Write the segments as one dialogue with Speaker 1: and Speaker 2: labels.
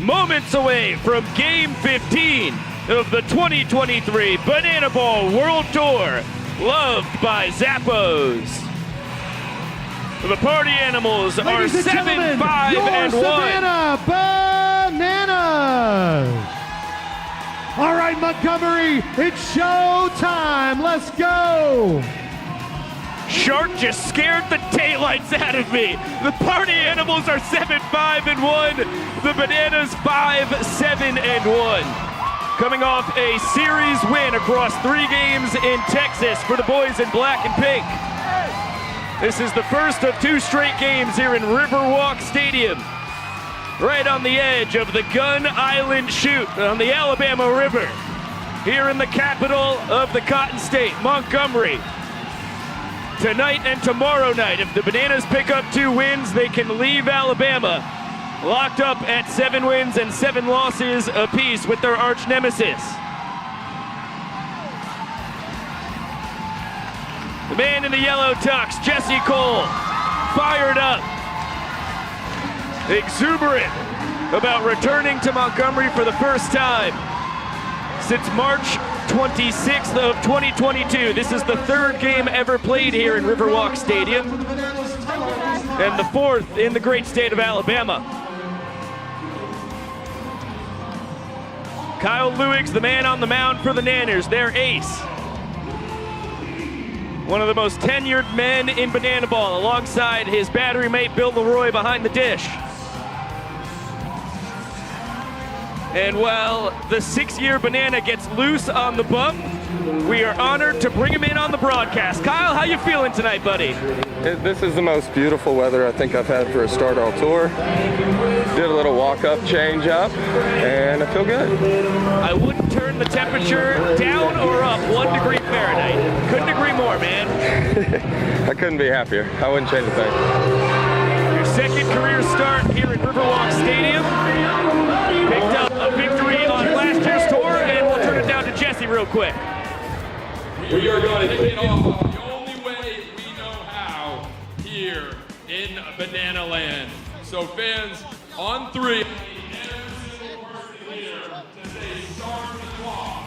Speaker 1: moments away from Game 15 of the 2023 Banana Ball World Tour, loved by Zappos. The party animals are 7, 5, and 1.
Speaker 2: Savannah Bananas. All right, Montgomery, it's show time. Let's go.
Speaker 1: Shark just scared the daylights out of me. The party animals are 7, 5, and 1. The Bananas 5, 7, and 1. Coming off a series win across 3 games in Texas for the boys in black and pink. This is the first of 2 straight games here in Riverwalk Stadium, right on the edge of the Gun Island Chute on the Alabama River, here in the capital of the Cotton State, Montgomery. Tonight and tomorrow night, if the Bananas pick up 2 wins, they can leave Alabama locked up at 7 wins and 7 losses apiece with their arch nemesis. The man in the yellow tux, Jesse Cole, fired up, exuberant about returning to Montgomery for the first time since March 26th of 2022. This is the 3rd game ever played here in Riverwalk Stadium, and the 4th in the great state of Alabama. Kyle Lewig's the man on the mound for the Nanners, their ace. One of the most tenured men in banana ball, alongside his battery mate Bill Leroy behind the dish. And while the 6-year banana gets loose on the bump, we are honored to bring him in on the broadcast. Kyle, how you feeling tonight, buddy?
Speaker 3: This is the most beautiful weather I think I've had for a start all tour. Did a little walk-up, change-up, and I feel good.
Speaker 1: I wouldn't turn the temperature down or up 1 degree Fahrenheit. Couldn't agree more, man.
Speaker 3: I couldn't be happier. I wouldn't change a thing.
Speaker 1: Your 2nd career start here at Riverwalk Stadium. Picked up a victory on last year's tour, and we'll turn it down to Jesse real quick.
Speaker 4: We are going to kick off the only way we know how here in Banana Land. So fans, on 3, every single person here to say start the clock.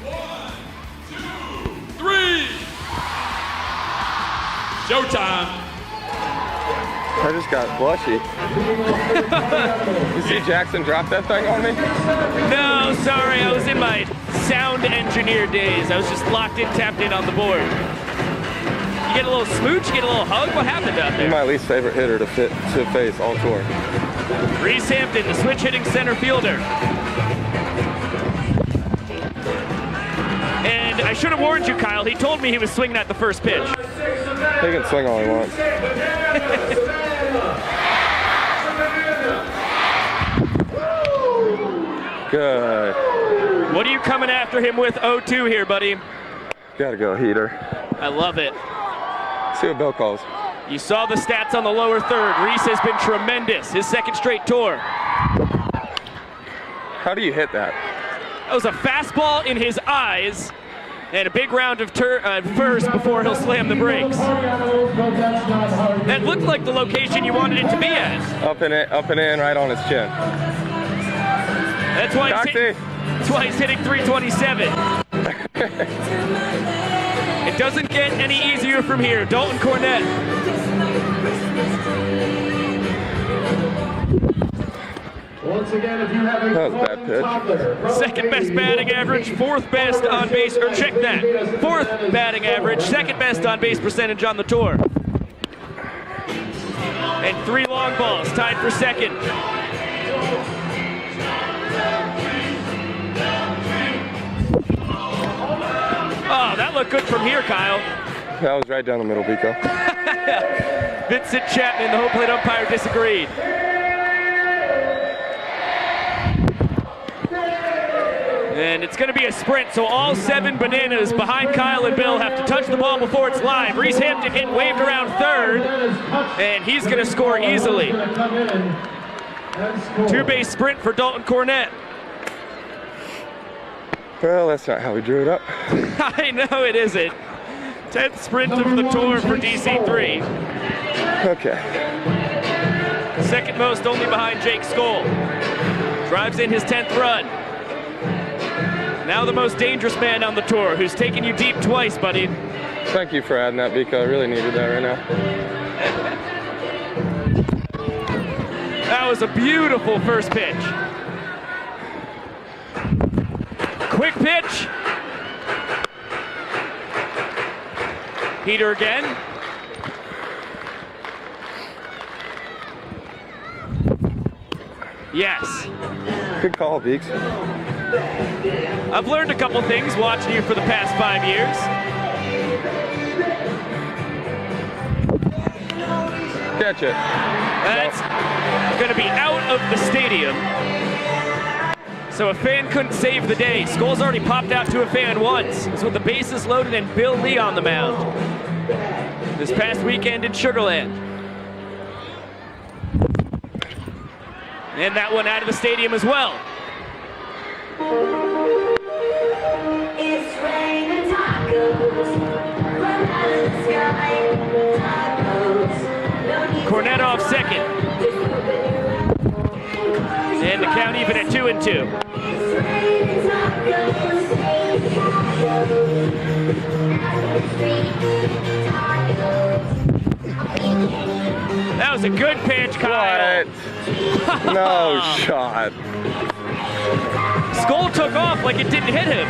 Speaker 4: 1, 2, 3. Showtime.
Speaker 3: I just got blushy. You see Jackson drop that thing on me?
Speaker 1: No, sorry, I was in my sound engineer days. I was just locked in, tapped in on the board. You get a little smooch, you get a little hug? What happened out there?
Speaker 3: You're my least favorite hitter to face all tour.
Speaker 1: Reese Hampton, the switch hitting center fielder. And I should have warned you, Kyle. He told me he was swinging at the first pitch.
Speaker 3: He can swing all he wants. Good.
Speaker 1: What are you coming after him with 0-2 here, buddy?
Speaker 3: Gotta go heater.
Speaker 1: I love it.
Speaker 3: See what Bill calls.
Speaker 1: You saw the stats on the lower third. Reese has been tremendous. His 2nd straight tour.
Speaker 3: How do you hit that?
Speaker 1: That was a fastball in his eyes and a big round of first before he'll slam the brakes. That looked like the location you wanted it to be at.
Speaker 3: Up and in, right on his chin.
Speaker 1: That's why he's hitting 327. It doesn't get any easier from here. Dalton Cornett.
Speaker 2: Once again, if you have a
Speaker 3: that was a bad pitch.
Speaker 1: 2nd best batting average, 4th best on base, or check that. 4th batting average, 2nd best on base percentage on the tour. And 3 long balls, tied for 2nd. Oh, that looked good from here, Kyle.
Speaker 3: That was right down the middle, Pico.
Speaker 1: Vincent Chapman, the home plate umpire, disagreed. And it's going to be a sprint, so all 7 Bananas behind Kyle and Bill have to touch the ball before it's live. Reese Hampton getting waved around 3rd, and he's going to score easily. 2-base sprint for Dalton Cornett.
Speaker 3: Well, that's not how we drew it up.
Speaker 1: I know it isn't. 10th sprint of the tour for DC3.
Speaker 3: Okay.
Speaker 1: 2nd most, only behind Jake Skoll. Drives in his 10th run. Now the most dangerous man on the tour, who's taken you deep twice, buddy.
Speaker 3: Thank you for adding that, Biko. I really needed that right now.
Speaker 1: That was a beautiful first pitch. Quick pitch. Heater again. Yes.
Speaker 3: Good call, Beeks.
Speaker 1: I've learned a couple things watching you for the past 5 years.
Speaker 3: Catch it.
Speaker 1: That's going to be out of the stadium. So a fan couldn't save the day. Skull's already popped out to a fan once. It's with the bases loaded and Bill Lee on the mound. This past weekend in Sugarland. And that one out of the stadium as well.
Speaker 5: It's raining tacos from out of the sky. Tacos.
Speaker 1: Cornette off second. And the count even at 2-2. That was a good pitch, Kyle.
Speaker 3: What? No shot.
Speaker 1: Skull took off like it didn't hit him.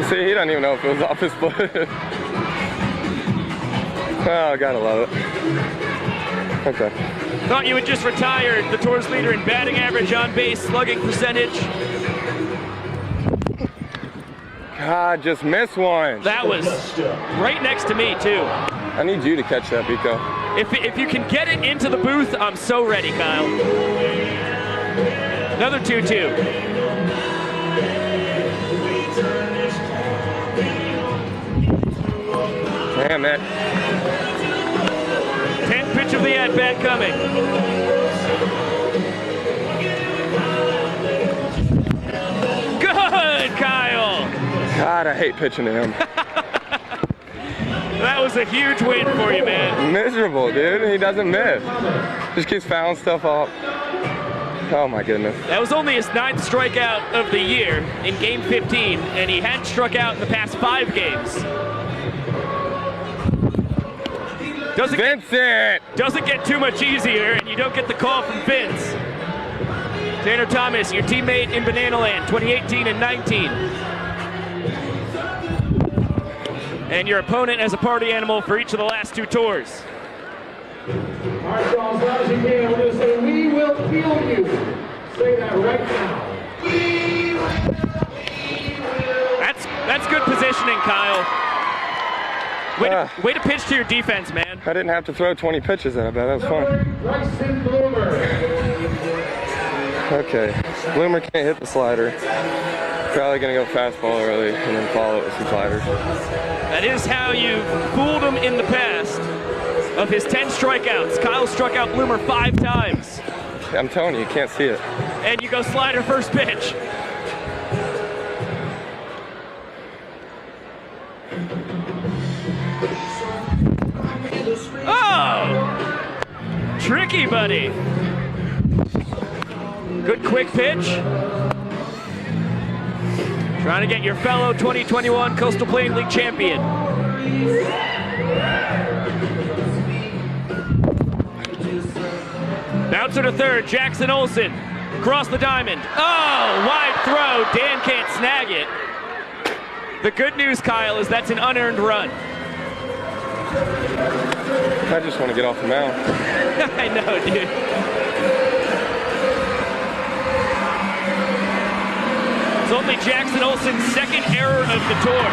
Speaker 3: See, he doesn't even know if it was off his foot. Oh, gotta love it. Okay.
Speaker 1: Thought you had just retired the tour's leader in batting average, on base, slugging percentage.
Speaker 3: God, just missed one.
Speaker 1: That was right next to me, too.
Speaker 3: I need you to catch that, Biko.
Speaker 1: If you can get it into the booth, I'm so ready, Kyle. Another 2-2.
Speaker 3: Damn it.
Speaker 1: 10th pitch of the at-bat coming. Good, Kyle.
Speaker 3: God, I hate pitching to him.
Speaker 1: That was a huge win for you, man.
Speaker 3: Miserable, dude. He doesn't miss. Just keeps fouling stuff up. Oh my goodness.
Speaker 1: That was only his 9th strikeout of the year in game 15, and he hadn't struck out in the past 5 games.
Speaker 3: Vincent!
Speaker 1: Doesn't get too much easier, and you don't get the call from Vince. Tanner Thomas, your teammate in Banana Land, 2018 and 19. And your opponent as a party animal for each of the last 2 tours.
Speaker 2: All right, so as loud as you can, we're going to say, we will field you. Say that right now.
Speaker 1: That's good positioning, Kyle. Way to pitch to your defense, man.
Speaker 3: I didn't have to throw 20 pitches at it, but that was fun.
Speaker 2: Bryson Bloomer.
Speaker 3: Okay, Bloomer can't hit the slider. Probably gonna go fastball early and then follow it with some sliders.
Speaker 1: That is how you fooled him in the past. Of his 10 strikeouts, Kyle struck out Bloomer 5 times.
Speaker 3: I'm telling you can't see it.
Speaker 1: And you go slider first pitch. Oh! Tricky, buddy. Good quick pitch. Trying to get your fellow 2021 Coastal Plain League champion. Bouncer to third, Jackson Olsen. Across the diamond. Oh, wide throw. Dan can't snag it. The good news, Kyle, is that's an unearned run.
Speaker 3: I just want to get off the mound.
Speaker 1: I know, dude. It's only Jackson Olsen's 2nd error of the tour.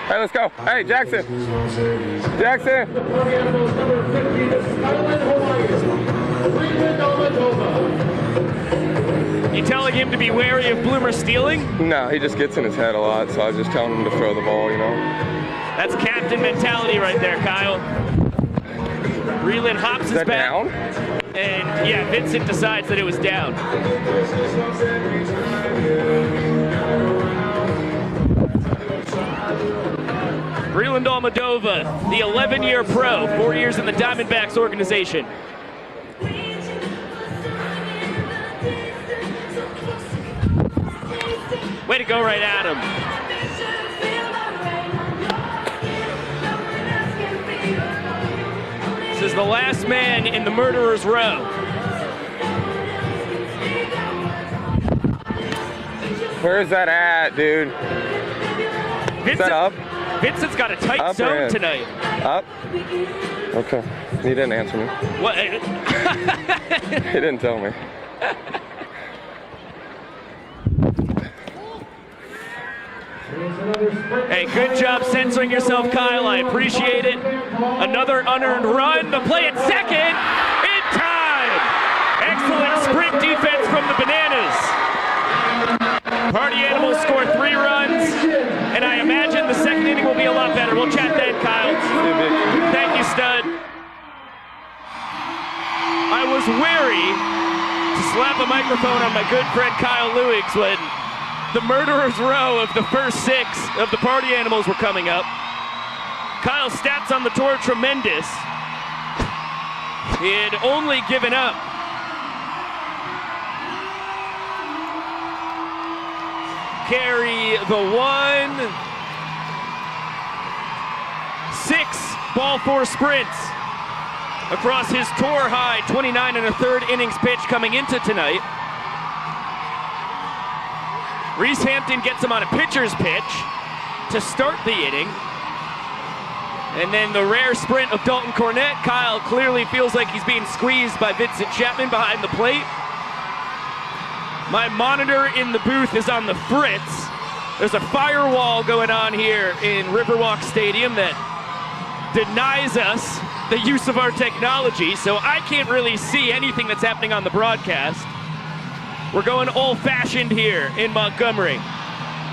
Speaker 3: Hey, let's go. Hey, Jackson. Jackson.
Speaker 1: You telling him to be wary of Bloomer stealing?
Speaker 3: No, he just gets in his head a lot, so I was just telling him to throw the ball, you know.
Speaker 1: That's captain mentality right there, Kyle. Breland hops his back.
Speaker 3: Down?
Speaker 1: And yeah, Vincent decides that it was down. Breland Almadova, the 11-year pro, 4 years in the Diamondbacks organization. Way to go right at him. This is the last man in the murderer's row.
Speaker 3: Where's that at, dude? Is that up?
Speaker 1: Vincent's got a tight
Speaker 3: Up
Speaker 1: zone tonight.
Speaker 3: Up? Okay. He didn't answer me.
Speaker 1: What?
Speaker 3: He didn't tell me.
Speaker 1: Hey, good job censoring yourself, Kyle. I appreciate it. Another unearned run. The play at second. In time. Excellent sprint defense from the Bananas. Party Animals score 3 runs, and I imagine the second inning will be a lot better. We'll chat then, Kyle. Thank you, stud. I was wary to slap a microphone on my good friend Kyle Lewigs when the murderer's row of the first 6 of the Party Animals were coming up. Kyle's stats on the tour are tremendous. He had only given up carry the 6 ball 4 sprints across his tour high 29 1/3 innings pitch coming into tonight. Reese Hampton gets him on a pitcher's pitch to start the inning. And then the rare sprint of Dalton Cornett. Kyle clearly feels like he's being squeezed by Vincent Chapman behind the plate. My monitor in the booth is on the fritz. There's a firewall going on here in Riverwalk Stadium that denies us the use of our technology, so I can't really see anything that's happening on the broadcast. We're going old-fashioned here in Montgomery.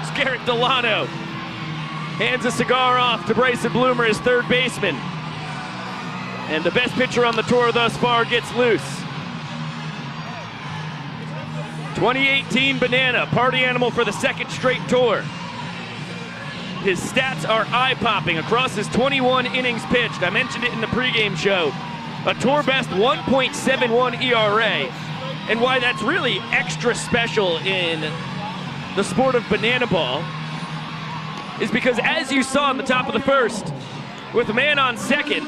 Speaker 1: It's Garrett Delano. Hands a cigar off to Bryson Bloomer, his third baseman. And the best pitcher on the tour thus far gets loose. 2018 Banana, Party Animal for the 2nd straight tour. His stats are eye-popping across his 21 innings pitched. I mentioned it in the pregame show. A tour best 1.71 ERA. And why that's really extra special in the sport of banana ball is because, as you saw in the top of the first, with a man on second,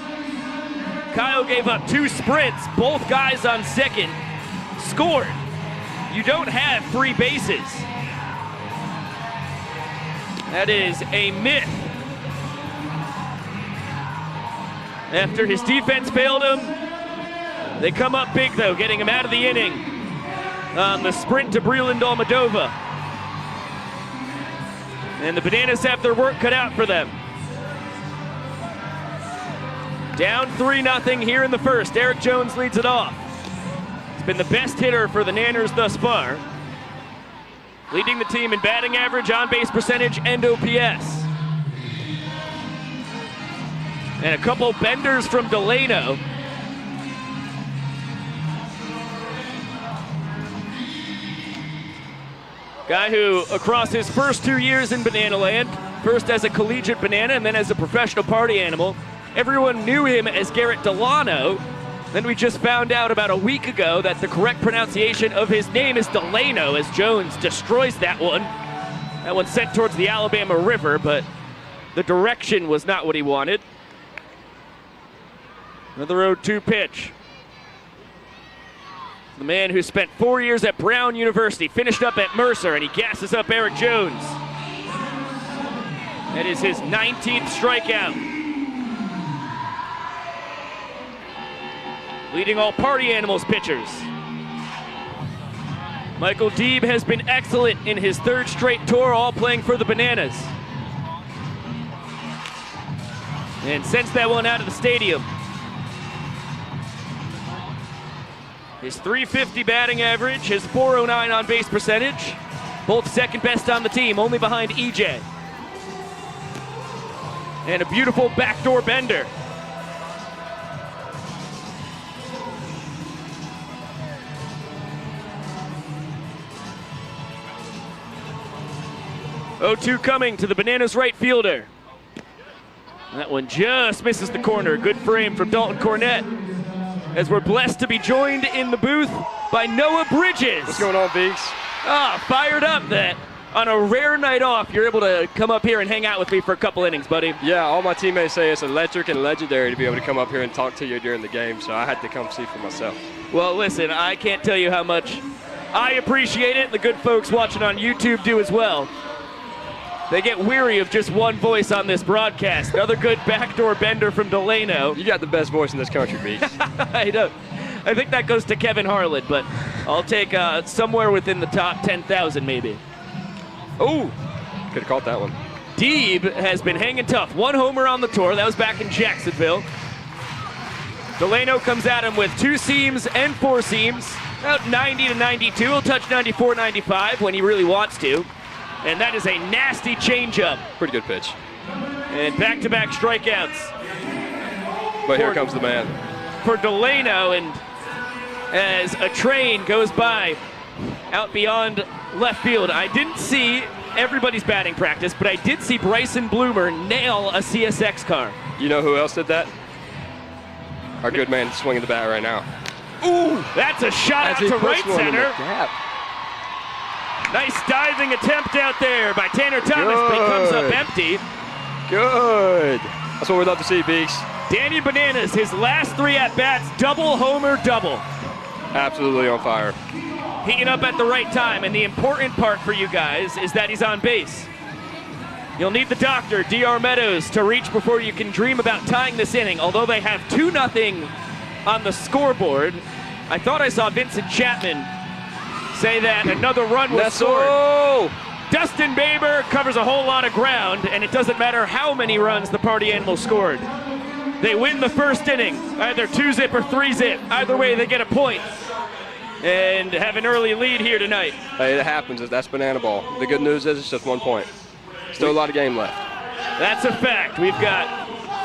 Speaker 1: Kyle gave up 2 sprints. Both guys on second scored. You don't have free bases. That is a myth. After his defense failed him, they come up big, though, getting him out of the inning on the sprint to Breland Almadova. And the Bananas have their work cut out for them. Down 3-0 here in the first. Eric Jones leads it off. He's been the best hitter for the Nanners thus far, leading the team in batting average, on-base percentage, and OPS. And a couple benders from Delano. Guy who, across his first 2 years in Banana Land, first as a collegiate Banana and then as a professional Party Animal, everyone knew him as Garrett Delano. Then we just found out about a week ago that the correct pronunciation of his name is Delano, as Jones destroys that one. That one sent towards the Alabama River, but the direction was not what he wanted. Another 0-2 pitch. The man who spent 4 years at Brown University, finished up at Mercer, and he gasses up Eric Jones. That is his 19th strikeout. Leading all Party Animals pitchers. Michael Deeb has been excellent in his 3rd straight tour, all playing for the Bananas. And sends that one out of the stadium. His .350 batting average, his .409 on base percentage, both second best on the team, only behind EJ. And a beautiful backdoor bender. .02 coming to the Bananas right fielder. That one just misses the corner. Good frame from Dalton Cornett. As we're blessed to be joined in the booth by Noah Bridges.
Speaker 6: What's going on, Beaks?
Speaker 1: Fired up that on a rare night off, you're able to come up here and hang out with me for a couple innings, buddy.
Speaker 6: Yeah, all my teammates say it's electric and legendary to be able to come up here and talk to you during the game, so I had to come see for myself.
Speaker 1: Well, listen, I can't tell you how much I appreciate it. The good folks watching on YouTube do as well. They get weary of just one voice on this broadcast. Another good backdoor bender from Delano.
Speaker 6: You got the best voice in this country, Beaks.
Speaker 1: I know. I think that goes to Kevin Harlan, but I'll take somewhere within the top 10,000 maybe.
Speaker 6: Oh, could have caught that one.
Speaker 1: Deeb has been hanging tough. One homer on the tour. That was back in Jacksonville. Delano comes at him with 2 seams and 4 seams. About 90 to 92. He'll touch 94, 95 when he really wants to. And that is a nasty changeup.
Speaker 6: Pretty good pitch.
Speaker 1: And back-to-back strikeouts.
Speaker 6: But here comes the man.
Speaker 1: For Delano, and as a train goes by out beyond left field, I didn't see everybody's batting practice, but I did see Bryson Bloomer nail a CSX car.
Speaker 6: You know who else did that? Our good man swinging the bat right now.
Speaker 1: Ooh, that's a shot out to right center.
Speaker 6: Gap.
Speaker 1: Nice diving attempt out there by Tanner Thomas, but he comes up empty.
Speaker 6: Good. That's what we'd love to see, Beaks.
Speaker 1: Danny Bananas, his last 3 at-bats, double homer double.
Speaker 6: Absolutely on fire.
Speaker 1: Heating up at the right time, and the important part for you guys is that he's on base. You'll need the doctor, D.R. Meadows, to reach before you can dream about tying this inning. Although they have 2-0 on the scoreboard, I thought I saw Vincent Chapman say that another run was scored. Dustin Baber covers a whole lot of ground, and it doesn't matter how many runs the Party Animals scored. They win the first inning, either 2-zip or 3-zip. Either way, they get a point and have an early lead here tonight.
Speaker 6: Hey, it happens. That's banana ball. The good news is it's just 1 point. Still a lot of game left.
Speaker 1: That's a fact. We've got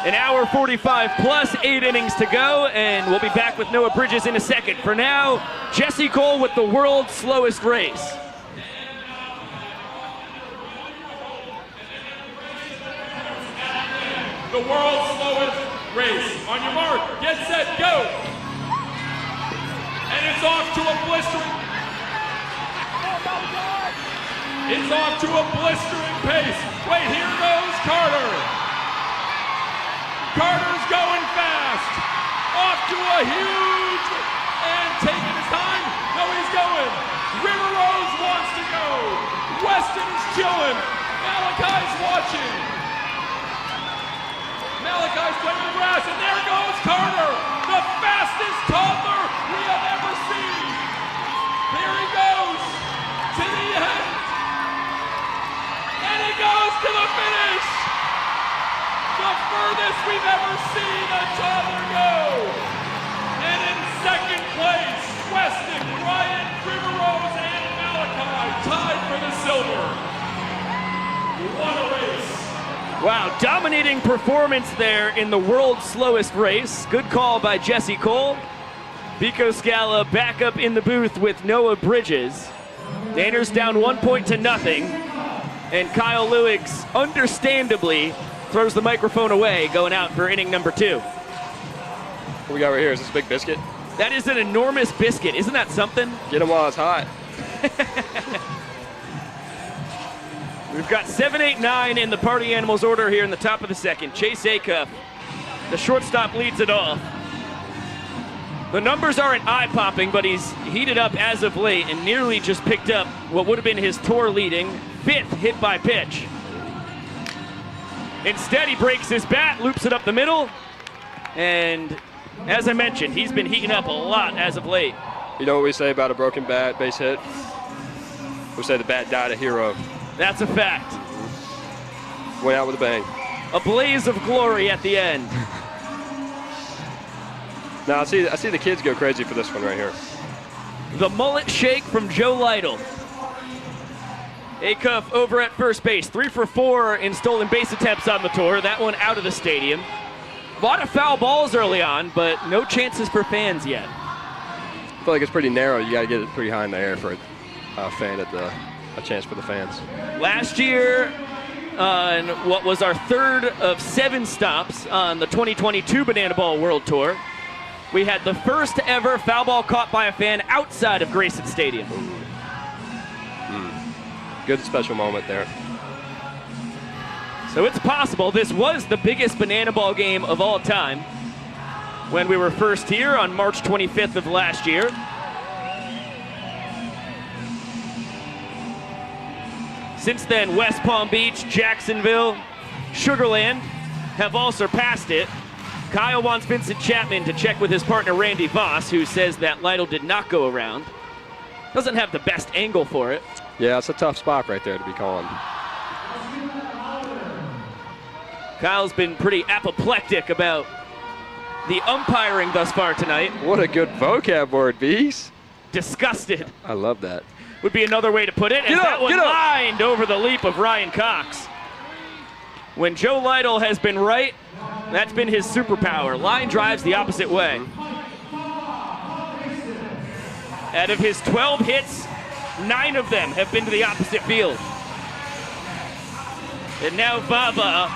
Speaker 1: an hour 45 plus 8 innings to go, and we'll be back with Noah Bridges in a second. For now, Jesse Cole with the world's slowest race.
Speaker 4: The world's slowest race. On your mark, get set, go! And it's off to a blistering... It's off to a blistering pace. Wait, here goes Carter. Carter's going fast. Off to a huge... And taking his time. No, he's going. River Rose wants to go. Weston is chilling. Malachi's watching. Malachi's playing the grass, and there goes Carter, the fastest toddler we have ever seen. Here he goes to the end, and he goes to the finish. The furthest we've ever seen a toddler go. And in second place, Weston, Ryan, River Rose, and Malachi tied for the silver. What a race.
Speaker 1: Wow, dominating performance there in the world's slowest race. Good call by Jesse Cole. Pico Scala back up in the booth with Noah Bridges. Danner's down 1 point to nothing. And Kyle Lewicks, understandably, throws the microphone away, going out for inning number 2.
Speaker 6: What we got right here? Is this a big biscuit?
Speaker 1: That is an enormous biscuit. Isn't that something?
Speaker 6: Get him while it's hot.
Speaker 1: We've got 7, 8, 9 in the Party Animals order here in the top of the second. Chase Acuff, the shortstop, leads it off. The numbers aren't eye-popping, but he's heated up as of late and nearly just picked up what would have been his tour-leading 5th hit by pitch. Instead, he breaks his bat, loops it up the middle, and as I mentioned, he's been heating up a lot as of late.
Speaker 6: You know what we say about a broken bat, base hit? We say the bat died a hero.
Speaker 1: That's a fact.
Speaker 6: Went out with a bang.
Speaker 1: A blaze of glory at the end.
Speaker 6: Now I see the kids go crazy for this one right here.
Speaker 1: The mullet shake from Joe Lytle. Acuff over at first base. 3 for 4 in stolen base attempts on the tour. That one out of the stadium. A lot of foul balls early on, but no chances for fans yet.
Speaker 6: I feel like it's pretty narrow. You got to get it pretty high in the air for a fan at a chance for the fans.
Speaker 1: Last year, on what was our third of 7 stops on the 2022 Banana Ball World Tour. We had the first ever foul ball caught by a fan outside of Grayson Stadium.
Speaker 6: Good special moment there.
Speaker 1: So it's possible this was the biggest Banana Ball game of all time when we were first here on March 25th of last year. Since then, West Palm Beach, Jacksonville, Sugar Land have all surpassed it. Kyle wants Vincent Chapman to check with his partner Randy Voss, who says that Lytle did not go around. Doesn't have the best angle for it.
Speaker 6: Yeah, it's a tough spot right there to be calling.
Speaker 1: Kyle's been pretty apoplectic about the umpiring thus far tonight.
Speaker 6: What a good vocab word, Bees.
Speaker 1: Disgusted
Speaker 6: I love that.
Speaker 1: would be another way to put it. And that one lined over the leap of Ryan Cox. When Joe Lytle has been right, that's been his superpower. Line drives the opposite way. Out of his 12 hits, 9 of them have been to the opposite field. And now Vava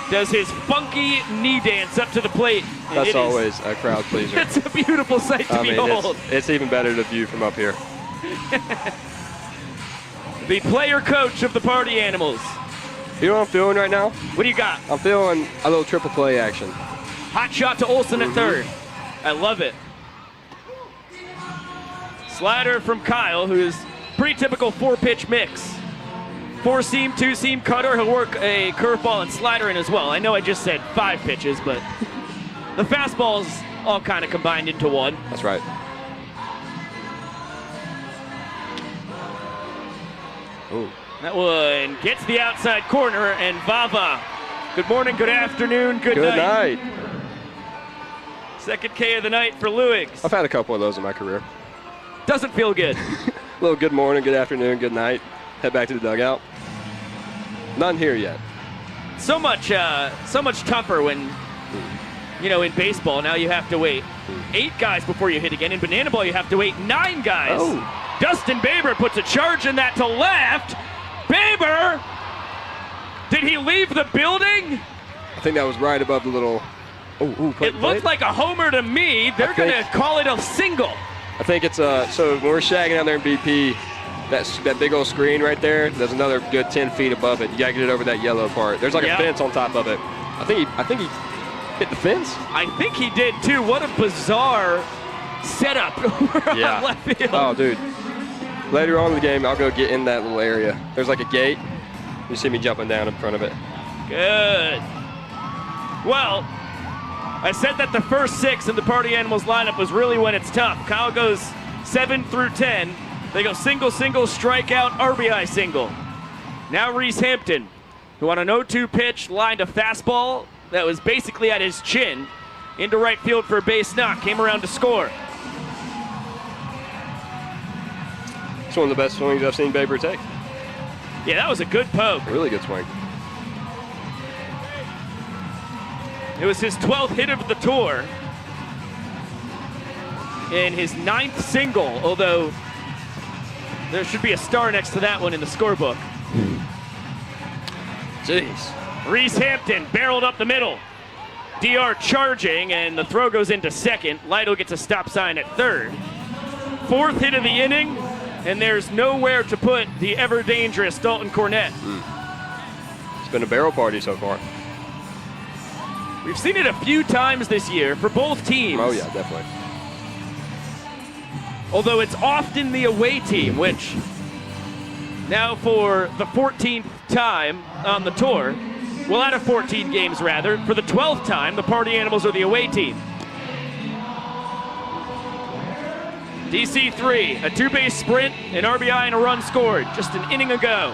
Speaker 1: does his funky knee dance up to the plate. And
Speaker 6: That's always a crowd pleaser.
Speaker 1: It's a beautiful sight to behold.
Speaker 6: It's even better to view from up here.
Speaker 1: The player coach of the Party Animals.
Speaker 6: You know what I'm feeling right now?
Speaker 1: What do you got?
Speaker 6: I'm feeling a little triple play action.
Speaker 1: Hot shot to Olsen at third. I love it. Slider from Kyle, who's pretty typical 4-pitch mix. 4-seam, 2-seam cutter. He'll work a curveball and slider in as well. I know I just said 5 pitches, but the fastball's all kind of combined into one.
Speaker 6: That's right. Ooh.
Speaker 1: That one gets the outside corner, and Vava. Good morning, good afternoon, good night. Second K of the night for Lewis.
Speaker 6: I've had a couple of those in my career.
Speaker 1: Doesn't feel good.
Speaker 6: A little good morning, good afternoon, good night. Head back to the dugout. None here yet.
Speaker 1: So much tougher when, in baseball, now you have to wait 8 guys before you hit again. In Banana Ball, you have to wait 9 guys.
Speaker 6: Oh.
Speaker 1: Dustin Baber puts a charge in that to left. Baber! Did he leave the building?
Speaker 6: I think that was right above the little...
Speaker 1: It looked like a homer to me. They're going to call it a single.
Speaker 6: I think it's so when we're shagging down there in BP, that big old screen right there, there's another good 10 feet above it. You gotta get it over that yellow part. There's like a fence on top of it. I think he hit the fence.
Speaker 1: I think he did too. What a bizarre setup on left field.
Speaker 6: Oh, dude. Later on in the game, I'll go get in that little area. There's like a gate. You see me jumping down in front of it.
Speaker 1: Good. Well, I said that the first 6 in the Party Animals lineup was really when it's tough. Kyle goes 7 through 10. They go single, single, strikeout, RBI single. Now Reese Hampton, who on an 0-2 pitch lined a fastball that was basically at his chin into right field for a base knock, came around to score.
Speaker 6: It's one of the best swings I've seen Baber take.
Speaker 1: Yeah, that was a good poke.
Speaker 6: A really good swing.
Speaker 1: It was his 12th hit of the tour and his 9th single, although there should be a star next to that one in the scorebook.
Speaker 6: Jeez.
Speaker 1: Reese Hampton barreled up the middle. DR charging, and the throw goes into second. Lytle gets a stop sign at third. 4th hit of the inning, and there's nowhere to put the ever-dangerous Dalton Cornett.
Speaker 6: It's been a barrel party so far.
Speaker 1: We've seen it a few times this year for both teams.
Speaker 6: Oh, yeah, definitely.
Speaker 1: Although it's often the away team, which now for the 14th time on the tour, well, out of 14 games rather, for the 12th time, the Party Animals are the away team. DC 3, a 2-base sprint, an RBI and a run scored just an inning ago.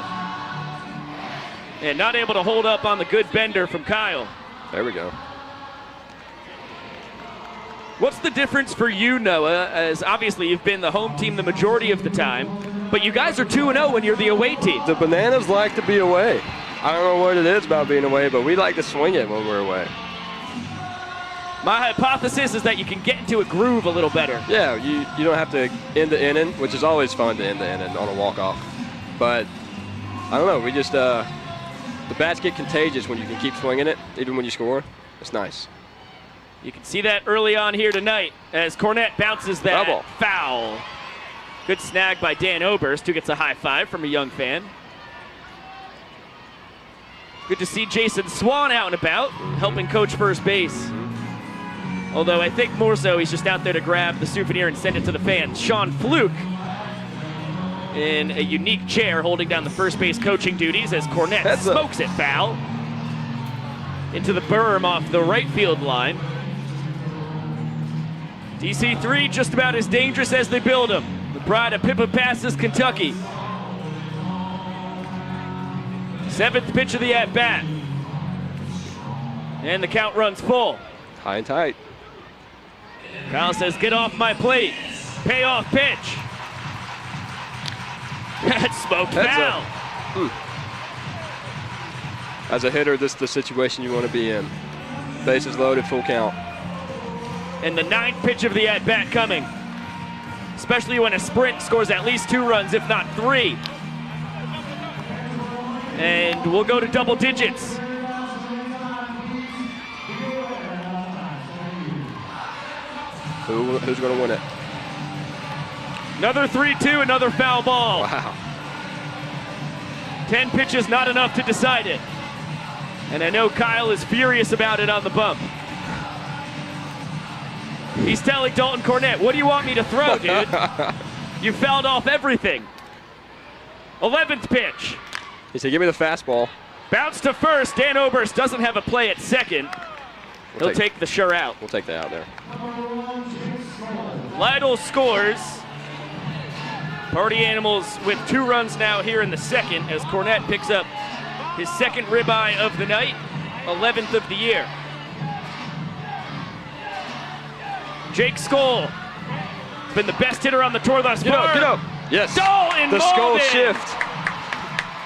Speaker 1: And not able to hold up on the good bender from Kyle.
Speaker 6: There we go.
Speaker 1: What's the difference for you, Noah, as obviously you've been the home team the majority of the time, but you guys are 2-0 when you're the away team.
Speaker 6: The Bananas like to be away. I don't know what it is about being away, but we like to swing it when we're away.
Speaker 1: My hypothesis is that you can get into a groove a little better.
Speaker 6: Yeah, you don't have to end the inning, which is always fun to end the inning on a walk-off. But, I don't know, we just, the The bats get contagious when you can keep swinging it, even when you score. It's nice.
Speaker 1: You can see that early on here tonight as Cornette bounces that
Speaker 6: Double.
Speaker 1: foul. Good snag by Dan Oberst, who gets a high five from a young fan. Good to see Jason Swan out and about, helping coach first base. Although I think more so he's just out there to grab the souvenir and send it to the fans. Sean Fluke in a unique chair holding down the first base coaching duties as Cornette smokes it foul into the berm off the right field line. DC3 just about as dangerous as they build them. The pride of Pippa Passes, Kentucky. 7th pitch of the at-bat. And the count runs full.
Speaker 6: High and tight.
Speaker 1: Kyle says, get off my plate. Payoff pitch. That smoked foul.
Speaker 6: As a hitter, this is the situation you want to be in. Bases loaded, full count.
Speaker 1: And the 9th pitch of the at-bat coming. Especially when a sprint scores at least 2 runs, if not 3. And we'll go to double digits.
Speaker 6: Who's going to win it?
Speaker 1: Another 3-2, another foul ball.
Speaker 6: Wow.
Speaker 1: 10 pitches, not enough to decide it. And I know Kyle is furious about it on the bump. He's telling Dalton Cornette, what do you want me to throw, dude? You fouled off everything. 11th pitch.
Speaker 6: He said, give me the fastball.
Speaker 1: Bounce to first. Dan Oberst doesn't have a play at second. He'll take the sure out.
Speaker 6: We'll take that out there.
Speaker 1: Lytle scores. Party Animals with 2 runs now here in the second as Cornette picks up his second ribeye of the night, 11th of the year. Jake Skoll has been the best hitter on the tour thus far.
Speaker 6: Get up. Yes.
Speaker 1: The
Speaker 6: Skoll shift.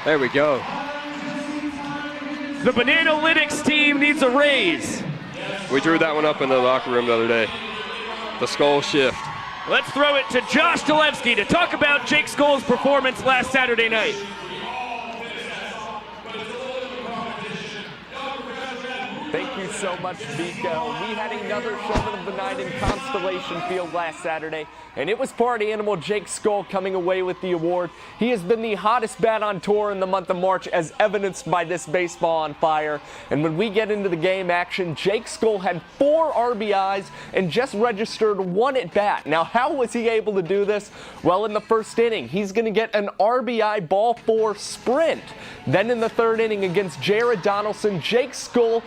Speaker 6: There we go.
Speaker 1: The Bananalytics team needs a raise.
Speaker 6: We drew that one up in the locker room the other day. The Skoll shift.
Speaker 1: Let's throw it to Josh Dolevsky to talk about Jake Skoll's performance last Saturday night.
Speaker 7: Thank you so much, Vico. We had another showman of the night in Constellation Field last Saturday, and it was Party Animal Jake Skoll coming away with the award. He has been the hottest bat on tour in the month of March, as evidenced by this baseball on fire. And when we get into the game action, Jake Skoll had 4 RBIs and just registered 1 at bat. Now, how was he able to do this? Well, in the first inning, he's going to get an RBI ball 4 sprint. Then in the 3rd inning against Jared Donaldson, Jake Skoll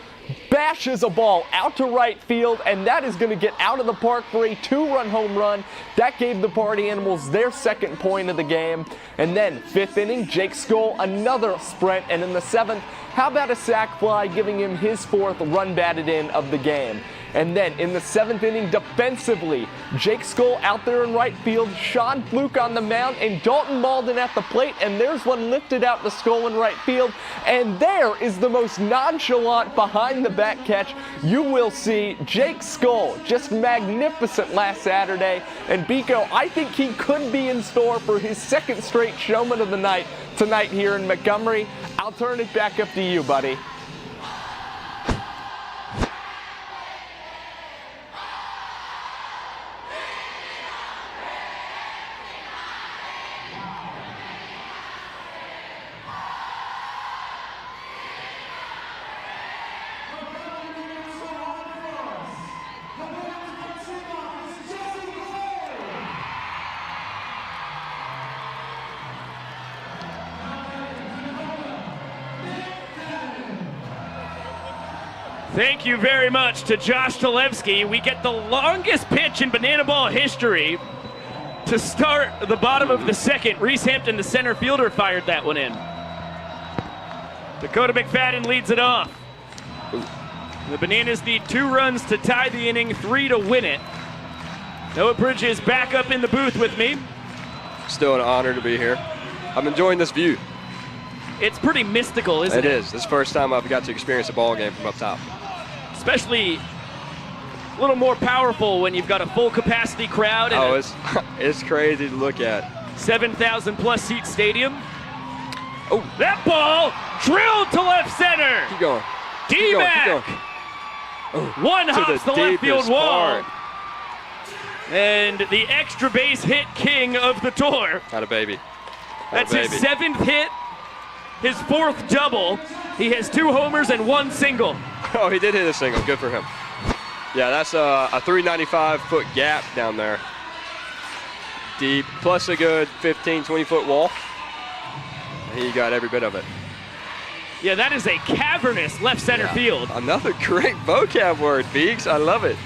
Speaker 7: bashes a ball out to right field, and that is going to get out of the park for a 2-run home run. That gave the Party Animals their 2nd point of the game. And then 5th inning, Jake Skoll, another sprint, and in the 7th, how about a sac fly, giving him his 4th run batted in of the game. And then in the 7th inning, defensively, Jake Skoll out there in right field, Sean Fluke on the mound, and Dalton Malden at the plate, and there's one lifted out to Skoll in right field, and there is the most nonchalant behind-the-back catch you will see. Jake Skoll, just magnificent last Saturday, and Biko, I think he could be in store for his 2nd straight showman of the night tonight here in Montgomery. I'll turn it back up to you, buddy.
Speaker 1: Thank you very much to Josh Dolevsky. We get the longest pitch in banana ball history to start the bottom of the 2nd. Reese Hampton, the center fielder, fired that one in. Dakota McFadden leads it off. The Bananas need 2 runs to tie the inning, 3 to win it. Noah Bridges back up in the booth with me.
Speaker 6: Still an honor to be here. I'm enjoying this view.
Speaker 1: It's pretty mystical, isn't it?
Speaker 6: It is. This is the first time I've got to experience a ball game from up top.
Speaker 1: Especially a little more powerful when you've got a full capacity crowd. And
Speaker 6: it's crazy to look at.
Speaker 1: 7,000 plus seat stadium.
Speaker 6: Oh,
Speaker 1: That ball drilled to left center.
Speaker 6: keep going. Keep going, keep
Speaker 1: D-Mac.
Speaker 6: going. Oh,
Speaker 1: One
Speaker 6: to
Speaker 1: hops the left field
Speaker 6: deepest
Speaker 1: wall.
Speaker 6: part.
Speaker 1: And the extra base hit king of the tour.
Speaker 6: Had a baby.
Speaker 1: That's his 7th hit, his 4th double. He has 2 homers and 1 single.
Speaker 6: Oh, he did hit a single. Good for him. Yeah, that's a 395-foot gap down there. Deep, plus a good 15, 20-foot wall. He got every bit of it.
Speaker 1: Yeah, that is a cavernous left center field.
Speaker 6: Another great vocab word, Beeks. I love it.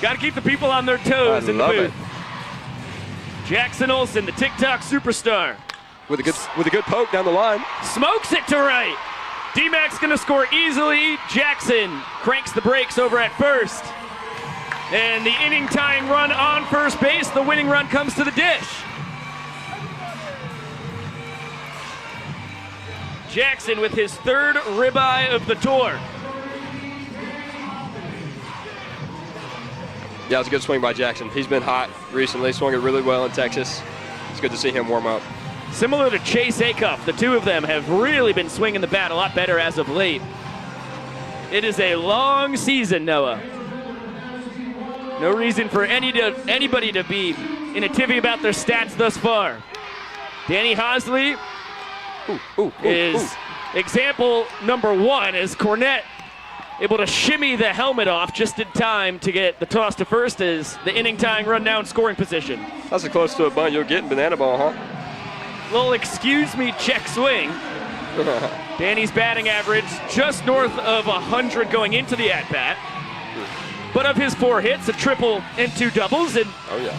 Speaker 1: Got to keep the people on their toes
Speaker 6: I
Speaker 1: in the
Speaker 6: love
Speaker 1: booth.
Speaker 6: it.
Speaker 1: Jackson Olsen, the TikTok superstar.
Speaker 6: With a good poke down the line.
Speaker 1: Smokes it to right. D-Mac's going to score easily. Jackson cranks the brakes over at first. And the inning-tying run on first base. The winning run comes to the dish. Jackson with his 3rd ribeye of the tour.
Speaker 6: Yeah, it was a good swing by Jackson. He's been hot recently, swung it really well in Texas. It's good to see him warm up.
Speaker 1: Similar to Chase Acuff, the two of them have really been swinging the bat a lot better as of late. It is a long season, Noah. No reason for anybody to be in a tivy about their stats thus far. Danny Hosley is example number 1 as Cornette able to shimmy the helmet off just in time to get the toss to first as the inning-tying run down scoring position.
Speaker 6: That's as close to a bunt you'll get in banana ball, huh?
Speaker 1: Little excuse me check swing. Danny's batting average just north of 100 going into the at-bat. But of his 4 hits, a triple and 2 doubles. And
Speaker 6: oh, yeah.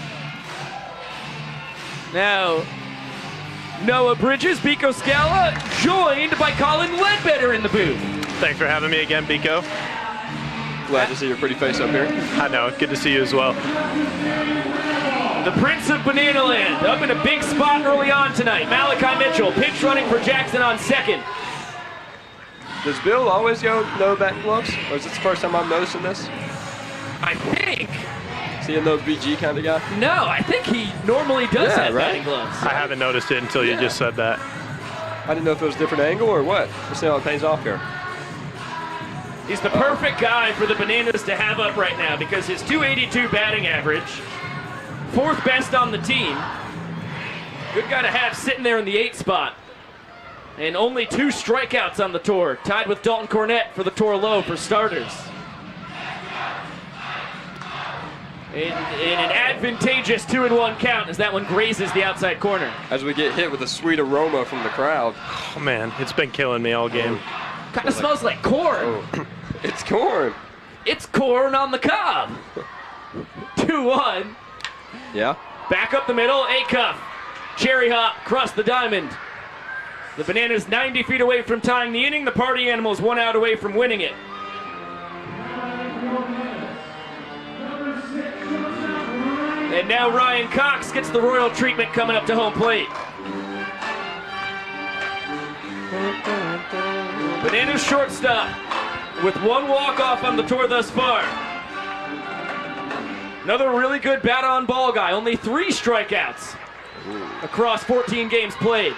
Speaker 1: now, Noah Bridges, Biko Scala, joined by Colin Ledbetter in the booth.
Speaker 8: Thanks for having me again, Biko.
Speaker 6: Glad to see your pretty face up here.
Speaker 8: I know, good to see you as well.
Speaker 1: The Prince of Banana Land up in a big spot early on tonight. Malachi Mitchell, pitch running for Jackson on second.
Speaker 6: Does Bill always go no batting gloves? Or is this the first time I'm noticing this?
Speaker 1: I think.
Speaker 6: Is he a no BG kind of guy?
Speaker 1: No, I think he normally does have
Speaker 6: right?
Speaker 1: batting gloves.
Speaker 8: I haven't noticed it until you just said that.
Speaker 6: I didn't know if it was a different angle or what. We'll see how it pays off here.
Speaker 1: He's the perfect guy for the Bananas to have up right now because his .282 batting average, 4th best on the team. Good guy to have sitting there in the 8th spot. And only 2 strikeouts on the tour, tied with Dalton Cornette for the tour low for starters. In an advantageous 2-1 count as that one grazes the outside corner.
Speaker 6: As we get hit with a sweet aroma from the crowd.
Speaker 8: Oh, man, it's been killing me all game.
Speaker 1: Kind of smells like corn.
Speaker 6: Oh, it's corn.
Speaker 1: It's corn on the cob. 2-1.
Speaker 6: Yeah.
Speaker 1: Back up the middle, Acuff. Cherry hop, across the diamond. The Bananas 90 feet away from tying the inning. The Party Animals 1 out away from winning it. And now Ryan Cox gets the royal treatment coming up to home plate. Bananas shortstop with 1 walk-off on the tour thus far. Another really good bat-on-ball guy. Only 3 strikeouts across 14 games played.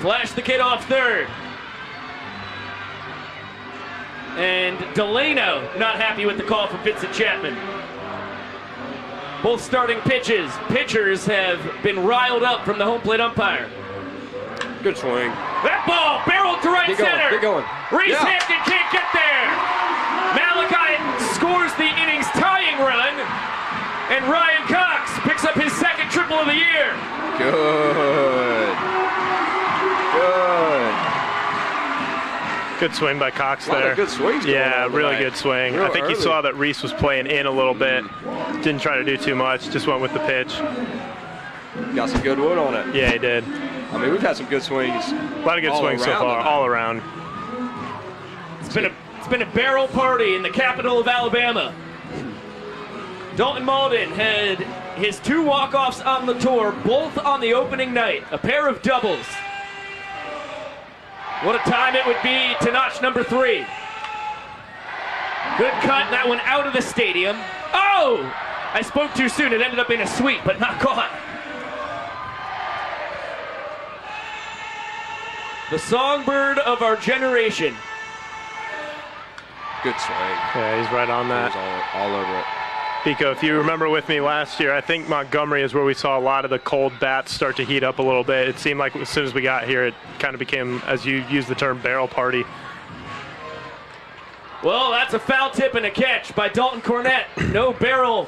Speaker 1: Flash the kid off third. And Delano not happy with the call from Vincent Chapman. Both starting pitches. Pitchers have been riled up from the home plate umpire.
Speaker 6: Good swing.
Speaker 1: That ball barreled to right center.
Speaker 6: Keep going.
Speaker 1: Reese Hampton can't get there. Malachi scores the inning's tying run. And Ryan Cox picks up his 2nd triple of the year.
Speaker 6: Good.
Speaker 8: Good swing by Cox
Speaker 6: A lot
Speaker 8: there.
Speaker 6: of good swings going
Speaker 8: Yeah,
Speaker 6: on
Speaker 8: really
Speaker 6: tonight.
Speaker 8: good swing.
Speaker 6: Real
Speaker 8: I think he
Speaker 6: early.
Speaker 8: saw that Reese was playing in a little bit. Didn't try to do too much, just went with the pitch.
Speaker 6: Got some good wood on it.
Speaker 8: Yeah, he did.
Speaker 6: I mean, we've had some good swings.
Speaker 8: A lot of good
Speaker 6: all
Speaker 8: swings so
Speaker 6: around
Speaker 8: far,
Speaker 6: tonight.
Speaker 8: all around.
Speaker 1: It's been a barrel party in the capital of Alabama. Dalton Malden had his 2 walk-offs on the tour, both on the opening night. A pair of doubles. What a time it would be to notch number 3. Good cut, that one out of the stadium. Oh! I spoke too soon. It ended up being a sweep, but not caught. The songbird of our generation.
Speaker 6: Good swing.
Speaker 8: Yeah, he's right on that.
Speaker 6: He's all over it.
Speaker 8: Pico, if you remember with me last year, I think Montgomery is where we saw a lot of the cold bats start to heat up a little bit. It seemed like as soon as we got here, it kind of became, as you use the term, barrel party.
Speaker 1: Well, that's a foul tip and a catch by Dalton Cornett. No barrel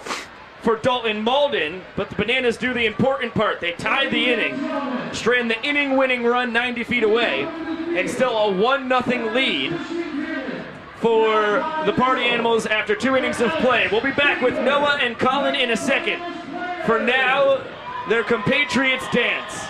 Speaker 1: for Dalton Malden, but the Bananas do the important part. They tie the inning, strand the inning-winning run 90 feet away, and still a 1-0 lead for the Party Animals after 2 innings of play. We'll be back with Noah and Colin in a second. For now, their compatriots dance.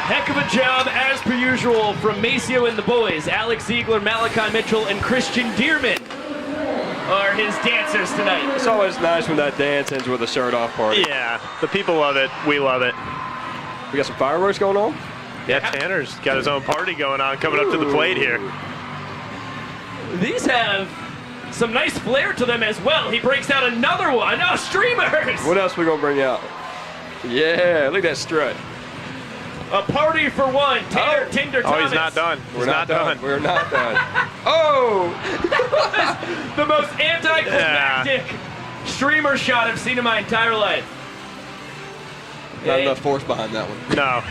Speaker 1: Heck of a job, as per usual, from Maceo and the boys. Alex Ziegler, Malachi Mitchell, and Christian Dearman are his dancers tonight.
Speaker 6: It's always nice when that dance ends with a shirt-off party.
Speaker 8: Yeah, the people love it. We love it.
Speaker 6: We got some fireworks going on?
Speaker 8: Yeah, Tanner's got his own party going on, coming up to the plate here.
Speaker 1: These have some nice flair to them as well. He breaks out another one. Oh, streamers!
Speaker 6: What else we gonna bring out? Yeah, look at that strut.
Speaker 1: A party for one. Tanner Tinder Thomas.
Speaker 8: Oh, he's not done.
Speaker 6: We're not done. We're not done. Oh!
Speaker 1: The most anticlimactic streamer shot I've seen in my entire life.
Speaker 6: Not enough force behind that one.
Speaker 8: No.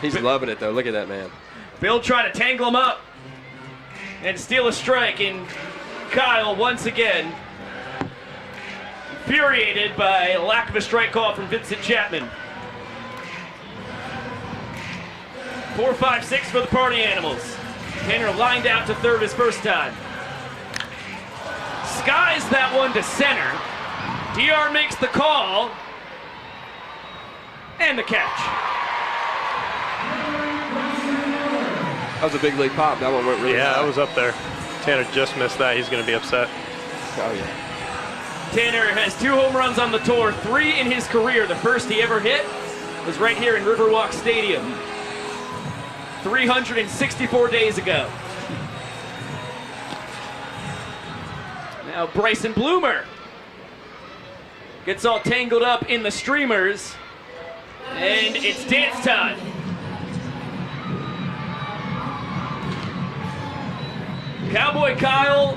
Speaker 6: He's loving it, though. Look at that man.
Speaker 1: Bill trying to tangle him up and steal a strike, and Kyle once again infuriated by lack of a strike call from Vincent Chapman. 4-5-6 for the Party Animals. Tanner lined out to third his first time. Skies that one to center. DR makes the call. And the catch.
Speaker 6: That was a big league pop. That one went really high.
Speaker 8: That was up there. Tanner just missed that. He's going to be upset.
Speaker 6: Oh, yeah.
Speaker 1: Tanner has 2 home runs on the tour, 3 in his career. The first he ever hit was right here in Riverwalk Stadium 364 days ago. Now Bryson Bloomer gets all tangled up in the streamers, and it's dance time. Cowboy Kyle,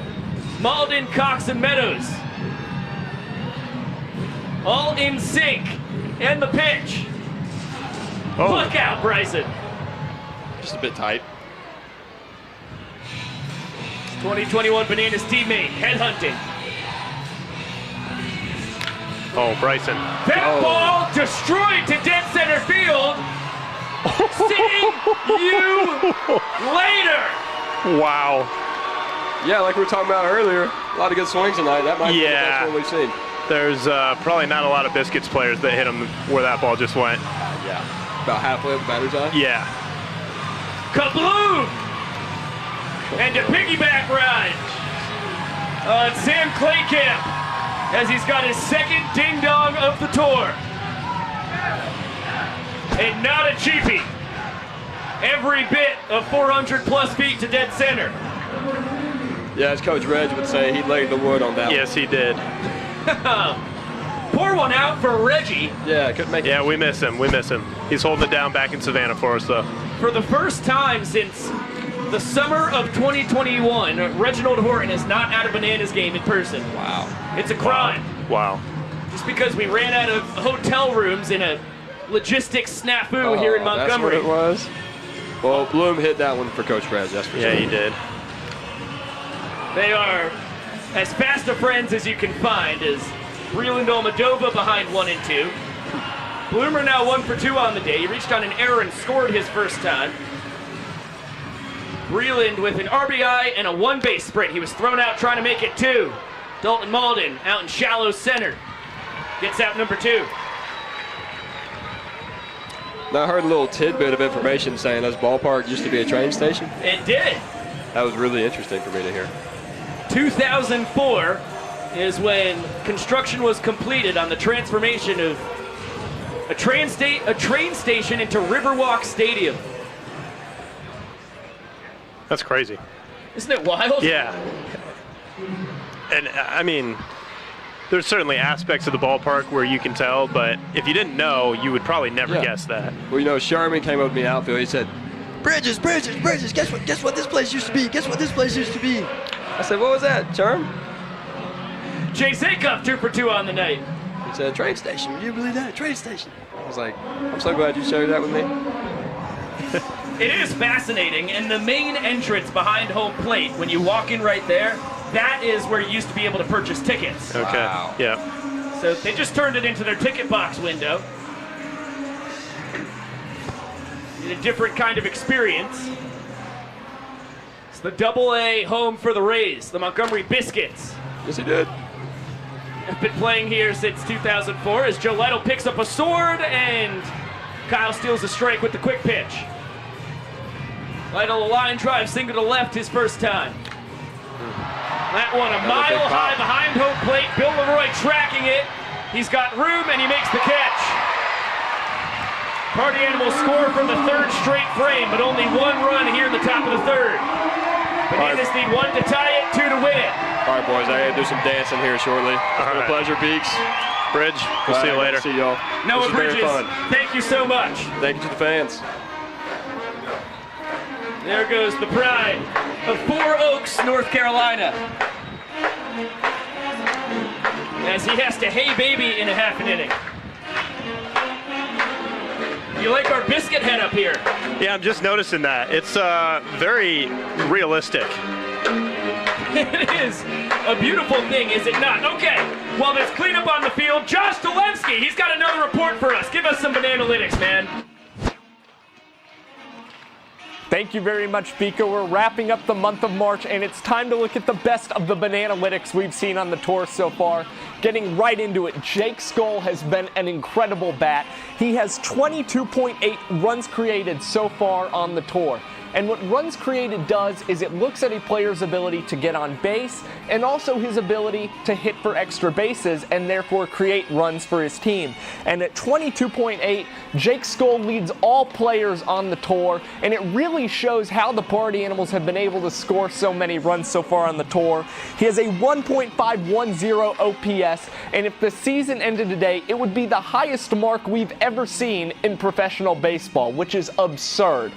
Speaker 1: Malden, Cox, and Meadows all in sync. And the pitch.
Speaker 8: Oh.
Speaker 1: Look out, Bryson.
Speaker 6: Just a bit tight.
Speaker 1: 2021 Bananas teammate, headhunting.
Speaker 8: Oh, Bryson.
Speaker 1: That ball destroyed to dead center field. See you later.
Speaker 8: Wow.
Speaker 3: Yeah, like we were talking about earlier, a lot of good swings tonight. That might be the best one we've seen.
Speaker 8: There's probably not a lot of Biscuits players that hit him where that ball just went.
Speaker 3: Yeah. About halfway up the batter's eye?
Speaker 8: Yeah.
Speaker 1: Kabloom! And a piggyback ride on Sam Claycamp as he's got his second ding-dong of the tour. And not a cheapie. Every bit of 400 plus feet to dead center.
Speaker 3: Yeah, as Coach Reg would say, he laid the wood on that
Speaker 8: Yes, he did.
Speaker 1: Pour one out for Reggie.
Speaker 3: Yeah, couldn't make it.
Speaker 8: Yeah, we miss him. We miss him. He's holding it down back in Savannah for us, though.
Speaker 1: For the first time since the summer of 2021, Reginald Horton is not at a Bananas game in person.
Speaker 3: Wow.
Speaker 1: It's a crime.
Speaker 8: Wow.
Speaker 1: Just because we ran out of hotel rooms in a logistics snafu here in Montgomery.
Speaker 6: That's what it was? Well, Bloom hit that one for Coach Perez, that's for sure.
Speaker 8: Yeah, he did.
Speaker 1: They are as fast of friends as you can find, as Breland Almadova behind 1 and 2. Bloomer now 1 for 2 on the day. He reached on an error and scored his first time. Breland with an RBI and a 1-base sprint. He was thrown out trying to make it 2. Dalton Malden out in shallow center. Gets out number 2.
Speaker 6: Now I heard a little tidbit of information saying this ballpark used to be a train station.
Speaker 1: It did.
Speaker 6: That was really interesting for me to hear.
Speaker 1: 2004 is when construction was completed on the transformation of a train station into Riverwalk Stadium.
Speaker 8: That's crazy.
Speaker 1: Isn't it wild?
Speaker 8: Yeah. And I mean, there's certainly aspects of the ballpark where you can tell, but if you didn't know, you would probably never guess that.
Speaker 6: Well, you know, Sherman came up to me outfield. He said, Bridges, guess what this place used to be? Guess what this place used to be? I said, what was that, Sherm?
Speaker 1: Jay Zakoff 2 for 2 on the night.
Speaker 6: He said, train station. Would you believe that? Train station. I was like, I'm so glad you shared that with me.
Speaker 1: It is fascinating, and the main entrance behind home plate, when you walk in right there, that is where you used to be able to purchase tickets.
Speaker 8: Okay.
Speaker 6: Wow.
Speaker 8: Yeah.
Speaker 1: So they just turned it into their ticket box window. In a different kind of experience. It's the Double-A home for the Rays, the Montgomery Biscuits.
Speaker 6: Yes, he did.
Speaker 1: Have been playing here since 2004 as Joe Lytle picks up a sword and Kyle steals a strike with the quick pitch. Lytle a line drive, single to left his first time. That one a mile high behind home plate. Bill Leroy tracking it. He's got room and he makes the catch. Party Animals score from the 3rd straight frame, but only 1 run here in the top of the 3rd. Bananas need 1 to tie it, 2 to win it.
Speaker 6: All right, boys, I gotta do some dancing here shortly. It's been a pleasure, Beeks.
Speaker 8: Bridge, we'll see you later.
Speaker 6: See y'all.
Speaker 1: Noah Bridges, thank you so much.
Speaker 6: Thank you to the fans.
Speaker 1: There goes the pride of 4 Oaks, North Carolina. As he has to hey baby in a half an inning. You like our biscuit head up here?
Speaker 8: Yeah, I'm just noticing that. It's very realistic.
Speaker 1: It is a beautiful thing, is it not? Okay, well, there's cleanup on the field. Josh Dolevsky, he's got another report for us. Give us some Bananalytics, man.
Speaker 7: Thank you very much, Biko. We're wrapping up the month of March, and it's time to look at the best of the Bananalytics we've seen on the tour so far. Getting right into it, Jake Skoll has been an incredible bat. He has 22.8 runs created so far on the tour. And what runs created does is it looks at a player's ability to get on base and also his ability to hit for extra bases and therefore create runs for his team. And at 22.8, Jake Skoll leads all players on the tour, and it really shows how the Party Animals have been able to score so many runs so far on the tour. He has a 1.510 OPS, and if the season ended today, it would be the highest mark we've ever seen in professional baseball, which is absurd.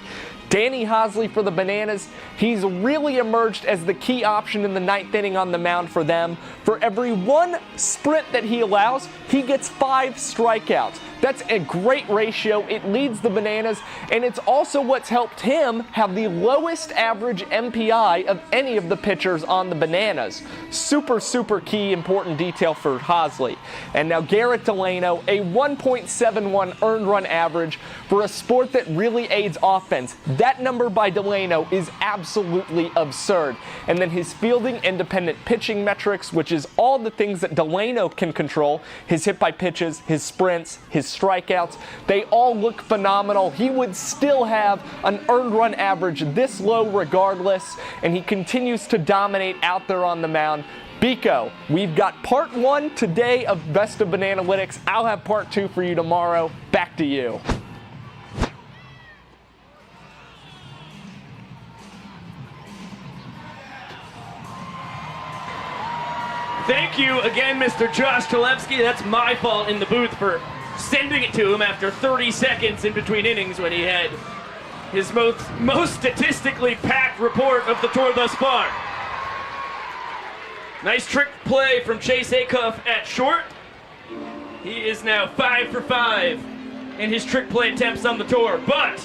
Speaker 7: Danny Hosley for the Bananas, he's really emerged as the key option in the 9th inning on the mound for them. For every 1 sprint that he allows, he gets 5 strikeouts. That's a great ratio. It leads the Bananas, and it's also what's helped him have the lowest average MPI of any of the pitchers on the Bananas. Super, super key, important detail for Hosley. And now Garrett Delano, a 1.71 earned run average for a sport that really aids offense. That number by Delano is absolutely absurd. And then his fielding independent pitching metrics, which is all the things that Delano can control, his hit by pitches, his sprints, his strikeouts, they all look phenomenal. He would still have an earned run average this low regardless, and he continues to dominate out there on the mound. Biko, we've got part 1 today of Best of Bananalytics. I'll have part 2 for you tomorrow. Back to you.
Speaker 1: Thank you again, Mr. Josh Dolevsky. That's my fault in the booth for sending it to him after 30 seconds in between innings when he had his most statistically packed report of the tour thus far. Nice trick play from Chase Acuff at short. He is now 5 for 5 in his trick play attempts on the tour, but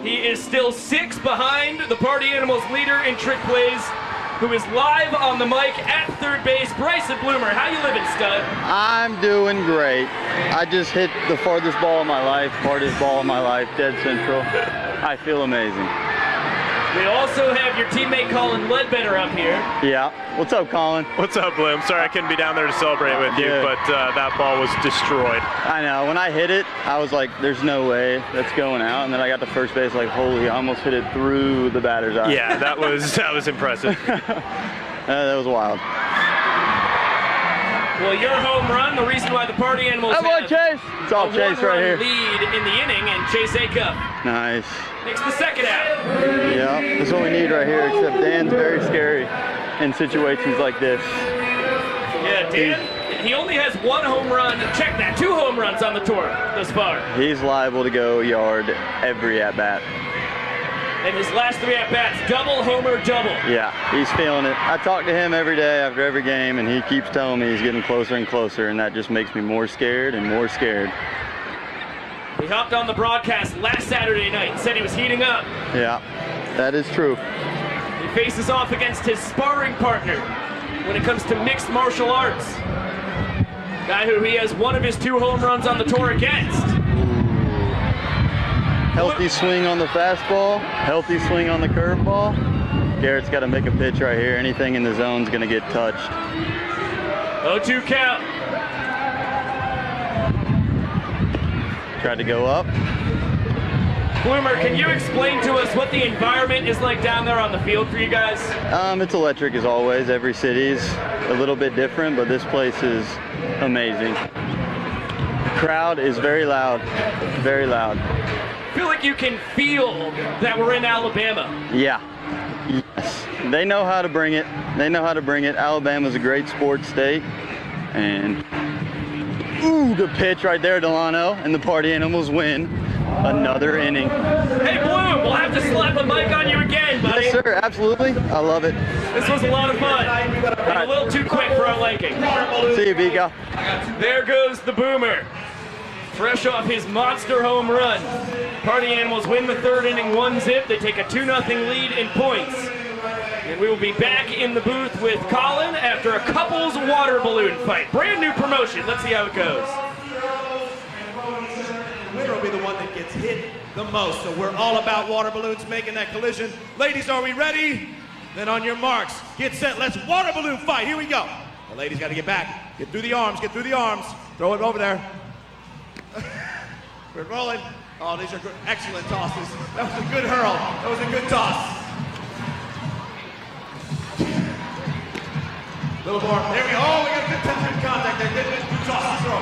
Speaker 1: he is still 6 behind the Party Animals leader in trick plays, who is live on the mic at third base, Bryson Bloomer. How you living, stud?
Speaker 9: I'm doing great. I just hit the farthest ball of my life, dead central. I feel amazing.
Speaker 1: We also have your teammate Colin Ledbetter up here.
Speaker 9: Yeah. What's up, Colin?
Speaker 8: What's up, Bloom? Sorry I couldn't be down there to celebrate with you, but that ball was destroyed.
Speaker 9: I know. When I hit it, I was like, there's no way that's going out. And then I got to first base like, holy, I almost hit it through the batter's eye.
Speaker 8: Yeah, that was impressive.
Speaker 9: That was wild.
Speaker 1: Well, your home run, the reason why the Party Animals have
Speaker 9: Chase. It's all Chase right here.
Speaker 1: Lead in the inning, and Chase Acup
Speaker 9: Nice.
Speaker 1: makes the second out.
Speaker 9: Yeah, that's what we need right here, except Dan's very scary in situations like this.
Speaker 1: Yeah, Dan, he only has 1 home run. Check that, 2 home runs on the tour thus far.
Speaker 9: He's liable to go yard every at-bat.
Speaker 1: And his last 3 at-bats, double, homer, double.
Speaker 9: Yeah, he's feeling it. I talk to him every day after every game, and he keeps telling me he's getting closer and closer, and that just makes me more scared and more scared.
Speaker 1: He hopped on the broadcast last Saturday night and said he was heating up.
Speaker 9: Yeah, that is true.
Speaker 1: He faces off against his sparring partner when it comes to mixed martial arts. Guy who he has 1 of his 2 home runs on the tour against.
Speaker 9: Healthy swing on the fastball, healthy swing on the curveball. Garrett's got to make a pitch right here. Anything in the zone's going to get touched.
Speaker 1: 0-2 count.
Speaker 9: Tried to go up.
Speaker 1: Bloomer, can you explain to us what the environment is like down there on the field for you guys?
Speaker 9: It's electric as always. Every city's a little bit different, but this place is amazing. The crowd is very loud, very loud.
Speaker 1: I feel like you can feel that we're in Alabama.
Speaker 9: Yeah. Yes. They know how to bring it. They know how to bring it. Alabama's a great sports state. And ooh, the pitch right there, Delano, and the Party Animals win another inning.
Speaker 1: Hey, Bloom, we'll have to slap a mic on you again, buddy.
Speaker 9: Yes, sir, absolutely. I love it.
Speaker 1: This was a lot of fun. And a little too quick for our liking.
Speaker 9: See you, Vika.
Speaker 1: There goes the Boomer. Fresh off his monster home run. Party Animals win the 3rd inning 1-0. They take a 2-0 lead in points. And we will be back in the booth with Colin after a couples water balloon fight. Brand new promotion. Let's see how it goes.
Speaker 10: The winner will be the one that gets hit the most. So we're all about water balloons making that collision. Ladies, are we ready? Then on your marks, get set. Let's water balloon fight. Here we go. The ladies got to get back. Get through the arms. Get through the arms. Throw it over there. We're rolling. Oh, these are good, excellent tosses. That was a good hurl. That was a good toss. Little more. There we go. Oh, we got a good contact there. Good toss and throw.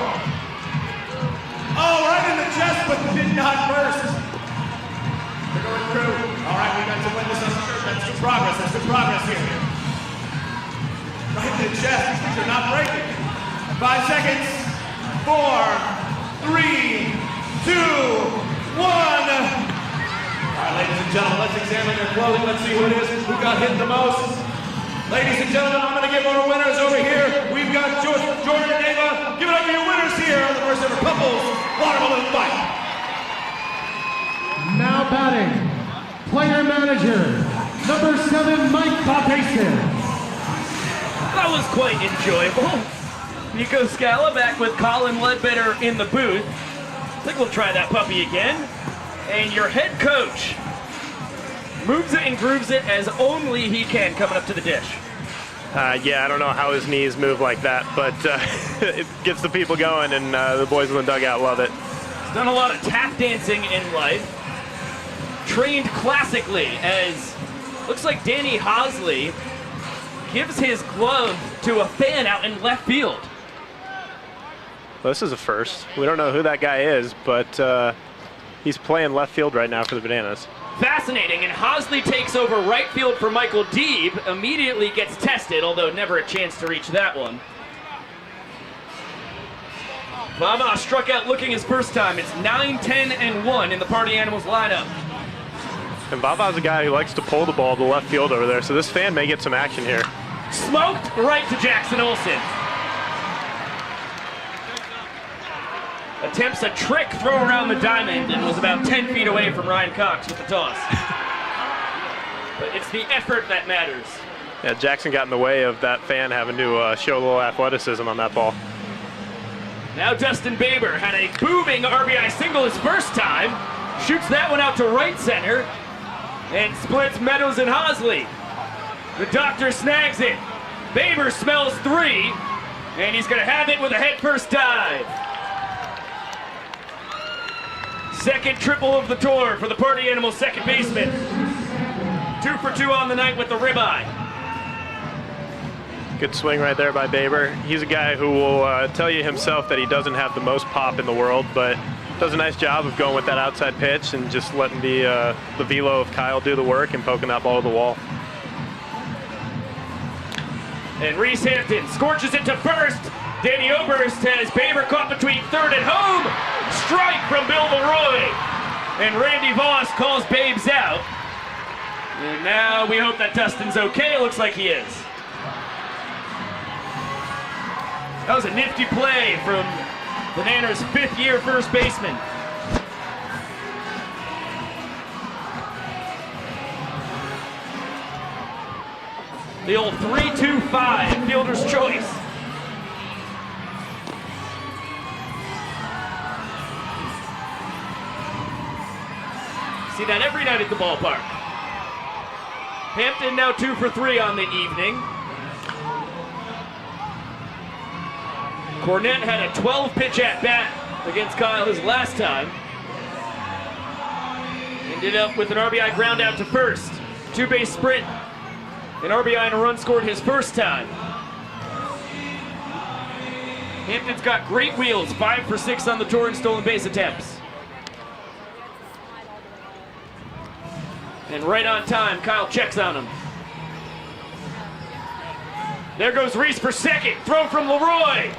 Speaker 10: Oh, right in the chest, but did not burst. They're going through. All right, we got to win this. That's good progress. That's good progress here. Right in the chest. These things are not breaking. 5 seconds. 4, 3, 2, 1. All right, ladies and gentlemen, let's examine their clothing. Let's see who it is who got hit the most. Ladies and gentlemen, I'm going to give our winners over here. We've got Jordan and Ava. Give it up for your winners here on the first ever couples water balloon fight.
Speaker 2: Now batting, player manager, number 7, Mike Bautista.
Speaker 1: That was quite enjoyable. Nico Scala back with Colin Ledbetter in the booth. I think we'll try that puppy again. And your head coach moves it and grooves it as only he can coming up to the dish.
Speaker 8: Yeah, I don't know how his knees move like that, but it gets the people going, and the boys in the dugout love it.
Speaker 1: He's done a lot of tap dancing in life. Trained classically as, looks like Danny Hosley gives his glove to a fan out in left field.
Speaker 8: Well, this is a first. We don't know who that guy is, but he's playing left field right now for the Bananas.
Speaker 1: Fascinating, and Hosley takes over right field for Michael Deeb, immediately gets tested, although never a chance to reach that one. Vava struck out looking his first time. It's 9-10-1 in the Party Animals lineup.
Speaker 8: And Vava's a guy who likes to pull the ball to left field over there, so this fan may get some action here.
Speaker 1: Smoked right to Jackson Olsen. attempts a trick throw around the diamond and was about 10 feet away from Ryan Cox with the toss. But it's the effort that matters.
Speaker 8: Yeah, Jackson got in the way of that fan having to show a little athleticism on that ball.
Speaker 1: Now Dustin Baber had a booming RBI single his first time. Shoots that one out to right center and splits Meadows and Hosley. The doctor snags it. Baber smells 3, and he's going to have it with a head-first dive. Second triple of the tour for the Party Animals second baseman. 2 for 2 on the night with the ribeye.
Speaker 8: Good swing right there by Baber. He's a guy who will tell you himself that he doesn't have the most pop in the world, but does a nice job of going with that outside pitch and just letting the velo of Kyle do the work and poking that ball to the wall.
Speaker 1: And Reese Hampton scorches it to first. Danny Oberst has Baber caught between third and home. Strike from Bill Leroy. And Randy Voss calls Babes out. And now we hope that Dustin's okay. It looks like he is. That was a nifty play from Banana's 5th-year first baseman. The old 3-2-5, fielder's choice. See that every night at the ballpark. Hampton now 2 for 3 on the evening. Cornette had a 12-pitch at-bat against Kyle his last time. Ended up with an RBI ground out to first. 2-base sprint. An RBI and a run scored his first time. Hampton's got great wheels, 5 for 6 on the tour in stolen base attempts. And right on time, Kyle checks on him. There goes Reese for second. Throw from Leroy.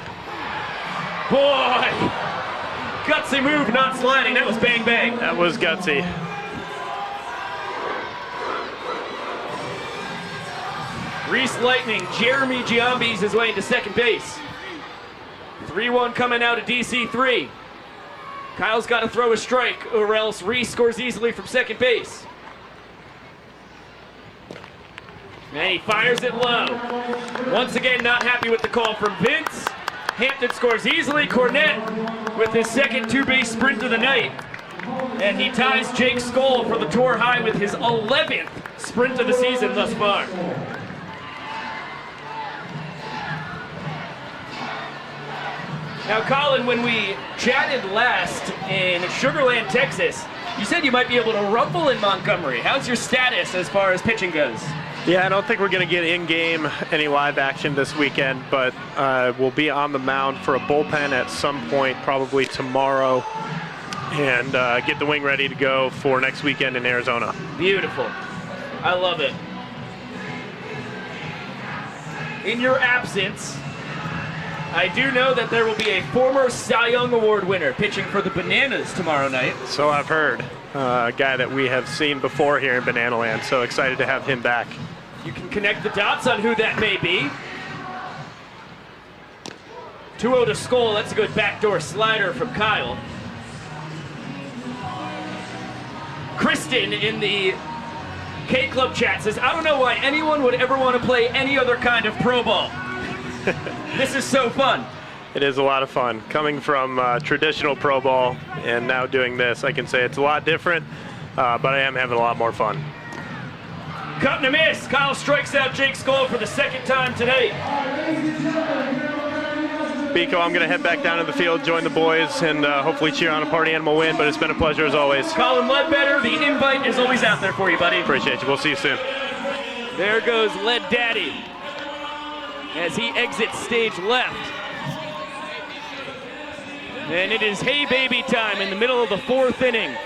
Speaker 1: Boy, gutsy move, not sliding. That was bang bang.
Speaker 8: That was gutsy.
Speaker 1: Reese Lightning, Jeremy Giambi's his way into second base. 3-1 coming out of DC3. Kyle's got to throw a strike or else Reese scores easily from second base. And he fires it low. Once again, not happy with the call from Vince. Hampton scores easily. Cornette with his second 2-base sprint of the night. And he ties Jake Skoll for the tour high with his 11th sprint of the season thus far. Now, Colin, when we chatted last in Sugar Land, Texas, you said you might be able to rumble in Montgomery. How's your status as far as pitching goes?
Speaker 8: Yeah, I don't think we're going to get in-game any live action this weekend, but we'll be on the mound for a bullpen at some point, probably tomorrow, and get the wing ready to go for next weekend in Arizona.
Speaker 1: Beautiful. I love it. In your absence, I do know that there will be a former Cy Young Award winner pitching for the Bananas tomorrow night.
Speaker 8: So I've heard. A guy that we have seen before here in Banana Land, so excited to have him back.
Speaker 1: You can connect the dots on who that may be. 2-0 to Skoll. That's a good backdoor slider from Kyle. Kristen in the K-Club chat says, I don't know why anyone would ever want to play any other kind of pro ball. This is so fun.
Speaker 8: It is a lot of fun. Coming from traditional pro ball and now doing this, I can say it's a lot different, but I am having a lot more fun.
Speaker 1: Cut and a miss. Kyle strikes out Jake Skoll for the second time today.
Speaker 8: Biko, I'm going to head back down to the field, join the boys, and hopefully cheer on a Party Animal win, but it's been a pleasure as always.
Speaker 1: Colin Ledbetter, the invite is always out there for you, buddy.
Speaker 8: Appreciate you. We'll see you soon.
Speaker 1: There goes Led Daddy as he exits stage left. And it is hey baby time in the middle of the 4th inning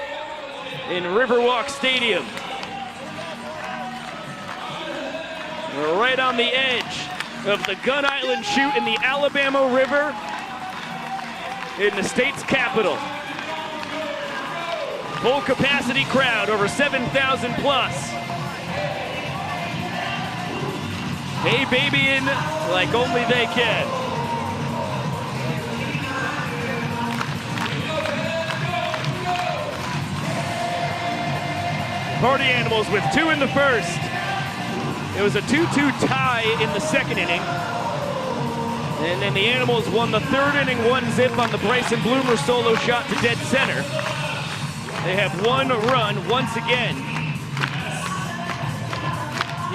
Speaker 1: in Riverwalk Stadium. We're right on the edge of the Gun Island Chute in the Alabama River in the state's capital. Full capacity crowd, over 7,000 plus. Hey babying like only they can. Party Animals with 2 in the first. It was a 2-2 tie in the second inning. And then the Animals won the third inning 1-zip on the Bryson Bloomer solo shot to dead center. They have 1 run once again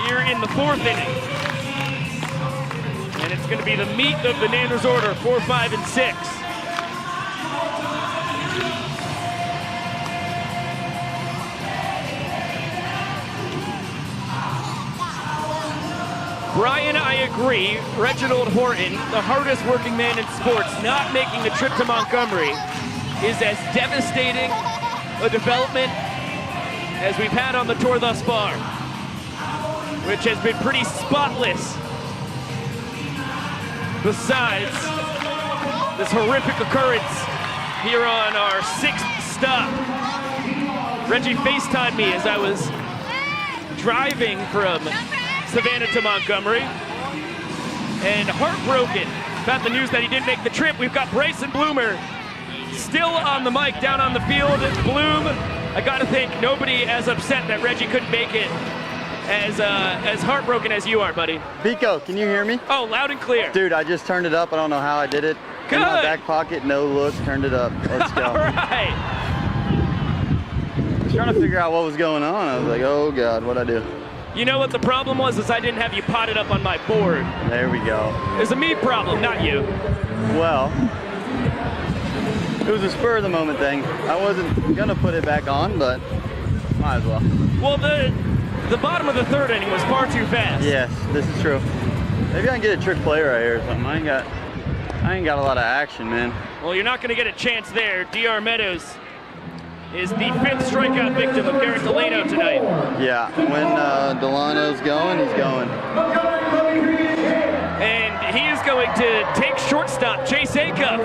Speaker 1: here in the fourth inning. And it's going to be the meat of Bananas' order, 4, 5, and 6. Brian, I agree. Reginald Horton, the hardest working man in sports, not making the trip to Montgomery is as devastating a development as we've had on the tour thus far, which has been pretty spotless. Besides this horrific occurrence here on our 6th stop. Reggie FaceTimed me as I was driving from Savannah to Montgomery, and heartbroken about the news that he didn't make the trip. We've got Bryson Bloomer still on the mic down on the field. Bloom, I gotta think nobody as upset that Reggie couldn't make it as heartbroken as you are, buddy.
Speaker 9: Biko, can you hear me?
Speaker 1: Oh, loud and clear.
Speaker 9: Dude, I just turned it up. I don't know how I did it.
Speaker 1: Good.
Speaker 9: In my back pocket, no look, turned it up. Let's go.
Speaker 1: All right.
Speaker 9: I was trying to figure out what was going on. I was like, oh God, what'd I do?
Speaker 1: You know what the problem was? Is I didn't have you potted up on my board.
Speaker 9: There we go.
Speaker 1: It was a me problem, not you.
Speaker 9: Well, it was a spur of the moment thing. I wasn't gonna put it back on, but might as well.
Speaker 1: Well, the bottom of the third inning was far too fast.
Speaker 9: Yes, this is true. Maybe I can get a trick play right here or something. I ain't got a lot of action, man.
Speaker 1: Well, you're not gonna get a chance there. DR Meadows is the 5th strikeout victim of Garrett Delano tonight.
Speaker 9: Yeah, when Delano's going, he's going.
Speaker 1: And he is going to take shortstop Chase Acuff.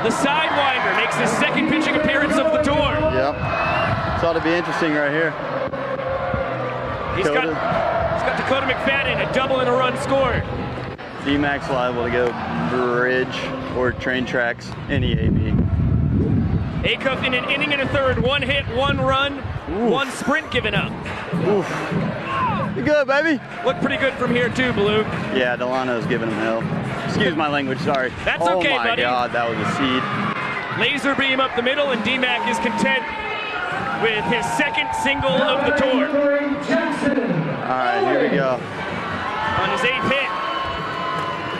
Speaker 1: The sidewinder makes his 2nd pitching appearance of the tour.
Speaker 9: Yep. This ought to be interesting right here.
Speaker 1: He's got Dakota McFadden, a double and a run scored.
Speaker 9: D-Mac's liable to go bridge or train tracks, any AB.
Speaker 1: Acuff in an inning and a third, 1 hit, 1 run,
Speaker 9: Oof.
Speaker 1: 1 sprint given up.
Speaker 9: Oof. You good, baby?
Speaker 1: Looked pretty good from here too, Blue.
Speaker 9: Yeah, Delano's giving him hell. Excuse my language, sorry.
Speaker 1: That's okay, buddy.
Speaker 9: Oh my God, that was a seed.
Speaker 1: Laser beam up the middle, and D-Mac is content with his 2nd single of the tour.
Speaker 9: All right, here we go.
Speaker 1: On his 8th hit.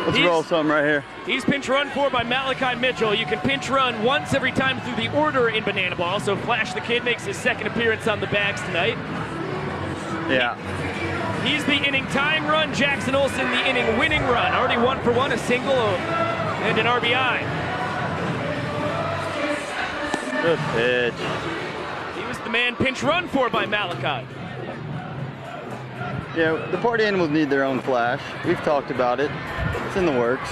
Speaker 9: Let's roll something right here.
Speaker 1: He's pinch run for by Malachi Mitchell. You can pinch run once every time through the order in Banana Ball. So Flash the Kid makes his 2nd appearance on the bags tonight.
Speaker 9: Yeah.
Speaker 1: He's the inning tying run. Jackson Olsen the inning winning run. Already 1 for 1, a single and an RBI.
Speaker 9: Good pitch.
Speaker 1: He was the man pinch run for by Malachi.
Speaker 9: Yeah, the Party Animals need their own Flash. We've talked about it. It's in the works.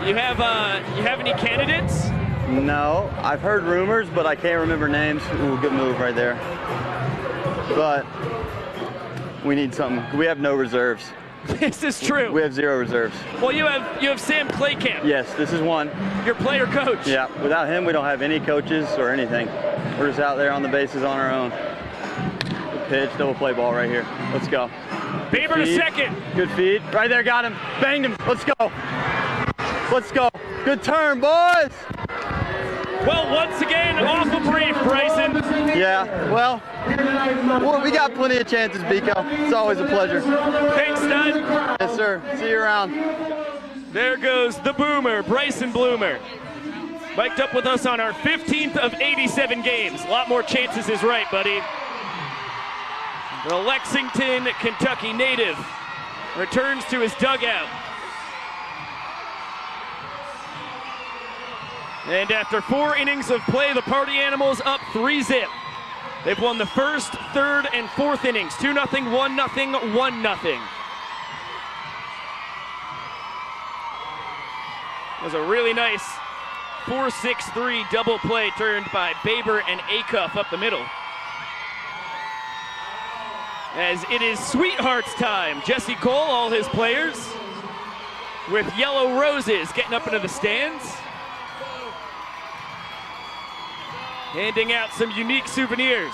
Speaker 1: You have any candidates?
Speaker 9: No, I've heard rumors, but I can't remember names. Ooh, good move right there. But we need something. We have no reserves.
Speaker 1: This is true.
Speaker 9: We have 0 reserves.
Speaker 1: Well, you have Sam Claycamp.
Speaker 9: Yes, this is one.
Speaker 1: Your player coach.
Speaker 9: Yeah, without him, we don't have any coaches or anything. We're just out there on the bases on our own. Good pitch, double play ball right here. Let's go.
Speaker 1: Baber to second.
Speaker 9: Good feed. Right there, got him. Banged him. Let's go. Let's go. Good turn, boys.
Speaker 1: Well, once again, awful brief, Bryson.
Speaker 9: Yeah, well, we got plenty of chances, Biko. It's always a pleasure.
Speaker 1: Thanks, Stud.
Speaker 9: Yes, sir. See you around.
Speaker 1: There goes the Boomer, Bryson Bloomer. Mic'd up with us on our 15th of 87 games. A lot more chances is right, buddy. The Lexington, Kentucky native returns to his dugout. And after 4 innings of play, the Party Animals up 3-zip. They've won the 1st, 3rd, and 4th innings. 2-0, 1-0, 1-0. It was a really nice 4-6-3 double play turned by Baber and Acuff up the middle. As it is Sweethearts time. Jesse Cole, all his players, with yellow roses getting up into the stands. handing out some unique souvenirs.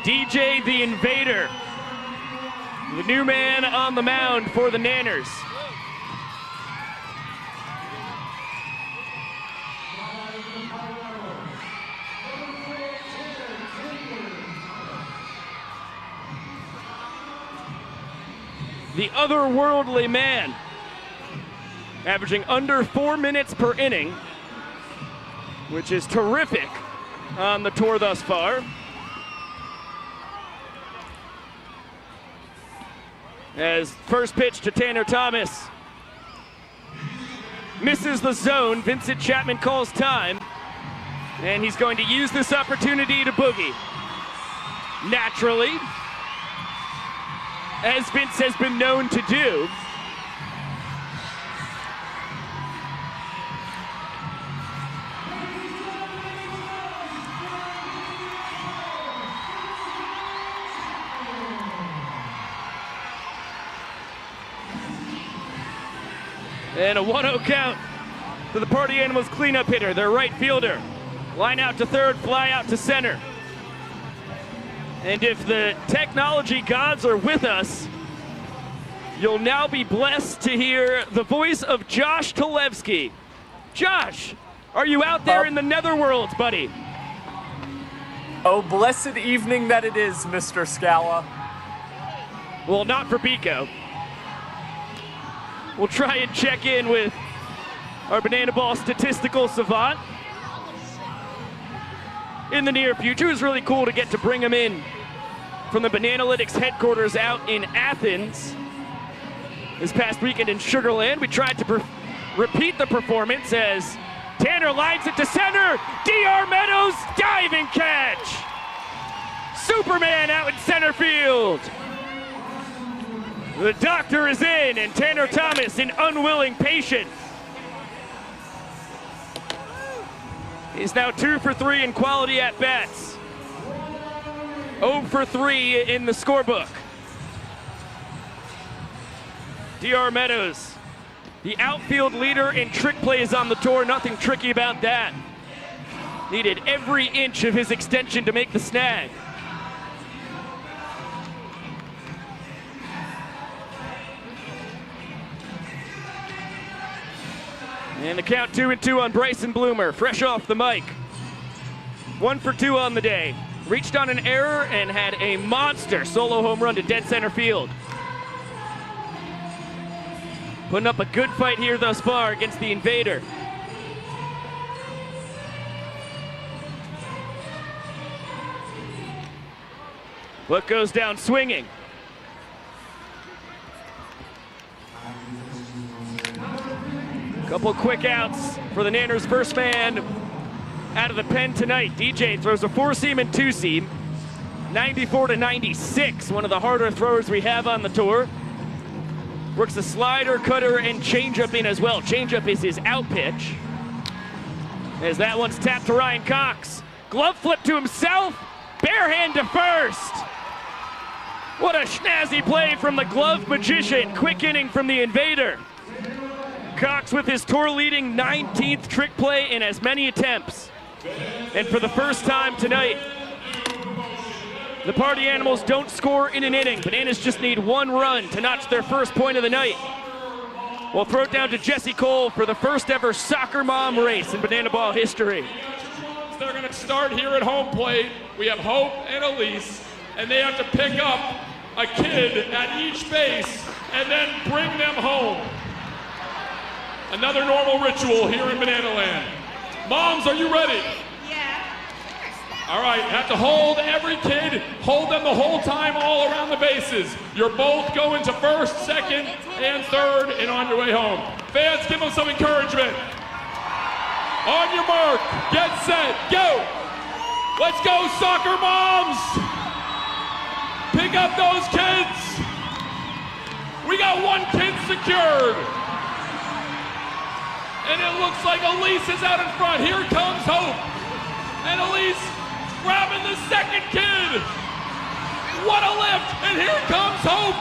Speaker 1: DJ the Invader, the new man on the mound for the Nanners. The otherworldly man, averaging under 4 minutes per inning, which is terrific on the tour thus far. As first pitch to Tanner Thomas misses the zone, Vincent Chapman calls time, and he's going to use this opportunity to boogie. Naturally, as Vince has been known to do. And a 1-0 count to the Party Animals cleanup hitter, their right fielder. Line out to third, fly out to center. And if the technology gods are with us, you'll now be blessed to hear the voice of Josh Talevsky. Josh, are you out there in the netherworld, buddy?
Speaker 7: Oh, blessed evening that it is, Mr. Scala.
Speaker 1: Well, not for Biko. We'll try and check in with our Banana Ball statistical savant in the near future. It was really cool to get to bring him in from the Bananalytics headquarters out in Athens this past weekend in Sugar Land. We tried to repeat the performance as Tanner lines it to center. DR Meadows diving catch. Superman out in center field. The doctor is in, and Tanner Thomas in unwilling patience. He's now 2 for 3 in quality at-bats. 0 for 3 in the scorebook. DR Meadows, the outfield leader in trick plays on the tour. Nothing tricky about that. Needed every inch of his extension to make the snag. And the count 2-2 on Bryson Bloomer, fresh off the mic. 1 for 2 on the day. Reached on an error and had a monster solo home run to dead center field. Putting up a good fight here thus far against the Invader. What goes down swinging? Couple quick outs for the Nanners' first man out of the pen tonight. DJ throws a 4-seam and 2-seam. 94-96, one of the harder throwers we have on the tour. Works the slider, cutter, and changeup in as well. Changeup is his out pitch. As that one's tapped to Ryan Cox. Glove flip to himself, bare hand to first. What a snazzy play from the glove magician. Quick inning from the Invader. Cox with his tour-leading 19th trick play in as many attempts. And for the first time tonight, the Party Animals don't score in an inning. Bananas just need 1 run to notch their first point of the night. We'll throw it down to Jesse Cole for the first ever soccer mom race in Banana Ball history.
Speaker 4: They're going to start here at home plate. We have Hope and Elise, and they have to pick up a kid at each base and then bring them home. Another normal ritual here in Banana Land. Moms, are you ready?
Speaker 5: Yeah.
Speaker 4: All right, you have to hold every kid, hold them the whole time all around the bases. You're both going to first, second, and third, and on your way home. Fans, give them some encouragement. On your mark, get set, go. Let's go, soccer moms. Pick up those kids. We got 1 kid secured. And it looks like Elise is out in front. Here comes Hope. And Elise grabbing the second kid. What a lift. And here comes Hope.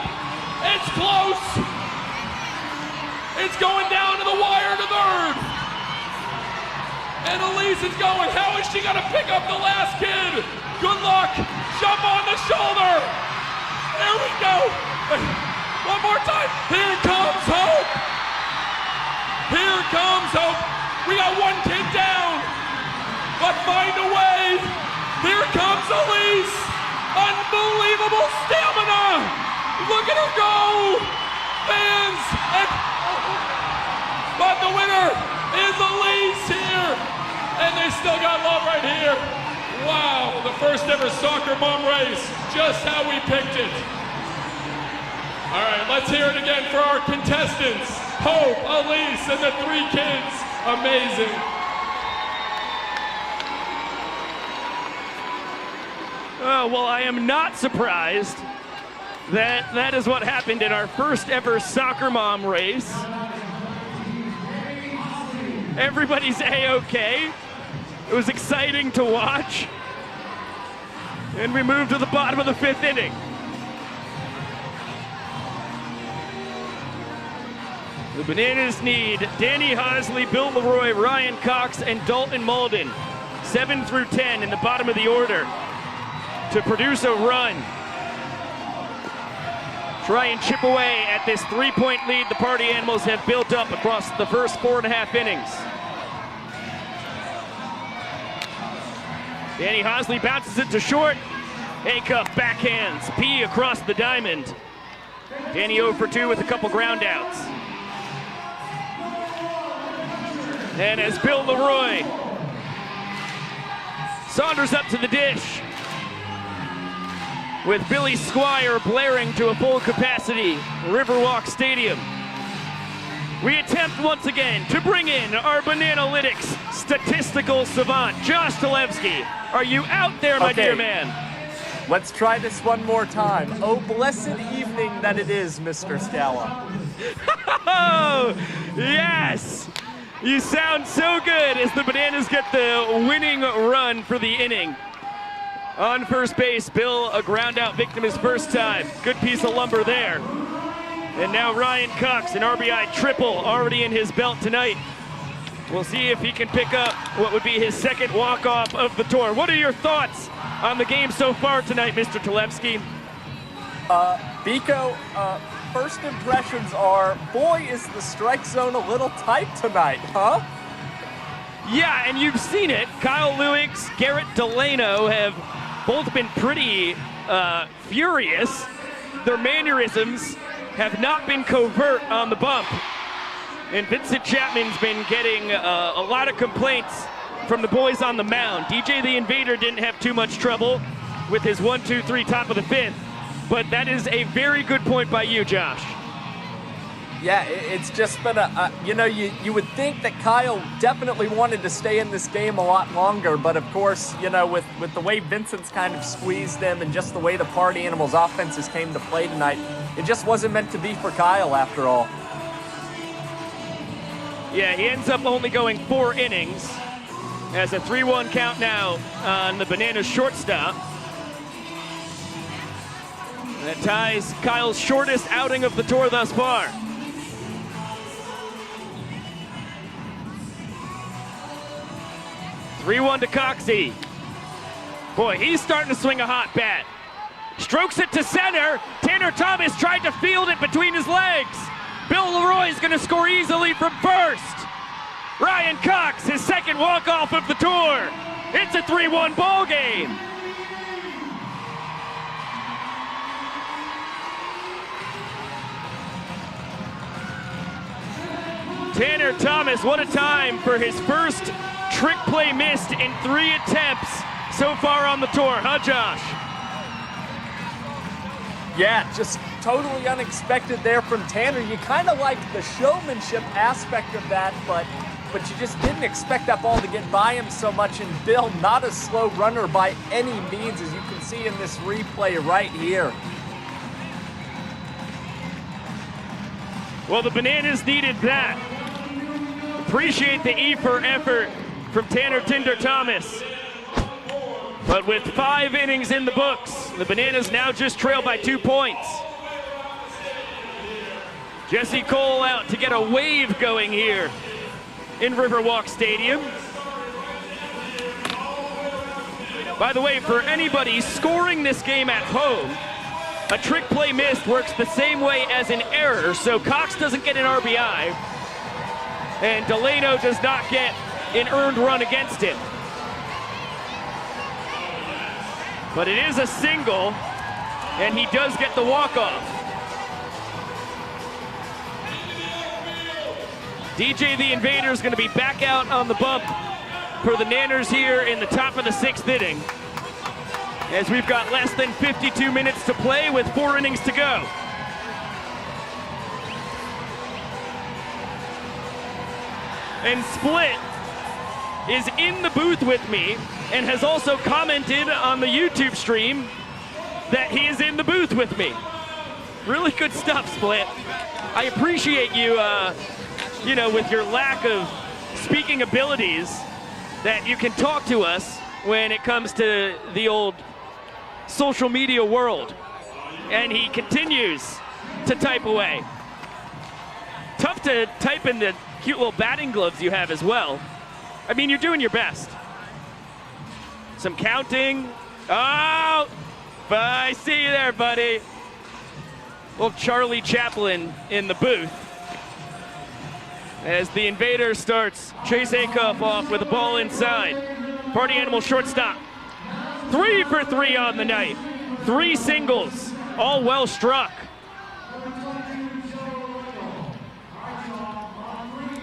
Speaker 4: It's close. It's going down to the wire to third. And Elise is going. How is she going to pick up the last kid? Good luck. Jump on the shoulder. There we go. One more time. Here comes Hope. Here comes Hope. We got one kid down, but find a way. Here comes Elise. Unbelievable stamina. Look at her go. Fans. But the winner is Elise here. And they still got love right here. Wow, the first ever soccer mom race. Just how we picked it. All right, let's hear it again for our contestants. Hope, Elise, and the 3 kids. Amazing.
Speaker 1: Well, I am not surprised that that is what happened in our first ever soccer mom race. Everybody's A-okay. It was exciting to watch. And we move to the bottom of the 5th inning. The Bananas need Danny Hosley, Bill Leroy, Ryan Cox, and Dalton Malden, 7 through 10 in the bottom of the order, to produce a run. Try and chip away at this 3-point lead the Party Animals have built up across the first 4.5 innings. Danny Hosley bounces it to short. Acuff backhands P across the diamond. Danny 0 for 2 with a couple ground outs. And as Bill Leroy saunters up to the dish with Billy Squire blaring to a full capacity Riverwalk Stadium, we attempt once again to bring in our Bananalytics statistical savant, Josh Talevsky. Are you out there, my dear man?
Speaker 7: Let's try this one more time. Oh, blessed evening that it is, Mr. Scala.
Speaker 1: Oh, yes! You sound so good as the Bananas get the winning run for the inning. On first base, Bill, a ground out victim his first time. Good piece of lumber there. And now Ryan Cox, an RBI triple already in his belt tonight. We'll see if he can pick up what would be his second walk-off of the tour. What are your thoughts on the game so far tonight, Mr. Talevsky?
Speaker 7: Biko, first impressions are, boy, is the strike zone a little tight tonight, huh?
Speaker 1: Yeah, and you've seen it. Kyle Lewix, Garrett Delano have both been pretty furious. Their mannerisms have not been covert on the bump. And Vincent Chapman's been getting a lot of complaints from the boys on the mound. DJ the Invader didn't have too much trouble with his 1-2-3 top of the 5th. But that is a very good point by you, Josh.
Speaker 7: Yeah, it's just been you would think that Kyle definitely wanted to stay in this game a lot longer, but of course, with the way Vincent's kind of squeezed him and just the way the Party Animals offenses came to play tonight, it just wasn't meant to be for Kyle after all.
Speaker 1: Yeah, he ends up only going 4 innings as a 3-1 count now on the Bananas shortstop. That ties Kyle's shortest outing of the tour thus far. (3-1) to Coxie. Boy, he's starting to swing a hot bat. Strokes it to center. Tanner Thomas tried to field it between his legs. Bill Leroy's going to score easily from first. Ryan Cox, his second walk-off of the tour. It's a 3-1 ball game. Tanner Thomas, what a time for his first trick play missed in 3 attempts so far on the tour, huh, Josh?
Speaker 7: Yeah, just totally unexpected there from Tanner. You kind of like the showmanship aspect of that, but you just didn't expect that ball to get by him so much. And Bill, not a slow runner by any means, as you can see in this replay right here.
Speaker 1: Well, the Bananas needed that. Appreciate the E for effort from Tanner Tinder Thomas. But with 5 innings in the books, the Bananas now just trail by 2 points. Jesse Cole out to get a wave going here in Riverwalk Stadium. By the way, for anybody scoring this game at home, a trick play missed works the same way as an error, so Cox doesn't get an RBI, and Delano does not get an earned run against him. But it is a single, and he does get the walk-off. DJ the Invader is going to be back out on the bump for the Nanners here in the top of the 6th inning, as we've got less than 52 minutes to play with 4 innings to go. And Split is in the booth with me and has also commented on the YouTube stream that he is in the booth with me. Really good stuff, Split. I appreciate you, with your lack of speaking abilities, that you can talk to us when it comes to the old social media world. And he continues to type away. Tough to type in the cute little batting gloves you have as well. I mean, you're doing your best. Some counting. Oh, I see you there, buddy. Little Charlie Chaplin in the booth, as the Invader starts Chase Acuff off with a ball inside. Party Animal shortstop. 3 for 3 on the night. 3 singles, all well struck.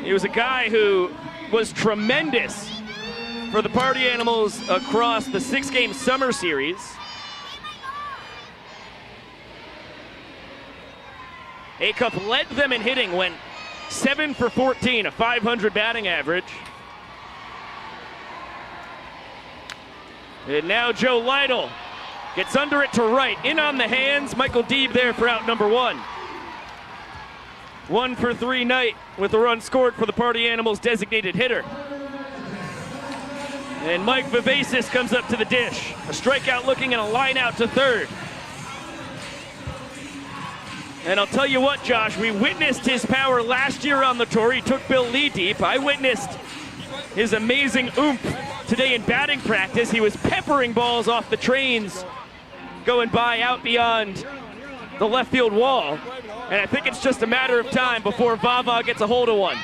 Speaker 1: He was a guy who was tremendous for the Party Animals across the 6-game summer series. Acuff led them in hitting, went 7 for 14, a 500 batting average. And now Joe Lytle gets under it to right, in on the hands. Michael Deeb there for out number 1. 1 for 3 night with a run scored for the Party Animals designated hitter. And Mike Vivacis comes up to the dish. A strikeout looking and a line out to third. And I'll tell you what, Josh, we witnessed his power last year on the tour. He took Bill Lee deep. I witnessed his amazing oomph today in batting practice. He was peppering balls off the trains going by out beyond the left field wall. And I think it's just a matter of time before Vava gets a hold of one.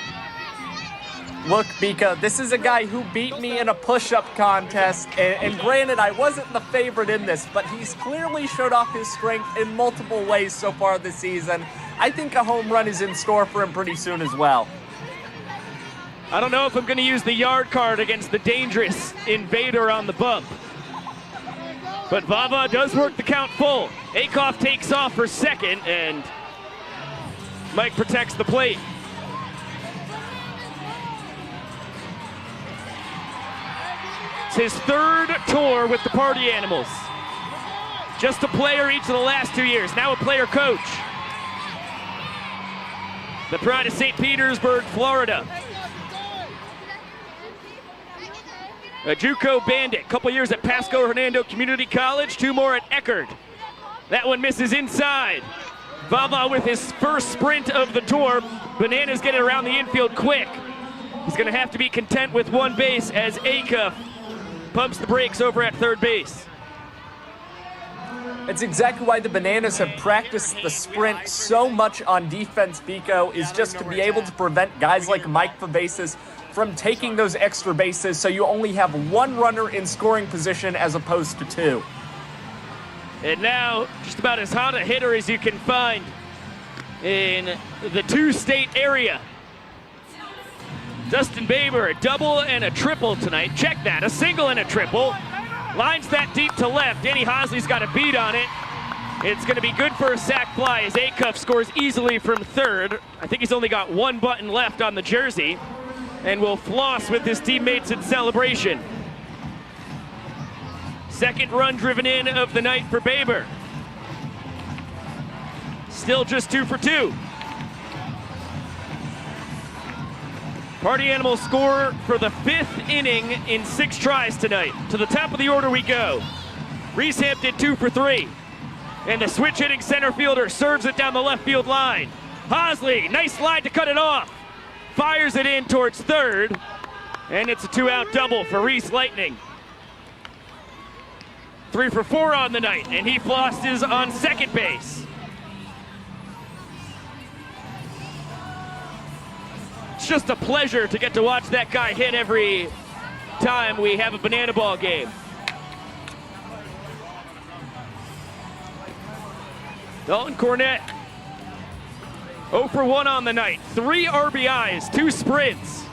Speaker 7: Look, Bika, this is a guy who beat me in a push-up contest, and granted, I wasn't the favorite in this, but he's clearly showed off his strength in multiple ways so far this season. I think a home run is in store for him pretty soon as well.
Speaker 1: I don't know if I'm going to use the yard card against the dangerous Invader on the bump. But Vava does work the count full. Acuff takes off for second, and Mike protects the plate. His 3rd tour with the Party Animals. Just a player each of the last 2 years, now a player coach. The pride of St. Petersburg, Florida. A JUCO bandit, couple years at Pasco Hernando Community College, 2 more at Eckerd. That one misses inside. Vava with his first sprint of the tour. Bananas get it around the infield quick. He's gonna have to be content with 1 base as Acuff pumps the brakes over at third base.
Speaker 7: It's exactly why the Bananas have practiced the sprint so much on defense, Biko, is just to be able to prevent guys like Mike Vivacis from taking those extra bases, so you only have 1 runner in scoring position as opposed to 2.
Speaker 1: And now, just about as hot a hitter as you can find in the 2-state area. Dustin Baber, a double and a triple tonight. Check that, a single and a triple. Lines that deep to left. Danny Hosley's got a beat on it. It's gonna be good for a sac fly as Acuff scores easily from third. I think he's only got 1 button left on the jersey and will floss with his teammates in celebration. 2nd run driven in of the night for Baber. Still just 2 for 2. Party Animals score for the 5th inning in 6 tries tonight. To the top of the order we go. Reese Hampton 2 for 3. And the switch hitting center fielder serves it down the left field line. Hosley, nice slide to cut it off. Fires it in towards third. And it's a 2-out double for Reese Lightning. 3 for 4 on the night, and he flosses on second base. It's just a pleasure to get to watch that guy hit every time we have a banana ball game. Dalton Cornett, 0 for 1 on the night. 3 RBIs, 2 sprints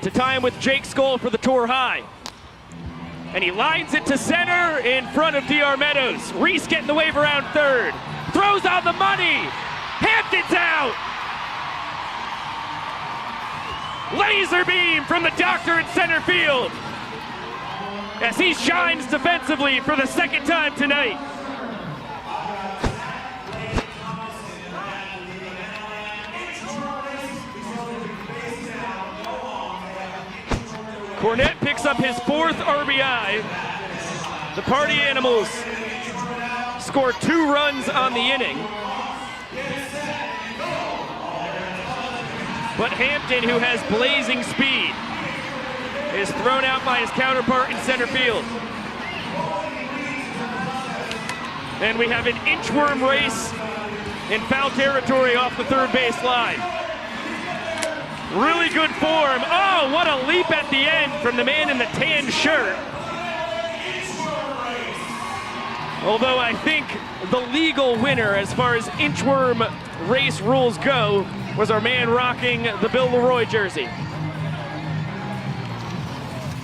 Speaker 1: to tie him with Jake Skoll for the tour high. And he lines it to center in front of DR Meadows. Reese getting the wave around third. Throws on the money. Hampton's out. Laser beam from the doctor in center field as he shines defensively for the second time tonight. Cornett picks up his 4th RBI. The Party Animals score 2 runs on the inning. But Hampton, who has blazing speed, is thrown out by his counterpart in center field. And we have an inchworm race in foul territory off the third base line. Really good form. Oh, what a leap at the end from the man in the tan shirt. Although I think the legal winner as far as inchworm race rules go was our man rocking the Bill Leroy jersey.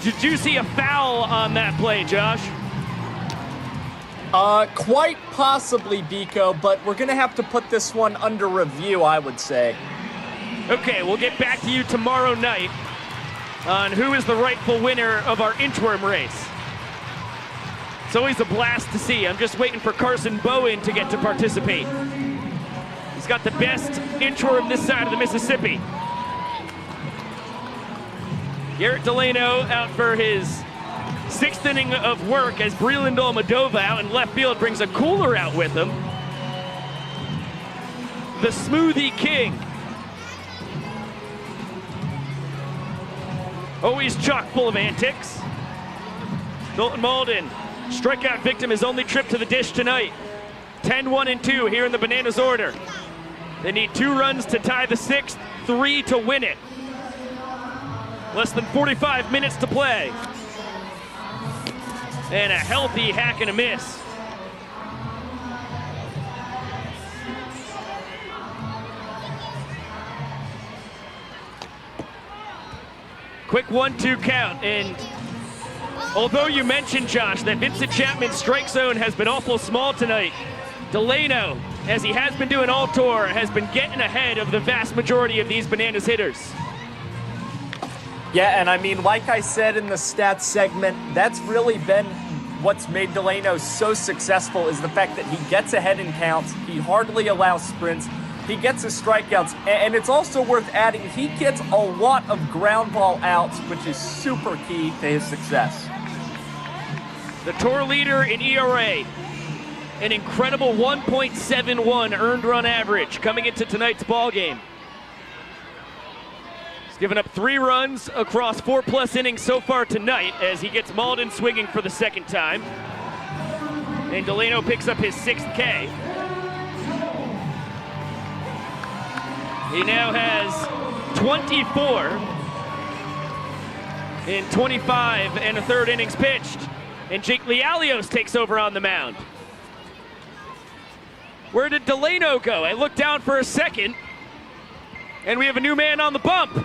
Speaker 1: Did you see a foul on that play, Josh?
Speaker 7: Quite possibly, Biko, but we're going to have to put this one under review, I would say.
Speaker 1: Okay, we'll get back to you tomorrow night on who is the rightful winner of our inchworm race. It's always a blast to see. I'm just waiting for Carson Bowen to get to participate. He's got the best inchworm this side of the Mississippi. Garrett Delano out for his 6th inning of work as Breland Almadova out in left field brings a cooler out with him. The Smoothie King. Always chock full of antics. Dalton Malden, strikeout victim, his only trip to the dish tonight. 10-1-2 here in the Bananas order. They need 2 runs to tie the 6th, 3 to win it. Less than 45 minutes to play. And a healthy hack and a miss. Quick 1-2 count, and although you mentioned, Josh, that Vincent Chapman's strike zone has been awful small tonight, Delano, as he has been doing all tour, has been getting ahead of the vast majority of these Bananas hitters.
Speaker 7: Yeah, and I mean, like I said in the stats segment, that's really been what's made Delano so successful is the fact that he gets ahead in counts, he hardly allows sprints, he gets his strikeouts, and it's also worth adding, he gets a lot of ground ball outs, which is super key to his success.
Speaker 1: The tour leader in ERA, an incredible 1.71 earned run average coming into tonight's ball game. He's given up 3 runs across 4+ innings so far tonight as he gets Malden swinging for the 2nd time. And Delano picks up his 6th K. He now has 24 in 25 1/3 innings pitched. And Jake Lialios takes over on the mound. Where did Delano go? I looked down for a second, and we have a new man on the bump.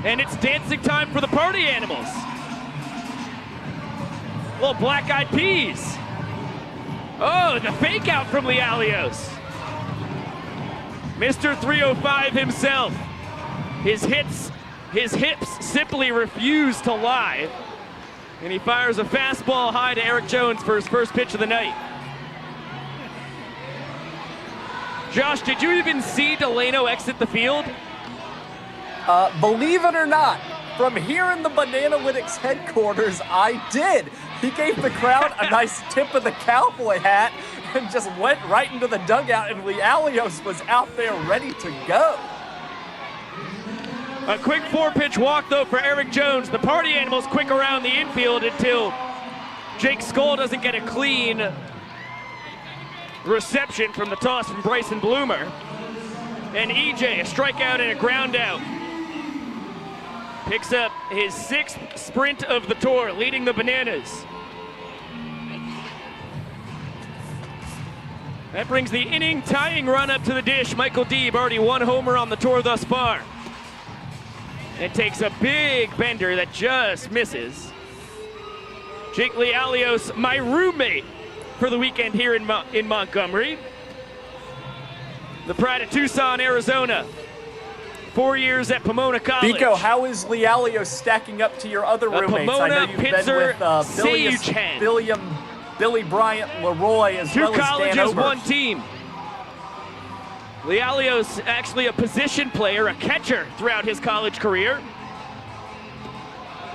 Speaker 1: And it's dancing time for the Party Animals. Little black-eyed peas. Oh, the fake out from Lialios. Mr. 305 himself. His hips simply refuse to lie. And he fires a fastball high to Eric Jones for his first pitch of the night. Josh, did you even see Delano exit the field?
Speaker 7: Believe it or not, from here in the Bananalytics headquarters, I did. He gave the crowd a nice tip of the cowboy hat and just went right into the dugout, and Lialios was out there ready to go.
Speaker 1: A quick 4-pitch walk, though, for Eric Jones. The Party Animals quick around the infield until Jake Skoll doesn't get a clean reception from the toss from Bryson Bloomer. And EJ, a strikeout and a ground out. Picks up his 6th sprint of the tour, leading the Bananas. That brings the inning tying run up to the dish. Michael Deeb already 1 homer on the tour thus far. It takes a big bender that just misses. Jake Lialios, my roommate for the weekend here in Montgomery. The pride of Tucson, Arizona. 4 years at Pomona College.
Speaker 11: Biko, how is Lialios stacking up to your other roommates?
Speaker 1: Pomona,
Speaker 11: I know you've
Speaker 1: Pitzer,
Speaker 11: been with Billy Bryant, Leroy, as well as Dan Oberst.
Speaker 1: 2 colleges, 1 team. Lialios actually a position player, a catcher throughout his college career.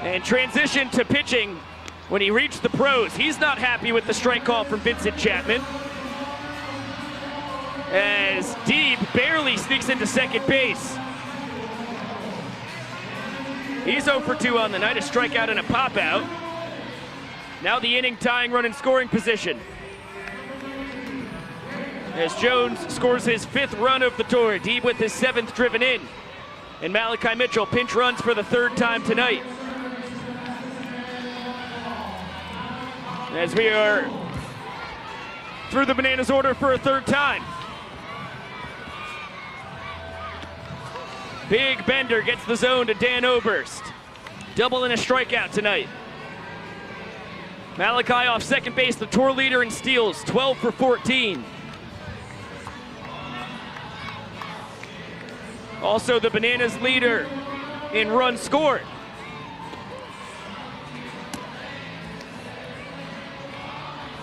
Speaker 1: And transitioned to pitching when he reached the pros. He's not happy with the strike call from Vincent Chapman. As Deeb barely sneaks into second base. He's 0 for 2 on the night, a strikeout and a pop out. Now the inning tying run in scoring position. As Jones scores his 5th run of the tour, Deeb with his 7th driven in. And Malachi Mitchell pinch runs for the 3rd time tonight. As we are through the Bananas order for a 3rd time. Big bender gets the zone to Dan Oberst. Double and a strikeout tonight. Malachi off second base, the tour leader in steals, 12 for 14. Also the Bananas leader in runs scored.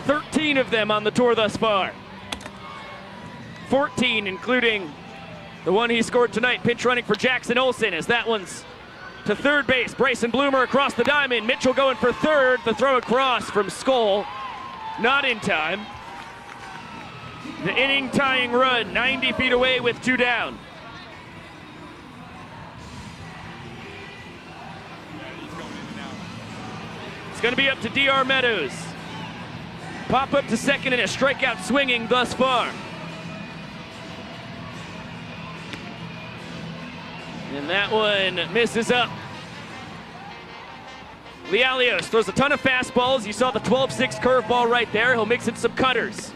Speaker 1: "13 of them on the tour thus far. 14 including the one he scored tonight, pinch running for Jackson Olsen, as that one's to third base. Bryson Bloomer across the diamond. Mitchell going for third. The throw across from Skoll, not in time. The inning tying run, 90 feet away with 2 down. It's going to be up to DR Meadows. Pop up to second and a strikeout swinging thus far. And that one misses up. Lialios throws a ton of fastballs. You saw the 12-6 curveball right there. He'll mix in some cutters.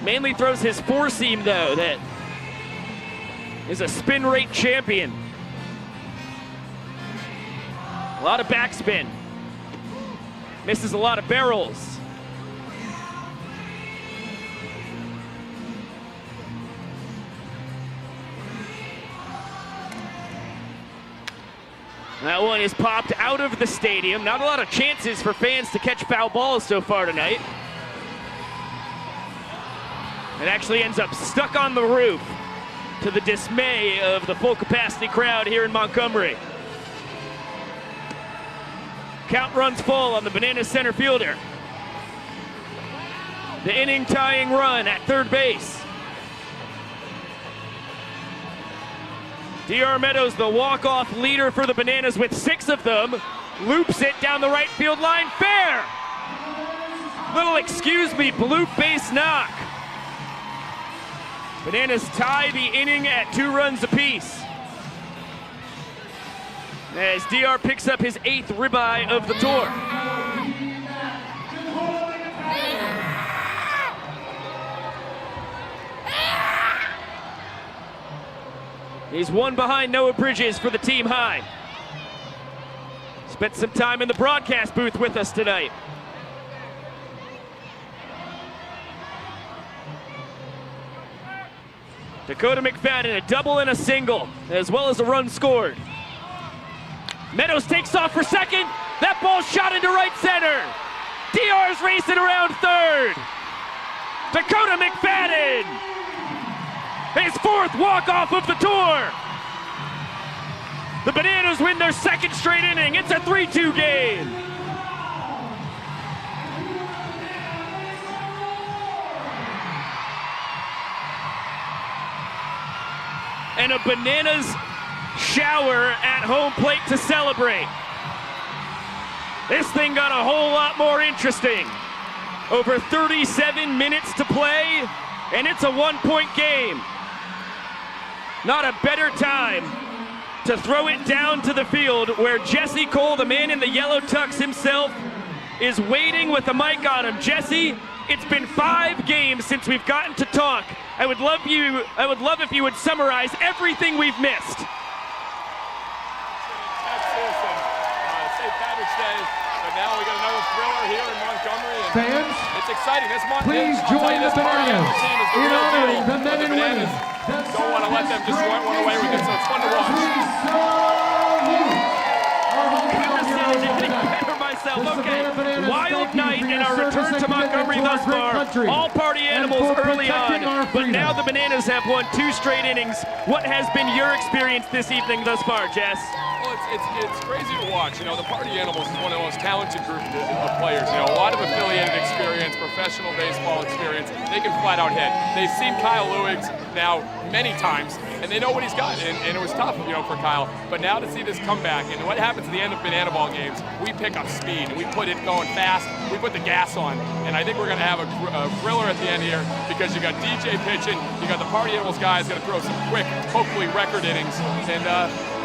Speaker 1: Mainly throws his 4-seam, though, that is a spin rate champion. A lot of backspin. Misses a lot of barrels. That one is popped out of the stadium. Not a lot of chances for fans to catch foul balls so far tonight. It actually ends up stuck on the roof, to the dismay of the full capacity crowd here in Montgomery. Count runs full on the Bananas center fielder. The inning tying run at third base. DR Meadows, the walk-off leader for the Bananas with 6 of them, loops it down the right field line, fair! Little excuse me, bloop base knock. Bananas tie the inning at 2 runs apiece. As DR picks up his 8th ribeye of the tour. He's 1 behind Noah Bridges for the team high. Spent some time in the broadcast booth with us tonight. Dakota McFadden, a double and a single, as well as a run scored. Meadows takes off for second. That ball shot into right center. DR's racing around third. Dakota McFadden, his 4th walk-off of the tour. The Bananas win their 2nd straight inning. It's a 3-2 game. And a Bananas shower at home plate to celebrate. This thing got a whole lot more interesting. Over 37 minutes to play, and it's a 1-point game. Not a better time to throw it down to the field where Jesse Cole, the man in the yellow tux himself, is waiting with the mic on him. Jesse, it's been 5 games since we've gotten to talk. I would love if you would summarize everything we've missed.
Speaker 4: St. Patrick's Day, but now we got another thriller here in Montgomery. And
Speaker 2: Fans,
Speaker 4: it's exciting.
Speaker 2: please join the Bananas in honoring the men and women.
Speaker 4: Don't want to let them just run away with it, so it's fun to watch.
Speaker 1: Okay, wild night in our return to Montgomery thus far. All party animals early on, but now the Bananas have won 2 straight innings. What has been your experience this evening thus far, Jess?
Speaker 4: Well, it's crazy to watch. You know, the Party Animals is one of the most talented group of players. You know, a lot of affiliated experience, professional baseball experience. They can flat out hit. They've seen Kyle Lewis now many times, and they know what he's got. And it was tough, you know, for Kyle. But now to see this comeback, and what happens at the end of banana ball games, we pick up speed and we put it going fast. We put the gas on, and I think we're going to have a thriller at the end here because you got DJ pitching, you got the Party Animals guys going to throw some quick, hopefully record innings, and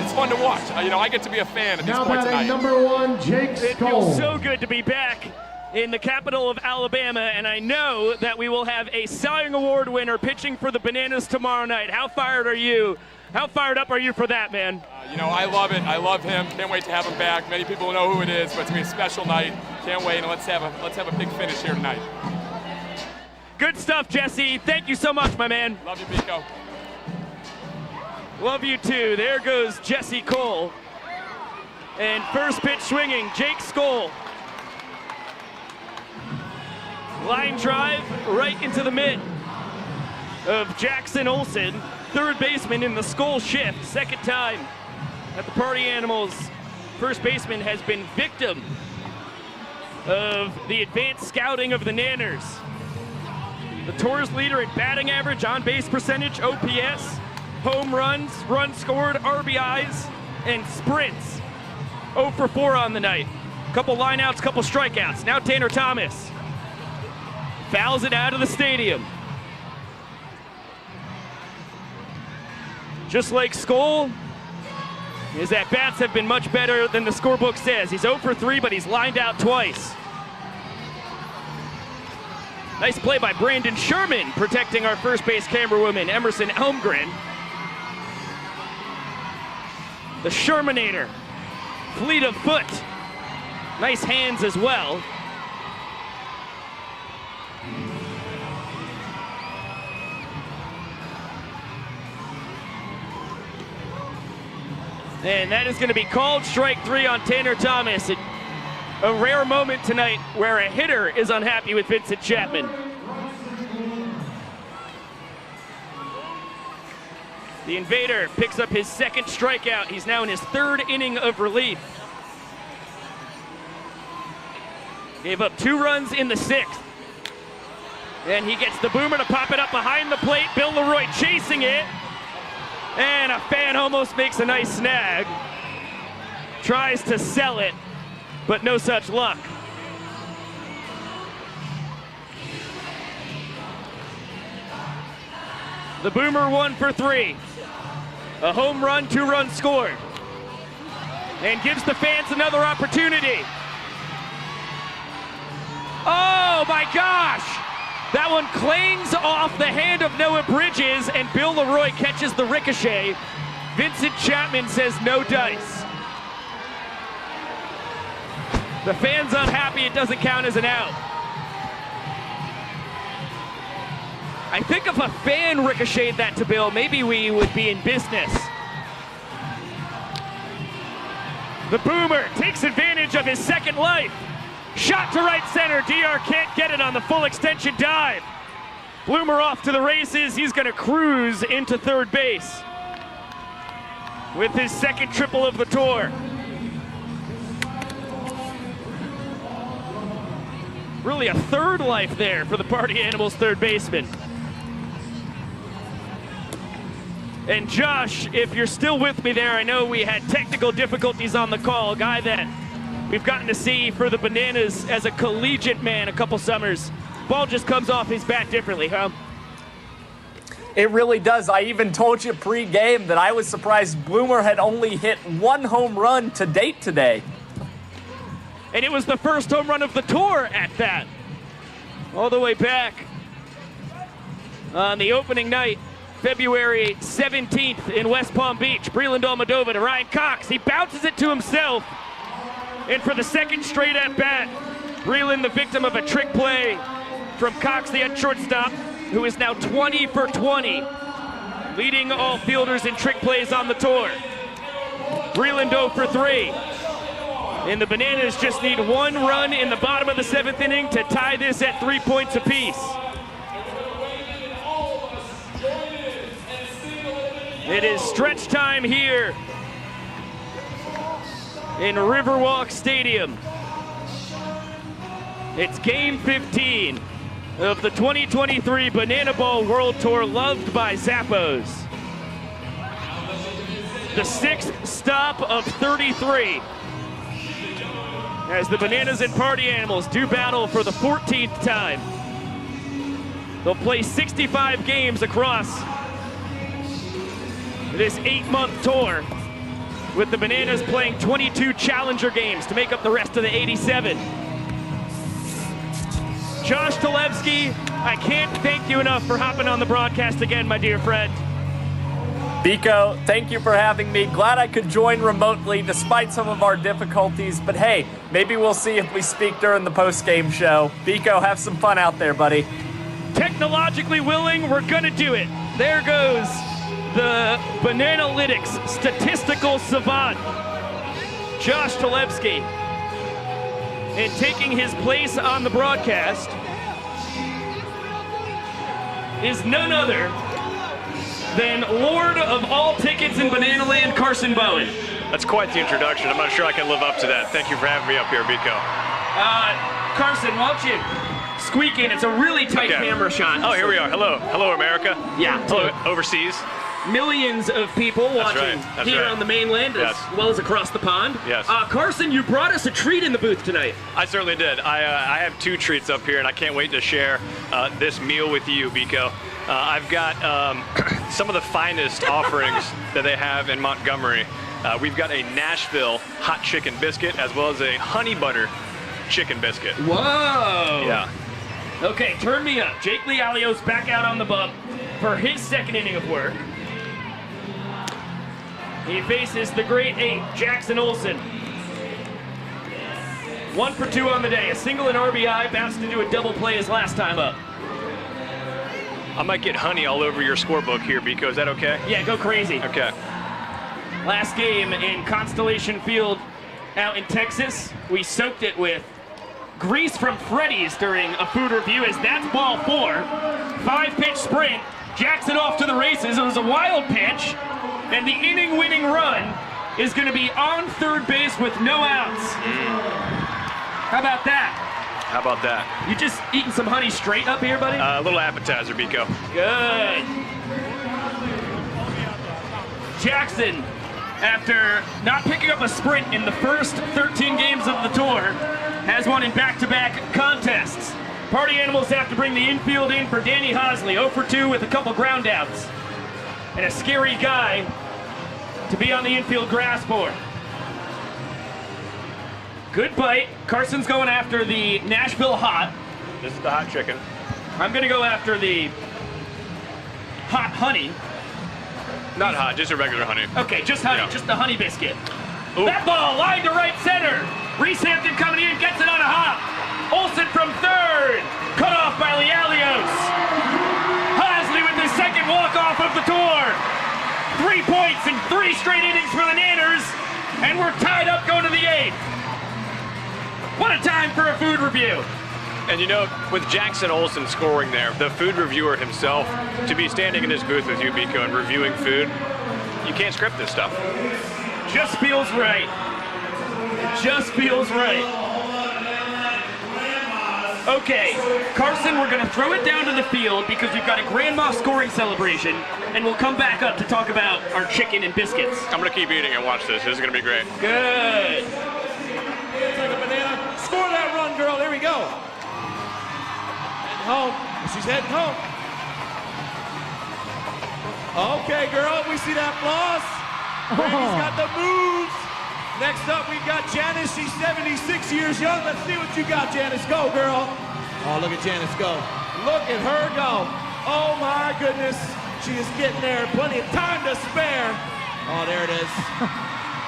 Speaker 4: it's fun to watch. You know, I get to be a fan at this point tonight.
Speaker 2: Number 1, Jake Skoll.
Speaker 1: It feels so good to be back in the capital of Alabama, and I know that we will have a Cy Young Award winner pitching for the Bananas tomorrow night. How fired are you? How fired up are you for that, man?
Speaker 4: You know, I love it. I love him. Can't wait to have him back. Many people know who it is, but it's going to be a special night. Can't wait, and let's have a big finish here tonight.
Speaker 1: Good stuff, Jesse. Thank you so much, my man.
Speaker 4: Love you, Pico.
Speaker 1: Love you too. There goes Jesse Cole. And first pitch swinging, Jake Skoll. Line drive right into the mitt of Jackson Olsen, third baseman in the Skoll shift. Second time that the Party Animals first baseman has been victim of the advanced scouting of the Nanners. The Tours leader in batting average, on base percentage, OPS, home runs, runs scored, RBIs, and sprints. 0 for 4 on the night. Couple lineouts, couple strikeouts. Now Tanner Thomas fouls it out of the stadium. Just like Skoll, his at-bats have been much better than the scorebook says. He's 0 for 3, but he's lined out twice. Nice play by Brandon Sherman, protecting our first base camerawoman, Emerson Elmgren. The Shermanator, fleet of foot. Nice hands as well. And that is going to be called strike 3 on Tanner Thomas. A rare moment tonight where a hitter is unhappy with Vincent Chapman. The Invader picks up his second strikeout. He's now in his 3rd inning of relief. Gave up 2 runs in the 6th. And he gets the Boomer to pop it up behind the plate. Bill Leroy chasing it. And a fan almost makes a nice snag. Tries to sell it, but no such luck. The Boomer 1 for 3. A home run, 2 runs scored. And gives the fans another opportunity. Oh my gosh! That one clangs off the hand of Noah Bridges, and Bill Leroy catches the ricochet. Vincent Chapman says no dice. The fan's unhappy, it doesn't count as an out. I think if a fan ricocheted that to Bill, maybe we would be in business. The Boomer takes advantage of his second life. Shot to right center, DR can't get it on the full extension dive. Bloomer off to the races, he's gonna cruise into third base with his second triple of the tour. Really a third life there for the Party Animals third baseman. And Josh, if you're still with me there, I know we had technical difficulties on the call. A guy that we've gotten to see for the Bananas as a collegiate man a couple summers. Ball just comes off his bat differently, huh?
Speaker 11: It really does. I even told you pre-game that I was surprised Bloomer had only hit 1 home run to date today.
Speaker 1: And it was the first home run of the tour at that. All the way back on the opening night, February 17th in West Palm Beach. Breland Almodovar to Ryan Cox. He bounces it to himself. And for the second straight at bat, Breland the victim of a trick play from Cox, the shortstop, who is now 20 for 20, leading all fielders in trick plays on the tour. Breland 0 for 3. And the Bananas just need 1 run in the bottom of the 7th inning to tie this at 3 points apiece. It is stretch time here in Riverwalk Stadium. It's game 15 of the 2023 Banana Ball World Tour, loved by Zappos. The 6th stop of 33 as the Bananas and Party Animals do battle for the 14th time. They'll play 65 games across this 8-month tour, with the Bananas playing 22 Challenger games to make up the rest of the 87. Josh Talevsky, I can't thank you enough for hopping on the broadcast again, my dear friend.
Speaker 11: Biko, thank you for having me. Glad I could join remotely despite some of our difficulties, but hey, maybe we'll see if we speak during the post-game show. Biko, have some fun out there, buddy.
Speaker 1: Technologically willing, we're gonna do it. There goes the Bananalytics statistical savant, Josh Talevsky. And taking his place on the broadcast is none other than Lord of all tickets in Banana Land, Carson Bowen.
Speaker 12: That's quite the introduction. I'm not sure I can live up to that. Thank you for having me up here, Biko.
Speaker 1: Carson, why don't you squeak in? It's a really tight camera shot.
Speaker 12: Oh, here we are. Hello. Hello, America.
Speaker 1: Yeah.
Speaker 12: Hello, overseas.
Speaker 1: Millions of people watching here on the mainland as well as across the pond.
Speaker 12: Yes.
Speaker 1: Carson, you brought us a treat in the booth tonight.
Speaker 12: I certainly did. I have 2 treats up here, and I can't wait to share this meal with you, Biko. I've got some of the finest offerings that they have in Montgomery. We've got a Nashville hot chicken biscuit as well as a honey butter chicken biscuit.
Speaker 1: Whoa!
Speaker 12: Yeah.
Speaker 1: Okay, turn me up. Jake Lealio's back out on the bump for his 2nd inning of work. He faces the great 8, Jackson Olsen. 1 for 2 on the day. A single and RBI, bounced into a double play his last time up.
Speaker 12: I might get honey all over your scorebook here, Biko. Is that okay?
Speaker 1: Yeah, go crazy.
Speaker 12: Okay.
Speaker 1: Last game in Constellation Field out in Texas, we soaked it with grease from Freddy's during a food review, as that's ball 4. 5-pitch sprint. Jackson off to the races. It was a wild pitch. And the inning-winning run is going to be on 3rd base with no outs. How about that?
Speaker 12: How about that?
Speaker 1: You just eating some honey straight up here, buddy?
Speaker 12: A little appetizer, Biko.
Speaker 1: Good. Jackson, after not picking up a sprint in the first 13 games of the tour, has one in back-to-back contests. Party Animals have to bring the infield in for Danny Hosley, 0 for 2 with a couple ground outs. And a scary guy to be on the infield grass for. Good bite. Carson's going after the Nashville hot.
Speaker 12: This is the hot chicken.
Speaker 1: I'm going to go after the hot honey.
Speaker 12: Not hot, just a regular honey.
Speaker 1: Okay, just honey, just the honey biscuit.
Speaker 12: Ooh.
Speaker 1: That ball lined to right center. Reese Hampton coming in, gets it on a hop. Olsen from 3rd. Cut off by Lealios. Hosley with his 2nd walk-off of the tour. 3 points in 3 straight innings for the Nanners. And we're tied up going to the 8th. What a time for a food review.
Speaker 12: And you know, with Jackson Olsen scoring there, the food reviewer himself, to be standing in his booth with you, Biko, and reviewing food, you can't script this stuff.
Speaker 1: Just feels right. Just feels right. Okay, Carson, we're going to throw it down to the field because we've got a grandma scoring celebration, and we'll come back up to talk about our chicken and biscuits.
Speaker 12: I'm going to keep eating and watch this. This is going to be great.
Speaker 1: Good.
Speaker 10: home. She's heading home. Okay, girl, we see that floss. Brandy's got the moves. Next up, we've got Janice. She's 76 years young. Let's see what you got, Janice. Go, girl. Oh, look at Janice go. Look at her go. Oh, my goodness. She is getting there. Plenty of time to spare. Oh, there it is.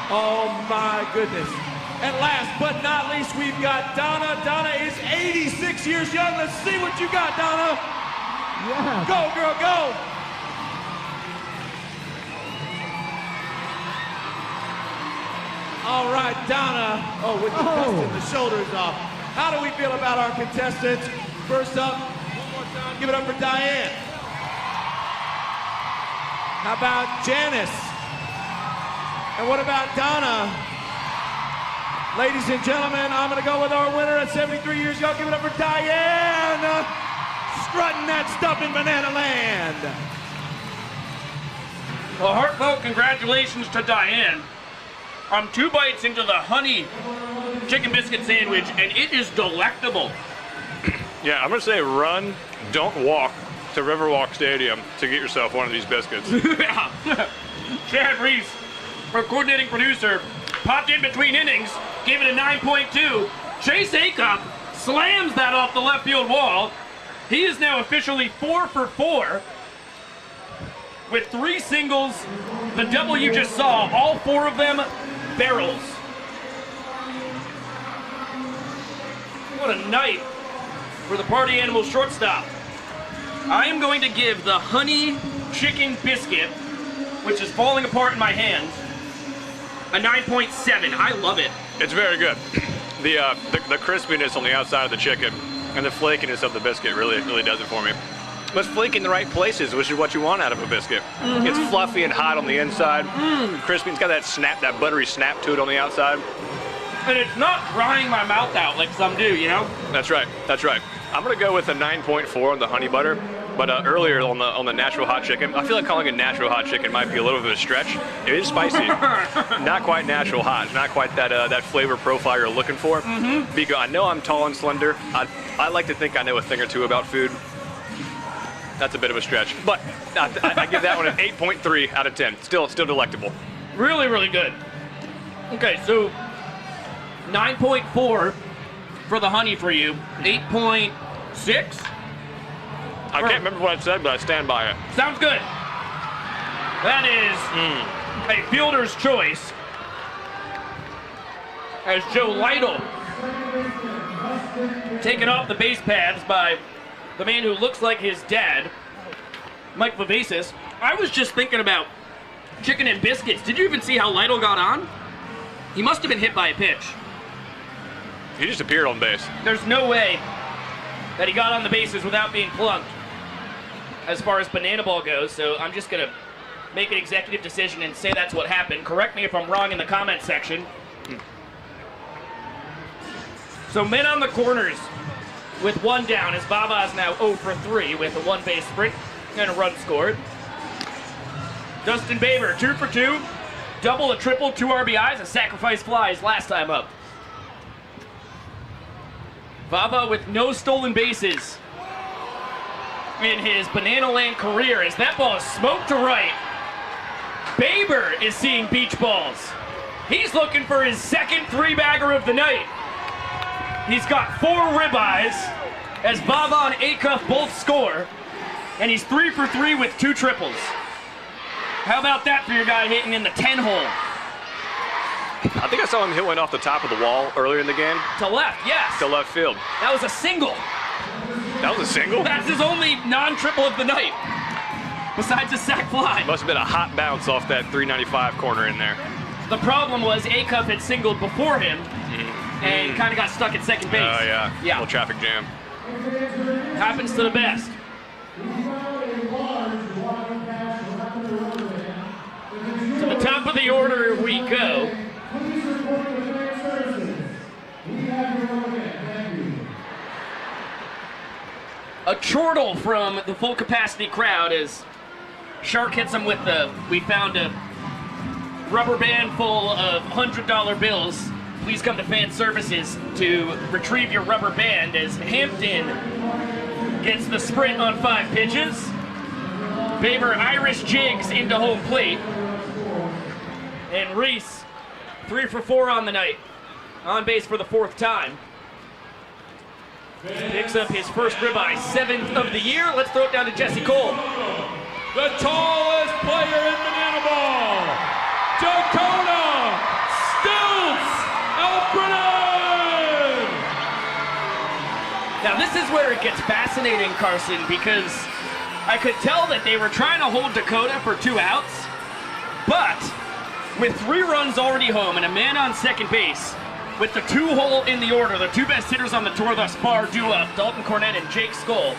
Speaker 10: Oh, my goodness. And last but not least, we've got Donna. Donna is 86 years young. Let's see what you got, Donna.
Speaker 2: Yeah.
Speaker 10: Go, girl, go. All right, Donna. Oh, with the dusting the shoulders off. How do we feel about our contestants? First up, one more time, give it up for Diane. How about Janice? And what about Donna? Ladies and gentlemen, I'm gonna go with our winner at 73 years young. Give it up for Diane. Strutting that stuff in Banana Land.
Speaker 13: Well, heartfelt congratulations to Diane. I'm 2 bites into the honey chicken biscuit sandwich, and it is delectable.
Speaker 12: Yeah, I'm going to say run, don't walk to Riverwalk Stadium to get yourself one of these biscuits.
Speaker 13: Chad Reese, our coordinating producer, popped in between innings, gave it a 9.2. Chase Acup slams that off the left field wall. He is now officially 4 for 4 with 3 singles. The double you just saw, all 4 of them barrels. What a night for the Party Animal shortstop. I am going to give the honey chicken biscuit, which is falling apart in my hands, a 9.7. I love it.
Speaker 12: It's very good. The crispiness on the outside of the chicken and the flakiness of the biscuit really does it for me. But it's flaky in the right places, which is what you want out of a biscuit.
Speaker 13: Mm-hmm.
Speaker 12: It's fluffy and hot on the inside, crispy. It's got that snap, that buttery snap to it on the outside.
Speaker 13: And it's not drying my mouth out like some do, you know?
Speaker 12: That's right. That's right. I'm gonna go with a 9.4 on the honey butter. But earlier on the natural hot chicken, I feel like calling it natural hot chicken might be a little bit of a stretch. It is spicy, not quite natural hot, not quite that flavor profile you're looking for.
Speaker 13: Mm-hmm.
Speaker 12: Because I know I'm tall and slender. I like to think I know a thing or two about food. That's a bit of a stretch, but I give that one an 8.3 out of 10. Still delectable.
Speaker 13: Really, really good. Okay, so 9.4 for the honey for you, 8.6?
Speaker 12: I can't remember what I said, but I stand by it.
Speaker 13: Sounds good. That is a fielder's choice as Joe Lytle taken off the base paths by the man who looks like his dad, Mike Vivacis. I was just thinking about chicken and biscuits. Did you even see how Lytle got on? He must have been hit by a pitch.
Speaker 12: He just appeared on base.
Speaker 13: There's no way that he got on the bases without being plunked as far as banana ball goes, so I'm just going to make an executive decision and say that's what happened. Correct me if I'm wrong in the comment section. So men on the corners with 1 down as Baba is now 0 for 3 with a 1 base sprint and a run scored. Dustin Baber 2 for 2, double, a triple, 2 RBIs, a sacrifice flies last time up. Baba with no stolen bases in his Banana Land career as that ball is smoked to right. Baber is seeing beach balls. He's looking for his second 3-bagger of the night. He's got 4 ribeyes as Baba and Acuff both score, and he's 3 for 3 with 2 triples. How about that for your guy hitting in the 10-hole?
Speaker 12: I think I saw him hit one off the top of the wall earlier in the game.
Speaker 13: To left, yes.
Speaker 12: To left field.
Speaker 13: That was a single.
Speaker 12: That was a single?
Speaker 13: That's his only non-triple of the night, besides a sac fly.
Speaker 12: Must have been a hot bounce off that 395 corner in there.
Speaker 13: The problem was Acuff had singled before him and kind of got stuck at second base.
Speaker 12: Oh, yeah.
Speaker 13: Yeah.
Speaker 12: Little traffic jam.
Speaker 13: Happens to the best. To the top of the order we go. A chortle from the full capacity crowd as Shark hits him with we found a rubber band full of $100 bills. Please come to fan services to retrieve your rubber band as Hampton gets the sprint on 5 pitches. Baber Irish jigs into home plate. And Reese, 3 for 4 on the night. On base for the 4th time. Picks up his first ribeye, 7th of the year. Let's throw it down to Jesse Cole.
Speaker 4: The tallest player in Banana Ball, Dakota Stilts Alfredson!
Speaker 13: Now this is where it gets fascinating, Carson, because I could tell that they were trying to hold Dakota for 2 outs, but with 3 runs already home and a man on second base, with the 2 hole in the order, the 2 best hitters on the tour thus far, duo Dalton Cornette and Jake Skoll,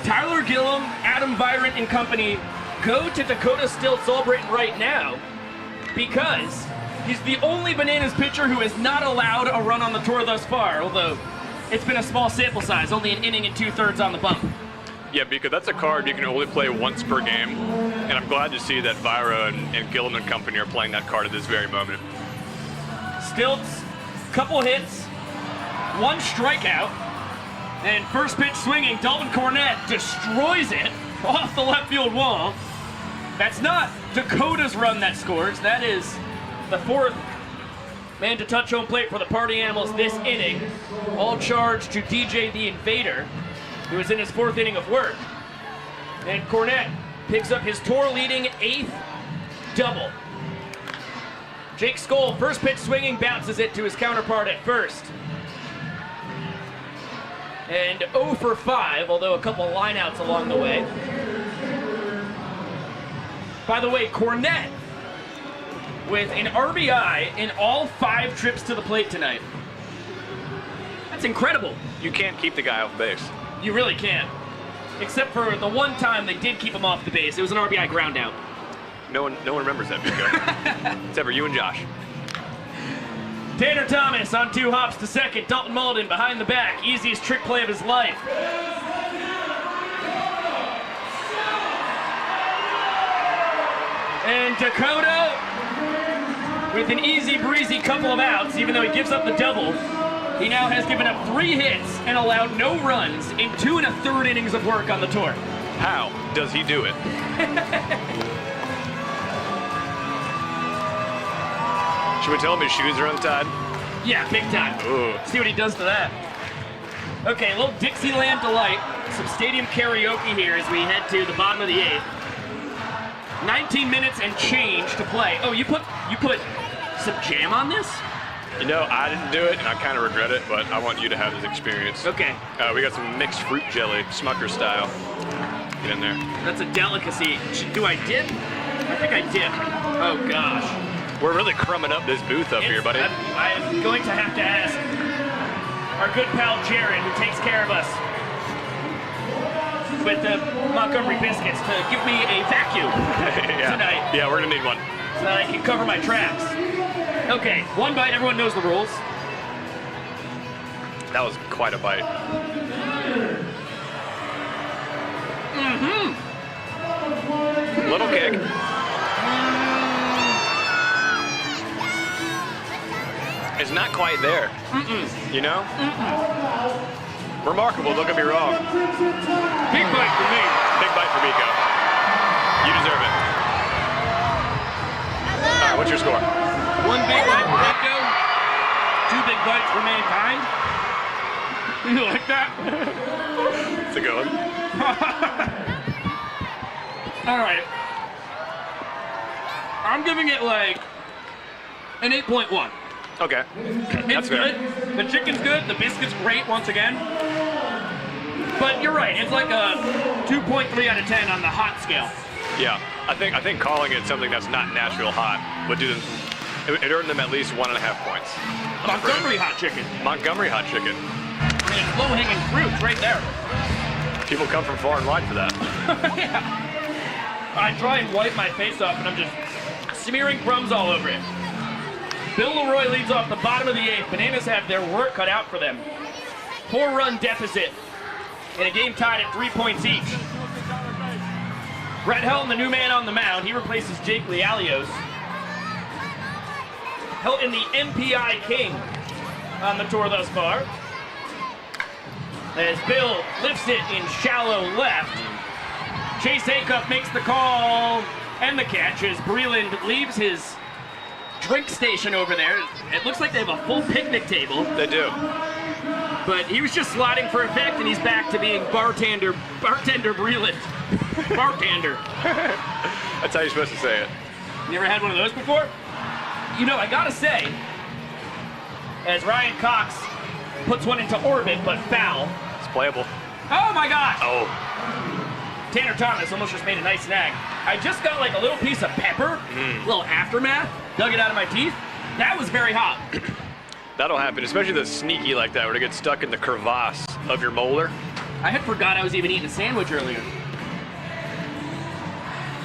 Speaker 13: Tyler Gillum, Adam Virant and company go to Dakota Stilts Albrighton right now because he's the only Bananas pitcher who has not allowed a run on the tour thus far, although it's been a small sample size, only an inning and 2/3 on the bump.
Speaker 12: Yeah, because that's a card you can only play once per game, and I'm glad to see that Vira and Gillum and company are playing that card at this very moment.
Speaker 13: Stilts, couple hits, 1 strikeout, and first pitch swinging, Dalton Cornette destroys it off the left field wall. That's not Dakota's run that scores. That is the 4th man to touch home plate for the Party Animals this inning. All charge to DJ the Invader, who is in his 4th inning of work. And Cornette picks up his tour-leading 8th double. Jake Skoll, first pitch swinging, bounces it to his counterpart at first. And 0 for 5, although a couple lineouts along the way. By the way, Cornette with an RBI in all 5 trips to the plate tonight. That's incredible.
Speaker 12: You can't keep the guy off base.
Speaker 13: You really can't. Except for the one time they did keep him off the base. It was an RBI ground out.
Speaker 12: No one remembers that, Pico. Except for you and Josh.
Speaker 13: Tanner Thomas on 2 hops to second. Dalton Malden behind the back. Easiest trick play of his life. And Dakota with an easy breezy couple of outs, even though he gives up the double. He now has given up 3 hits and allowed no runs in 2 1/3 innings of work on the tour.
Speaker 12: How does he do it? Should we tell him his shoes are untied?
Speaker 13: Yeah, big time.
Speaker 12: Ooh.
Speaker 13: See what he does to that. Okay, a little Dixieland delight. Some stadium karaoke here as we head to the bottom of the 8th. 19 minutes and change to play. Oh, you put some jam on this?
Speaker 12: You know, I didn't do it, and I kind of regret it, but I want you to have this experience.
Speaker 13: Okay.
Speaker 12: We got some mixed fruit jelly, Smucker style. Get in there.
Speaker 13: That's a delicacy. Do I dip? I think I dip. Oh, gosh.
Speaker 12: We're really crumbing up this booth up here, buddy.
Speaker 13: I am going to have to ask our good pal Jared, who takes care of us with the Montgomery biscuits, to give me a vacuum tonight.
Speaker 12: Yeah, we're gonna need one.
Speaker 13: So that I can cover my tracks. Okay, 1 bite, everyone knows the rules.
Speaker 12: That was quite a bite.
Speaker 13: Mm-hmm.
Speaker 12: Little kick. It's not quite there. You know? Remarkable, don't get me wrong.
Speaker 13: Big bite for me.
Speaker 12: Big bite for Miko. You deserve it. All right, what's your score?
Speaker 13: 1 big bite for Miko. 2 big bites for mankind. You like that?
Speaker 12: It's a good one.
Speaker 13: All right. I'm giving it like an 8.1.
Speaker 12: Okay.
Speaker 13: It's good. The chicken's good. The biscuit's great once again. But you're right. It's like a 2.3 out of 10 on the hot scale.
Speaker 12: Yeah, I think calling it something that's not natural hot would do them. It earned them at least 1.5 points.
Speaker 13: Montgomery hot chicken.
Speaker 12: Montgomery hot chicken.
Speaker 13: I mean, it's low-hanging fruit right there.
Speaker 12: People come from far and wide for that.
Speaker 13: Yeah. I try and wipe my face off, and I'm just smearing crumbs all over it. Bill Leroy leads off the bottom of the 8th. Bananas have their work cut out for them. 4-run deficit in a game tied at 3 points each. Brett Helton, the new man on the mound, he replaces Jake Lialios. Helton, the MPI king on the tour thus far. as Bill lifts it in shallow left. Chase Acuff makes the call and the catch as Breland leaves his drink station over there. It looks like they have a full picnic table.
Speaker 12: They do.
Speaker 13: But he was just slotting for effect, and he's back to being bartender Breland. Bartender.
Speaker 12: That's how you're supposed to say it.
Speaker 13: You ever had one of those before? You know, I gotta say, as Ryan Cox puts one into orbit, but foul.
Speaker 12: It's playable.
Speaker 13: Oh my gosh!
Speaker 12: Oh.
Speaker 13: Tanner Thomas almost just made a nice snag. I just got like a little piece of pepper, a little aftermath, dug it out of my teeth. That was very hot.
Speaker 12: That'll happen, especially the sneaky like that, where it gets stuck in the crevasse of your molar.
Speaker 13: I had forgot I was even eating a sandwich earlier.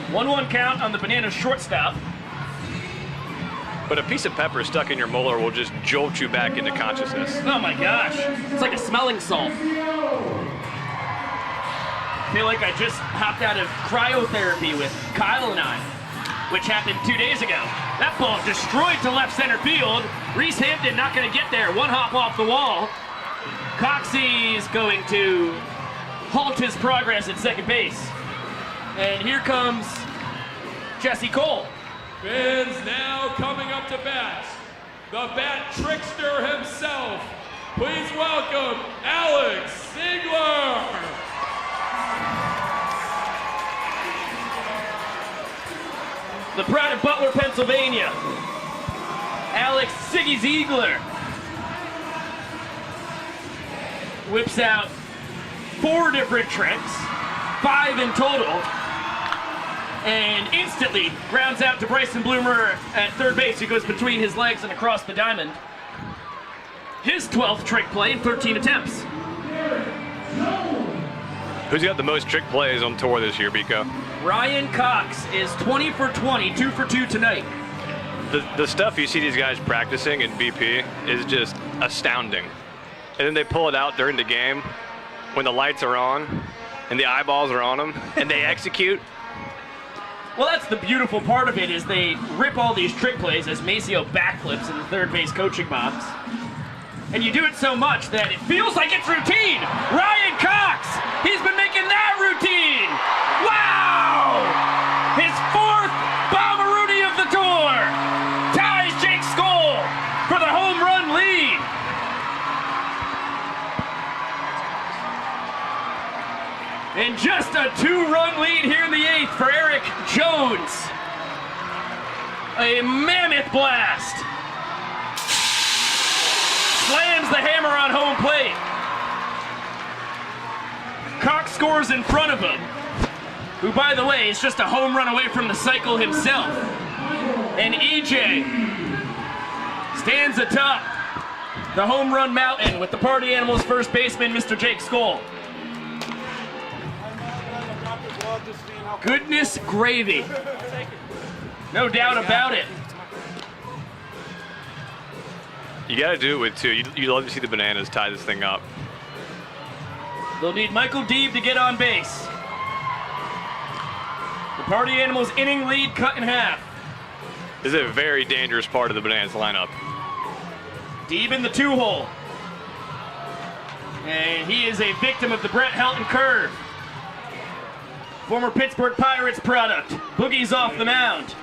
Speaker 13: 1-1 count on the banana shortstop.
Speaker 12: But a piece of pepper stuck in your molar will just jolt you back into consciousness.
Speaker 13: Oh my gosh, it's like a smelling salt. I feel like I just hopped out of cryotherapy with Kyle and I, which happened 2 days ago. That ball destroyed to left center field. Reese Hampton not going to get there. One hop off the wall. Coxey's going to halt his progress at second base. And here comes Jesse Cole.
Speaker 4: Fans now coming up to bat. The bat trickster himself. Please welcome Alex Ziegler.
Speaker 13: The pride of Butler, Pennsylvania. Alex Siggy Ziegler whips out 4 different tricks, 5 in total, and instantly grounds out to Bryson Bloomer at third base, who goes between his legs and across the diamond. His 12th trick play in 13 attempts.
Speaker 12: Who's got the most trick plays on tour this year, Biko?
Speaker 13: Ryan Cox is 20 for 20, 2 for 2 tonight.
Speaker 12: The stuff you see these guys practicing in BP is just astounding. And then they pull it out during the game when the lights are on and the eyeballs are on them and they execute.
Speaker 13: Well, that's the beautiful part of it, is they rip all these trick plays as Maceo backflips in the third base coaching box. And you do it so much that it feels like it's routine. Ryan Cox, he's been making that routine. Wow! His 4th Bommaroonie of the tour ties Jake Skoll for the home run lead. And just a 2-run lead here in the 8th for Eric Jones. A mammoth blast. Slams the hammer on home plate. Cox scores in front of him, who, by the way, is just a home run away from the cycle himself. And EJ stands atop the home run mountain with the Party Animals first baseman, Mr. Jake Skoll. Goodness gravy. No doubt about it.
Speaker 12: You got to do it with 2. You love to see the Bananas tie this thing up.
Speaker 13: They'll need Michael Deeb to get on base. The Party Animals inning lead cut in half.
Speaker 12: This is a very dangerous part of the Bananas lineup.
Speaker 13: Deeb in the 2-hole. And he is a victim of the Brett Helton curve. Former Pittsburgh Pirates product. Boogie's off the mound.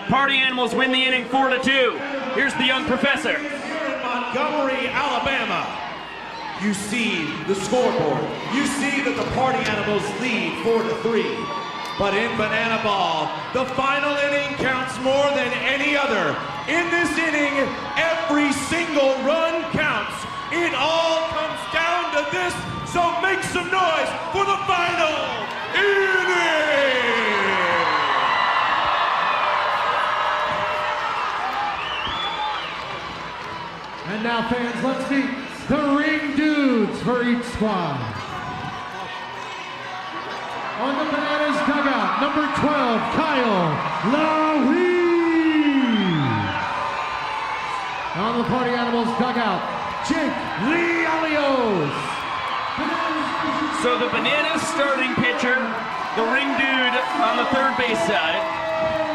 Speaker 13: Party Animals win the inning 4-2. Here's the young professor.
Speaker 10: Montgomery, Alabama. You see the scoreboard. You see that the Party Animals lead 4-3. But in Banana Ball, the final inning counts more than any other. In this inning, every single run counts. It all comes down to this, so make some noise for the final inning!
Speaker 2: And now, fans, let's meet the ring dudes for each squad. On the Bananas dugout, number 12, Kyle Lowry. On the Party Animals dugout, Jake Lee Alios.
Speaker 13: So the Bananas starting pitcher, the ring dude on the third base side.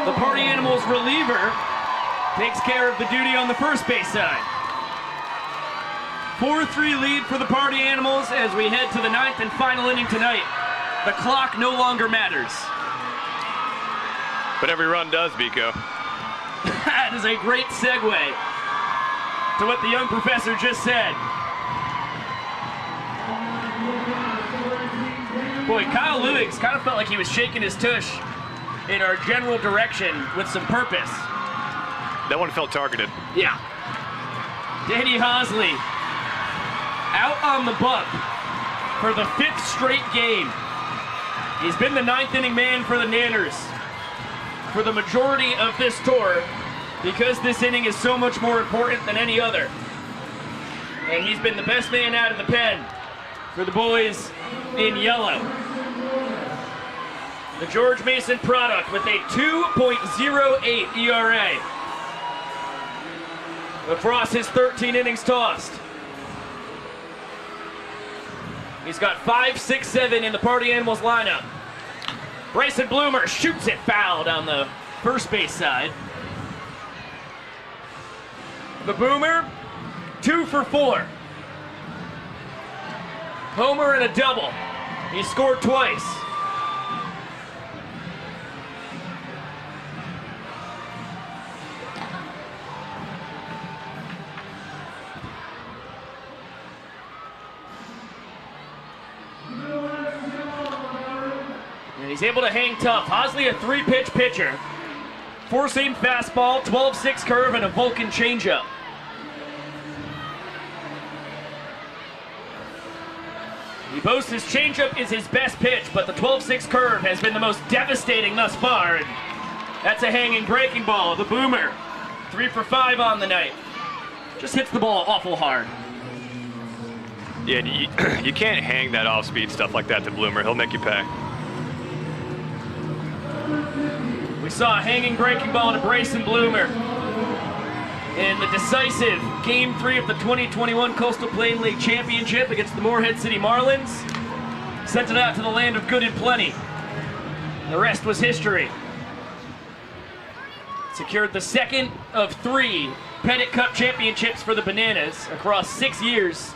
Speaker 13: The Party Animals reliever takes care of the duty on the first base side. 4-3 lead for the Party Animals as we head to the 9th and final inning tonight. The clock no longer matters.
Speaker 12: But every run does, Biko.
Speaker 13: That is a great segue to what the young professor just said. Boy, Kyle Lewis kind of felt like he was shaking his tush in our general direction with some purpose.
Speaker 12: That one felt targeted.
Speaker 13: Yeah. Danny Hosley out on the bump for the 5th straight game. He's been the 9th inning man for the Nanners for the majority of this tour because this inning is so much more important than any other. And he's been the best man out of the pen for the boys in yellow. The George Mason product with a 2.08 ERA across his 13 innings tossed. He's got 5, 6, 7 in the Party Animals lineup. Bryson Bloomer shoots it foul down the first base side. The Boomer, 2 for 4. Homer and a double. He scored twice. And he's able to hang tough. Hosley, a 3-pitch pitcher. 4-seam fastball, 12-6 curve, and a Vulcan changeup. He boasts his changeup is his best pitch, but the 12-6 curve has been the most devastating thus far. And that's a hanging breaking ball. The Boomer, 3 for 5 on the night. Just hits the ball awful hard.
Speaker 12: Yeah, you can't hang that off-speed stuff like that to Bloomer. He'll make you pay.
Speaker 13: We saw a hanging breaking ball to Bryson Bloomer in the decisive Game 3 of the 2021 Coastal Plain League Championship against the Morehead City Marlins. Sent it out to the land of good and plenty. The rest was history. Secured the 2nd of 3 Pettit Cup championships for the Bananas across 6 years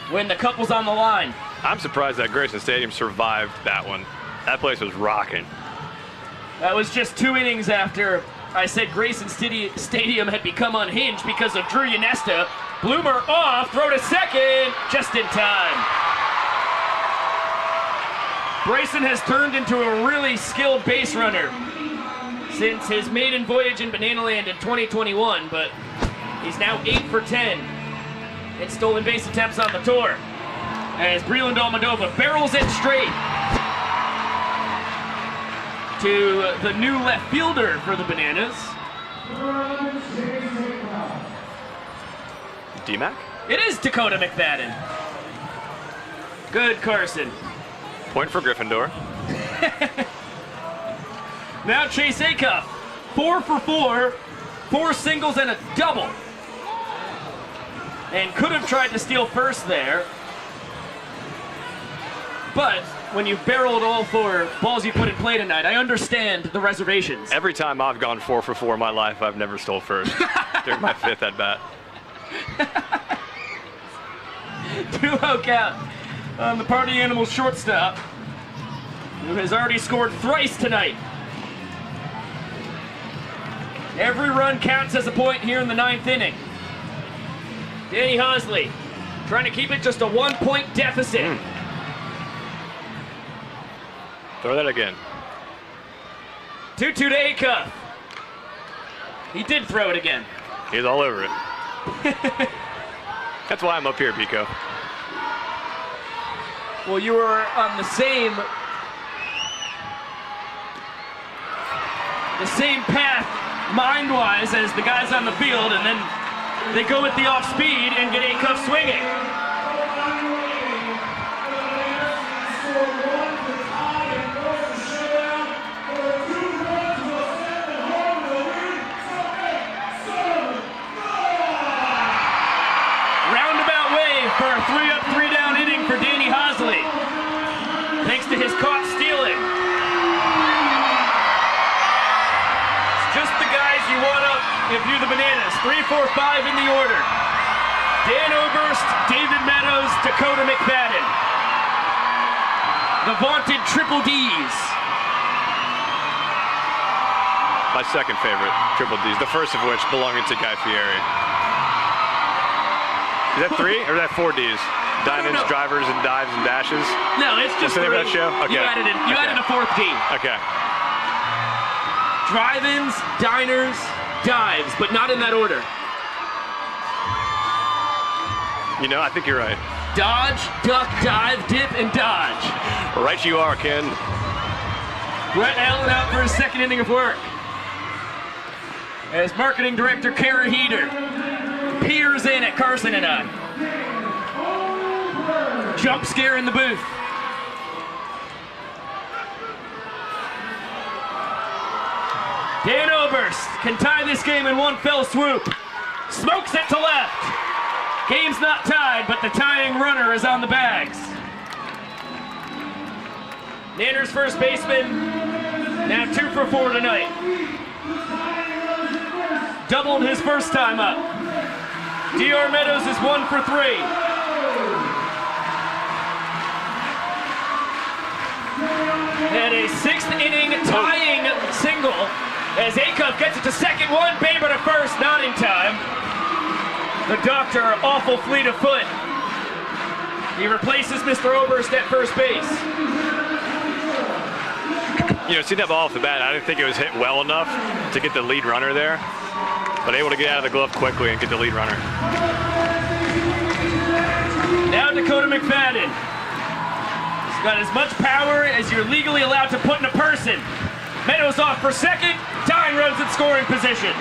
Speaker 13: when the cup was on the line.
Speaker 12: I'm surprised that Grayson Stadium survived that one. That place was rocking.
Speaker 13: That was just 2 innings after I said Grayson Stadium had become unhinged because of Drew Yanesta. Bloomer off, throw to second, just in time. Bryson has turned into a really skilled base runner since his maiden voyage in Bananaland in 2021, but he's now 8 for 10 in stolen base attempts on the tour as Breland Almodovar barrels it straight to the new left fielder for the Bananas.
Speaker 12: D-Mac?
Speaker 13: It is Dakota McFadden. Good, Carson.
Speaker 12: Point for Gryffindor.
Speaker 13: Now Chase Acuff, 4 for 4, 4 singles and a double. And could have tried to steal first there. But when you barreled all 4 balls you put in play tonight, I understand the reservations.
Speaker 12: Every time I've gone 4 for 4 in my life, I've never stole first. During my 5th at bat.
Speaker 13: 2-0 count on the Party Animals shortstop, who has already scored thrice tonight. Every run counts as a point here in the 9th inning. Danny Hosley trying to keep it just a 1-point deficit.
Speaker 12: Throw that again.
Speaker 13: 2-2 to Acuff. He did throw it again.
Speaker 12: He's all over it. That's why I'm up here, Biko.
Speaker 13: Well, you were on the same path mind-wise as the guys on the field, and then they go with the off-speed and get Acuff swinging. Roundabout way for a 3-up, 3-down inning for Danny Hosley, thanks to his caught stealing. It's just the guys you want up if you're the Bananas. 3, 4, 5 in the order. Dan Oberst, David Meadows, Dakota McFadden. The vaunted Triple Ds.
Speaker 12: My second favorite, Triple D's, the first of which belonging to Guy Fieri. Is that 3 or is that 4 D's? Diamonds, drivers, and dives and dashes?
Speaker 13: No, it's just
Speaker 12: What's the name
Speaker 13: 3.
Speaker 12: of that show? Okay.
Speaker 13: You added a 4th D.
Speaker 12: Okay.
Speaker 13: Drive-ins, diners, dives, but not in that order.
Speaker 12: You know, I think you're right.
Speaker 13: Dodge, duck, dive, dip, and dodge.
Speaker 12: Right you are, Ken.
Speaker 13: Brett Allen out for his second inning of work. As marketing director Kara Heater peers in at Carson and I. Jump scare in the booth. Dan Oberst can tie this game in one fell swoop. Smokes it to left. Game's not tied, but the tying runner is on the bags. Nanner's first baseman, now 2 for 4 tonight. Doubled his first time up. D.R. Meadows is 1 for 3. And a 6th inning tying single as Acuff gets it to second, 1, Baber to first, not in time. The doctor, awful fleet of foot. He replaces Mr. Oberst at first base.
Speaker 12: You know, seeing that ball off the bat, I didn't think it was hit well enough to get the lead runner there, but able to get out of the glove quickly and get the lead runner.
Speaker 13: Now Dakota McFadden. He's got as much power as you're legally allowed to put in a person. Meadows off for second, tying runs in scoring position.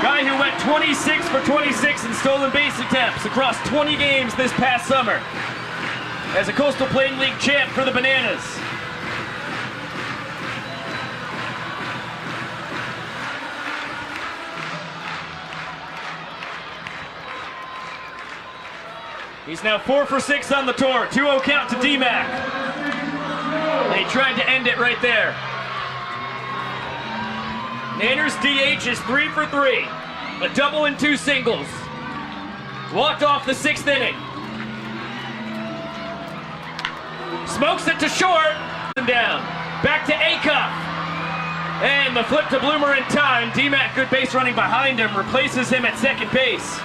Speaker 13: Guy who went 26 for 26 in stolen base attempts across 20 games this past summer. As a Coastal Plain League champ for the Bananas. He's now 4 for 6 on the tour. 2-0 count to D-Mac. They tried to end it right there. Nanner's DH is 3 for 3. A double and 2 singles. Walked off the 6th inning. Smokes it to short. Down. Back to Acuff. And the flip to Bloomer in time. D-Mac, good base running behind him, replaces him at second base.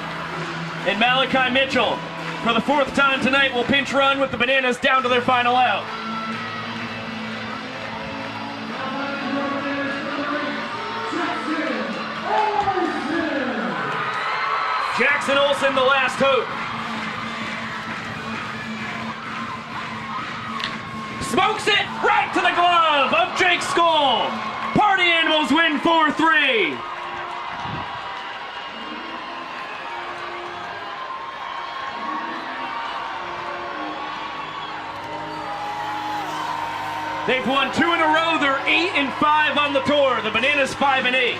Speaker 13: And Malachi Mitchell, for the 4th time tonight, will pinch run with the Bananas down to their final out. Jackson Olsen, the last hope. Smokes it right to the glove of Jake Skoll. Party Animals win 4-3. They've won 2 in a row. They're 8-5 on the tour. The Bananas 5-8.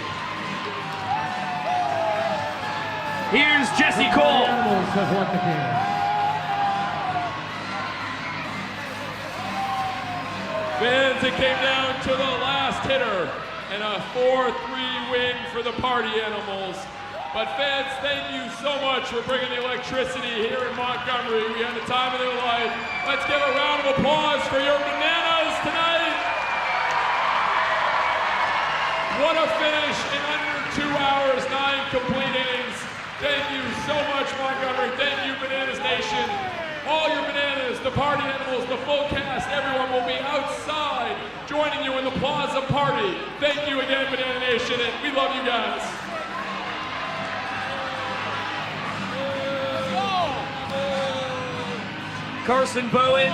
Speaker 13: Here's Jesse Cole.
Speaker 2: Animals have won the game.
Speaker 4: Fans, it came down to the last hitter and a 4-3 win for the Party Animals. But fans, thank you so much for bringing the electricity here in Montgomery. We had the time of their life. Let's give a round of applause for your Bananas tonight. What a finish in under 2 hours, 9 complete innings. Thank you so much, Montgomery. Thank you, Bananas Nation. All your Bananas, the Party Animals, the full cast, everyone will be outside joining you in the Plaza Party. Thank you again, Banana Nation, and we love you guys.
Speaker 13: Carson Bowen,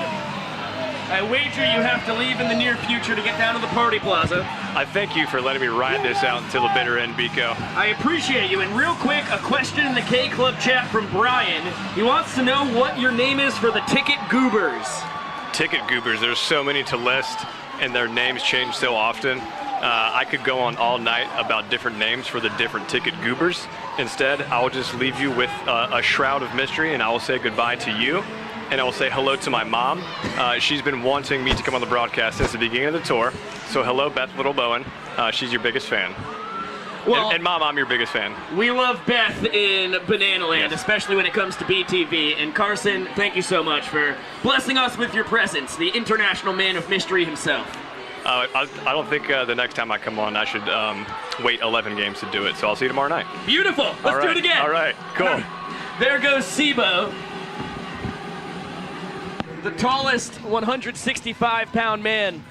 Speaker 13: I wager you have to leave in the near future to get down to the Party Plaza.
Speaker 12: I thank you for letting me ride this out until the bitter end, Biko.
Speaker 13: I appreciate you. And real quick, a question in the K-Club chat from Brian. He wants to know what your name is for the Ticket Goobers.
Speaker 12: Ticket Goobers, there's so many to list, and their names change so often. I could go on all night about different names for the different Ticket Goobers. Instead, I will just leave you with a shroud of mystery, and I will say goodbye to you. And I will say hello to my mom. She's been wanting me to come on the broadcast since the beginning of the tour. So hello, Beth Little Bowen. She's your biggest fan.
Speaker 13: Well,
Speaker 12: and Mom, I'm your biggest fan.
Speaker 13: We love Beth in Banana Land, especially when it comes to BTV. And Carson, thank you so much for blessing us with your presence, the international man of mystery himself.
Speaker 12: I don't think the next time I come on, I should wait 11 games to do it. So I'll see you tomorrow night.
Speaker 13: Beautiful. Let's do it again.
Speaker 12: All right. Cool.
Speaker 13: There goes Sibo, the tallest 165-pound man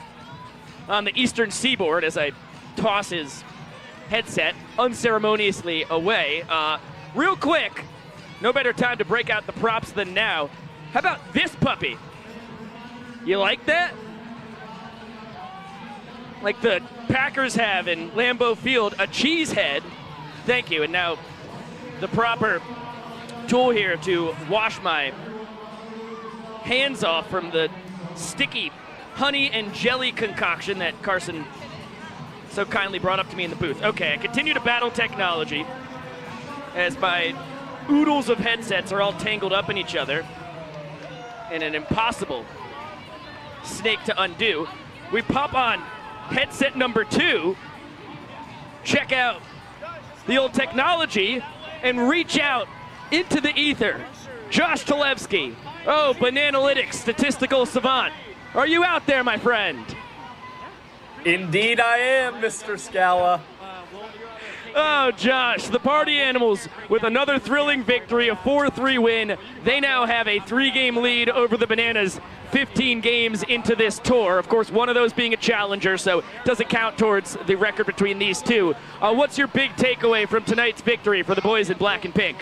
Speaker 13: on the eastern seaboard, as I toss his headset unceremoniously away. Real quick, no better time to break out the props than now. How about this puppy? You like that? Like the Packers have in Lambeau Field, a cheese head. Thank you. And now the proper tool here to wash my hands off from the sticky honey and jelly concoction that Carson so kindly brought up to me in the booth. Okay, I continue to battle technology as my oodles of headsets are all tangled up in each other in an impossible snake to undo. We pop on headset number 2, check out the old technology, and reach out into the ether. Josh Talevsky, Bananalytics statistical savant. Are you out there, my friend?
Speaker 11: Indeed I am, Mr. Scala.
Speaker 13: Oh, Josh, the Party Animals with another thrilling victory, a 4-3 win. They now have a 3-game lead over the Bananas, 15 games into this tour. Of course, one of those being a challenger, so doesn't count towards the record between these two. What's your big takeaway from tonight's victory for the boys in black and pink?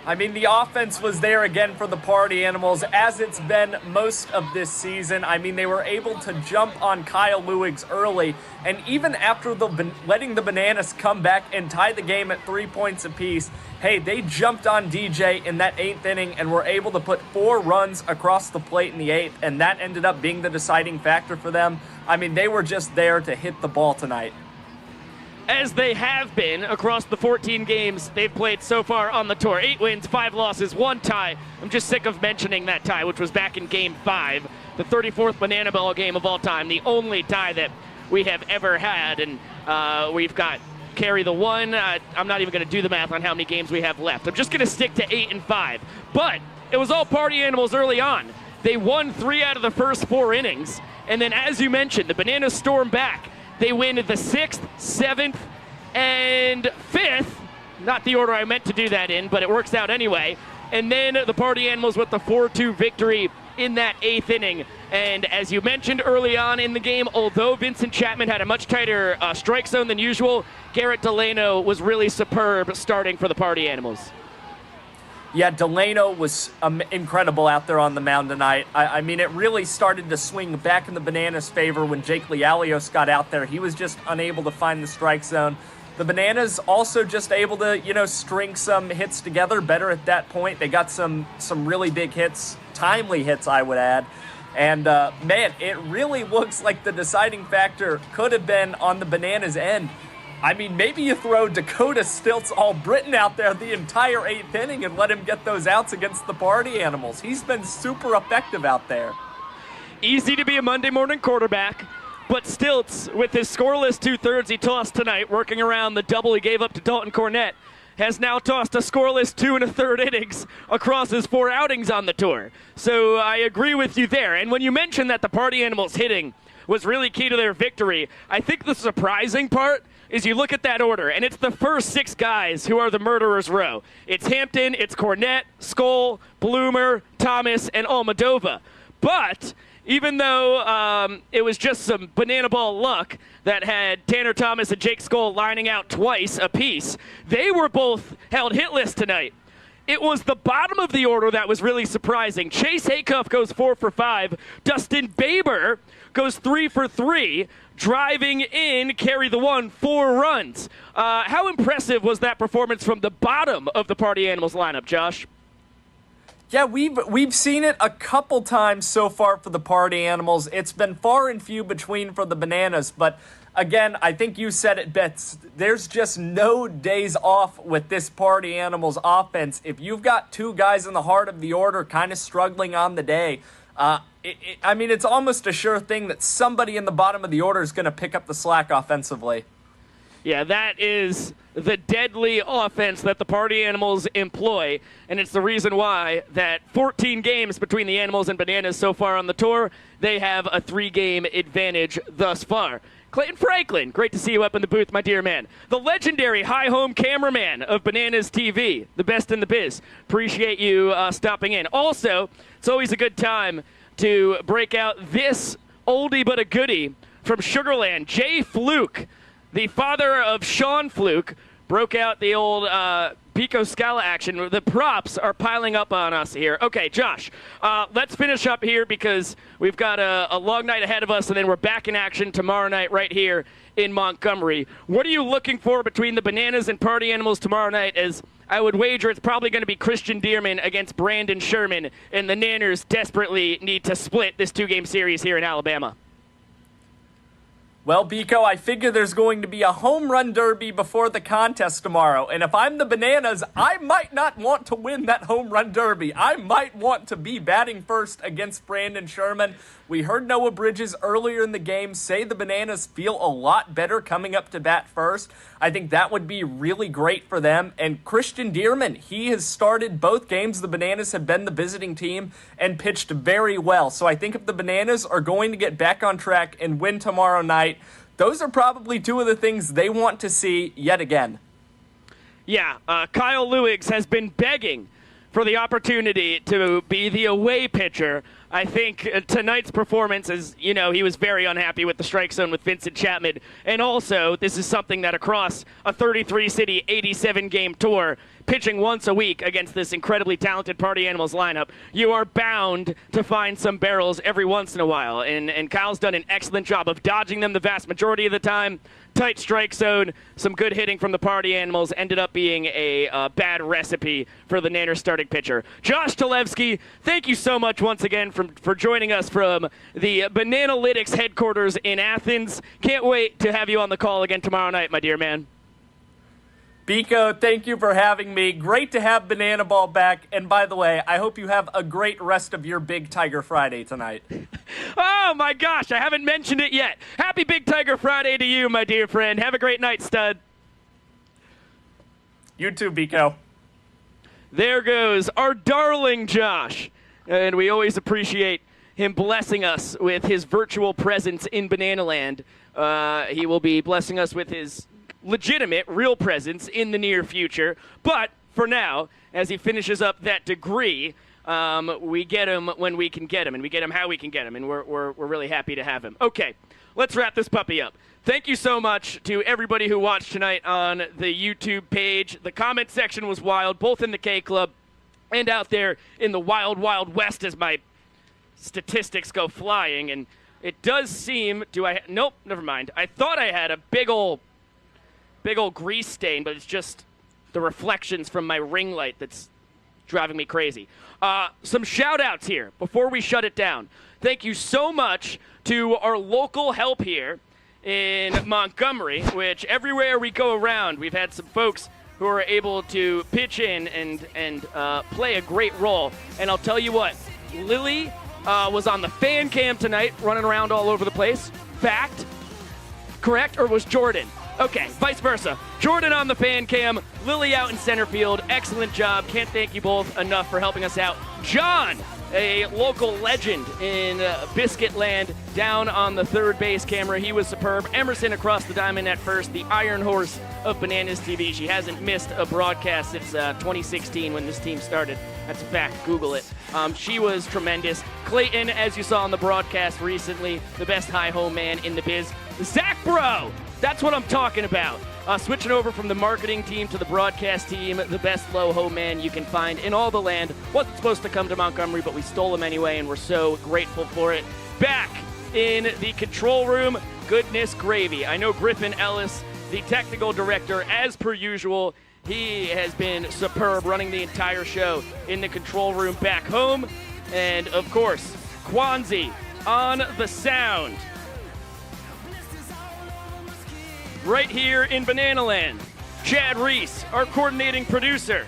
Speaker 11: I mean, the offense was there again for the Party Animals, as it's been most of this season. I mean, they were able to jump on Kyle Lewigs early, and even after letting the Bananas come back and tie the game at 3 points apiece, hey, they jumped on DJ in that 8th inning and were able to put 4 runs across the plate in the 8th, and that ended up being the deciding factor for them. I mean, they were just there to hit the ball tonight.
Speaker 13: As they have been across the 14 games they've played so far on the tour. 8 wins, 5 losses, 1 tie. I'm just sick of mentioning that tie, which was back in Game 5, the 34th Banana Ball game of all time, the only tie that we have ever had. And we've got carry the 1. I'm not even going to do the math on how many games we have left. I'm just going to stick to 8 and 5. But it was all Party Animals early on. They won 3 out of the first 4 innings. And then, as you mentioned, the Bananas storm back. They win the 6th, 7th, and 5th. Not the order I meant to do that in, but it works out anyway. And then the Party Animals with the 4-2 victory in that 8th inning. And as you mentioned early on in the game, although Vincent Chapman had a much tighter strike zone than usual, Garrett Delano was really superb starting for the Party Animals.
Speaker 11: Yeah, Delano was incredible out there on the mound tonight. I mean, it really started to swing back in the Bananas' favor when Jake Lialios got out there. He was just unable to find the strike zone. The Bananas also just able to, string some hits together better at that point. They got some really big hits, timely hits, I would add. And, man, it really looks like the deciding factor could have been on the Bananas' end. I mean, maybe you throw Dakota Stilts All-Britain out there the entire 8th inning and let him get those outs against the Party Animals. He's been super effective out there.
Speaker 13: Easy to be a Monday morning quarterback, but Stilts, with his scoreless 2/3 he tossed tonight, working around the double he gave up to Dalton Cornett, has now tossed a scoreless 2 1/3 innings across his 4 outings on the tour. So I agree with you there. And when you mentioned that the Party Animals hitting was really key to their victory, I think the surprising part is you look at that order, and it's the first 6 guys who are the murderer's row. It's Hampton, it's Cornett, Skoll, Bloomer, Thomas, and Almadova. But even though it was just some banana ball luck that had Tanner Thomas and Jake Skoll lining out twice apiece, they were both held hitless tonight. It was the bottom of the order that was really surprising. Chase Haycuff goes 4 for 5. Dustin Baber goes 3 for 3. Driving in, carry the 1, 4 runs. How impressive was that performance from the bottom of the Party Animals lineup, Josh?
Speaker 11: Yeah, we've seen it a couple times so far for the Party Animals. It's been far and few between for the Bananas, but again, I think you said it best. There's just no days off with this Party Animals offense. If you've got 2 guys in the heart of the order kind of struggling on the day, I mean, it's almost a sure thing that somebody in the bottom of the order is going to pick up the slack offensively.
Speaker 13: Yeah, that is the deadly offense that the Party Animals employ, and it's the reason why that 14 games between the Animals and Bananas so far on the tour, they have a 3-game advantage thus far. Clayton Franklin, great to see you up in the booth, my dear man. The legendary high-home cameraman of Bananas TV, the best in the biz. Appreciate you stopping in. Also, it's always a good time to break out this oldie but a goodie from Sugarland. Jay Fluke, the father of Sean Fluke, broke out the old Pico Scala action. The props are piling up on us here. Okay, Josh, let's finish up here because we've got a long night ahead of us, and then we're back in action tomorrow night right here in Montgomery. What are you looking for between the Bananas and Party Animals tomorrow night? As I would wager it's probably going to be Christian Dearman against Brandon Sherman, and the Nanners desperately need to split this 2-game series here in Alabama.
Speaker 11: Well, Biko, I figure there's going to be a home run derby before the contest tomorrow. And if I'm the Bananas, I might not want to win that home run derby. I might want to be batting first against Brandon Sherman. We heard Noah Bridges earlier in the game say the Bananas feel a lot better coming up to bat first. I think that would be really great for them. And Christian Dearman, he has started both games. The Bananas have been the visiting team and pitched very well. So I think if the Bananas are going to get back on track and win tomorrow night, those are probably two of the things they want to see yet again.
Speaker 13: Yeah, Kyle Lewis has been begging for the opportunity to be the away pitcher. I think tonight's performance is, he was very unhappy with the strike zone with Vincent Chapman. And also, this is something that across a 33-city, 87-game tour, pitching once a week against this incredibly talented Party Animals lineup, you are bound to find some barrels every once in a while. And Kyle's done an excellent job of dodging them the vast majority of the time. Tight strike zone, some good hitting from the Party Animals, ended up being a bad recipe for the Nanners starting pitcher. Josh Talevsky, thank you so much once again for joining us from the Bananalytics headquarters in Athens. Can't wait to have you on the call again tomorrow night, my dear man.
Speaker 11: Biko, thank you for having me. Great to have Banana Ball back. And by the way, I hope you have a great rest of your Big Tiger Friday tonight.
Speaker 13: Oh my gosh, I haven't mentioned it yet. Happy Big Tiger Friday to you, my dear friend. Have a great night, stud.
Speaker 11: You too, Biko.
Speaker 13: There goes our darling Josh. And we always appreciate him blessing us with his virtual presence in Bananaland. He will be blessing us with his legitimate, real presence in the near future. But for now, as he finishes up that degree, we get him when we can get him, and we get him how we can get him, and we're really happy to have him. Okay, let's wrap this puppy up. Thank you so much to everybody who watched tonight on the YouTube page. The comment section was wild, both in the K Club and out there in the wild, wild west as my statistics go flying. And it does seem, nope, never mind. I thought I had a big old grease stain, but it's just the reflections from my ring light that's driving me crazy. Some shout outs here before we shut it down. Thank you so much to our local help here in Montgomery, which everywhere we go around, we've had some folks who are able to pitch in and play a great role. And I'll tell you what, Lily was on the fan cam tonight, running around all over the place. Fact, correct, or was Jordan? Okay, vice versa. Jordan on the fan cam, Lily out in center field. Excellent job. Can't thank you both enough for helping us out. John, a local legend in Biscuit Land, down on the third base camera. He was superb. Emerson across the diamond at first, the Iron Horse of Bananas TV. She hasn't missed a broadcast since 2016 when this team started. That's a fact. Google it. She was tremendous. Clayton, as you saw on the broadcast recently, the best high-home man in the biz. Zach Bro! That's what I'm talking about. Switching over from the marketing team to the broadcast team, the best low-ho man you can find in all the land. Wasn't supposed to come to Montgomery, but we stole him anyway, and we're so grateful for it. Back in the control room, goodness gravy. I know Griffin Ellis, the technical director, as per usual, he has been superb running the entire show in the control room back home. And, of course, Kwanzi on the sound. Right here in Bananaland, Chad Reese, our coordinating producer.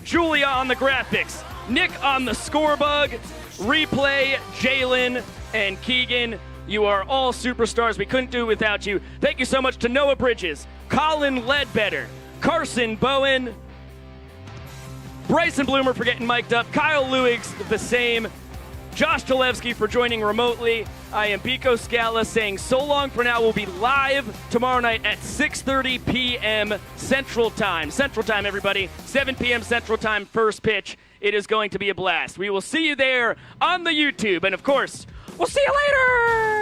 Speaker 13: Julia on the graphics, Nick on the score bug, replay, Jalen, and Keegan. You are all superstars. We couldn't do it without you. Thank you so much to Noah Bridges, Colin Ledbetter, Carson Bowen, Bryson Bloomer for getting mic'd up, Kyle Lewigs the same, Josh Talevsky for joining remotely. I am Pico Scala saying so long for now. We'll be live tomorrow night at 6:30 p.m. Central Time. Central Time, everybody. 7 p.m. Central Time, first pitch. It is going to be a blast. We will see you there on the YouTube. And, of course, we'll see you later!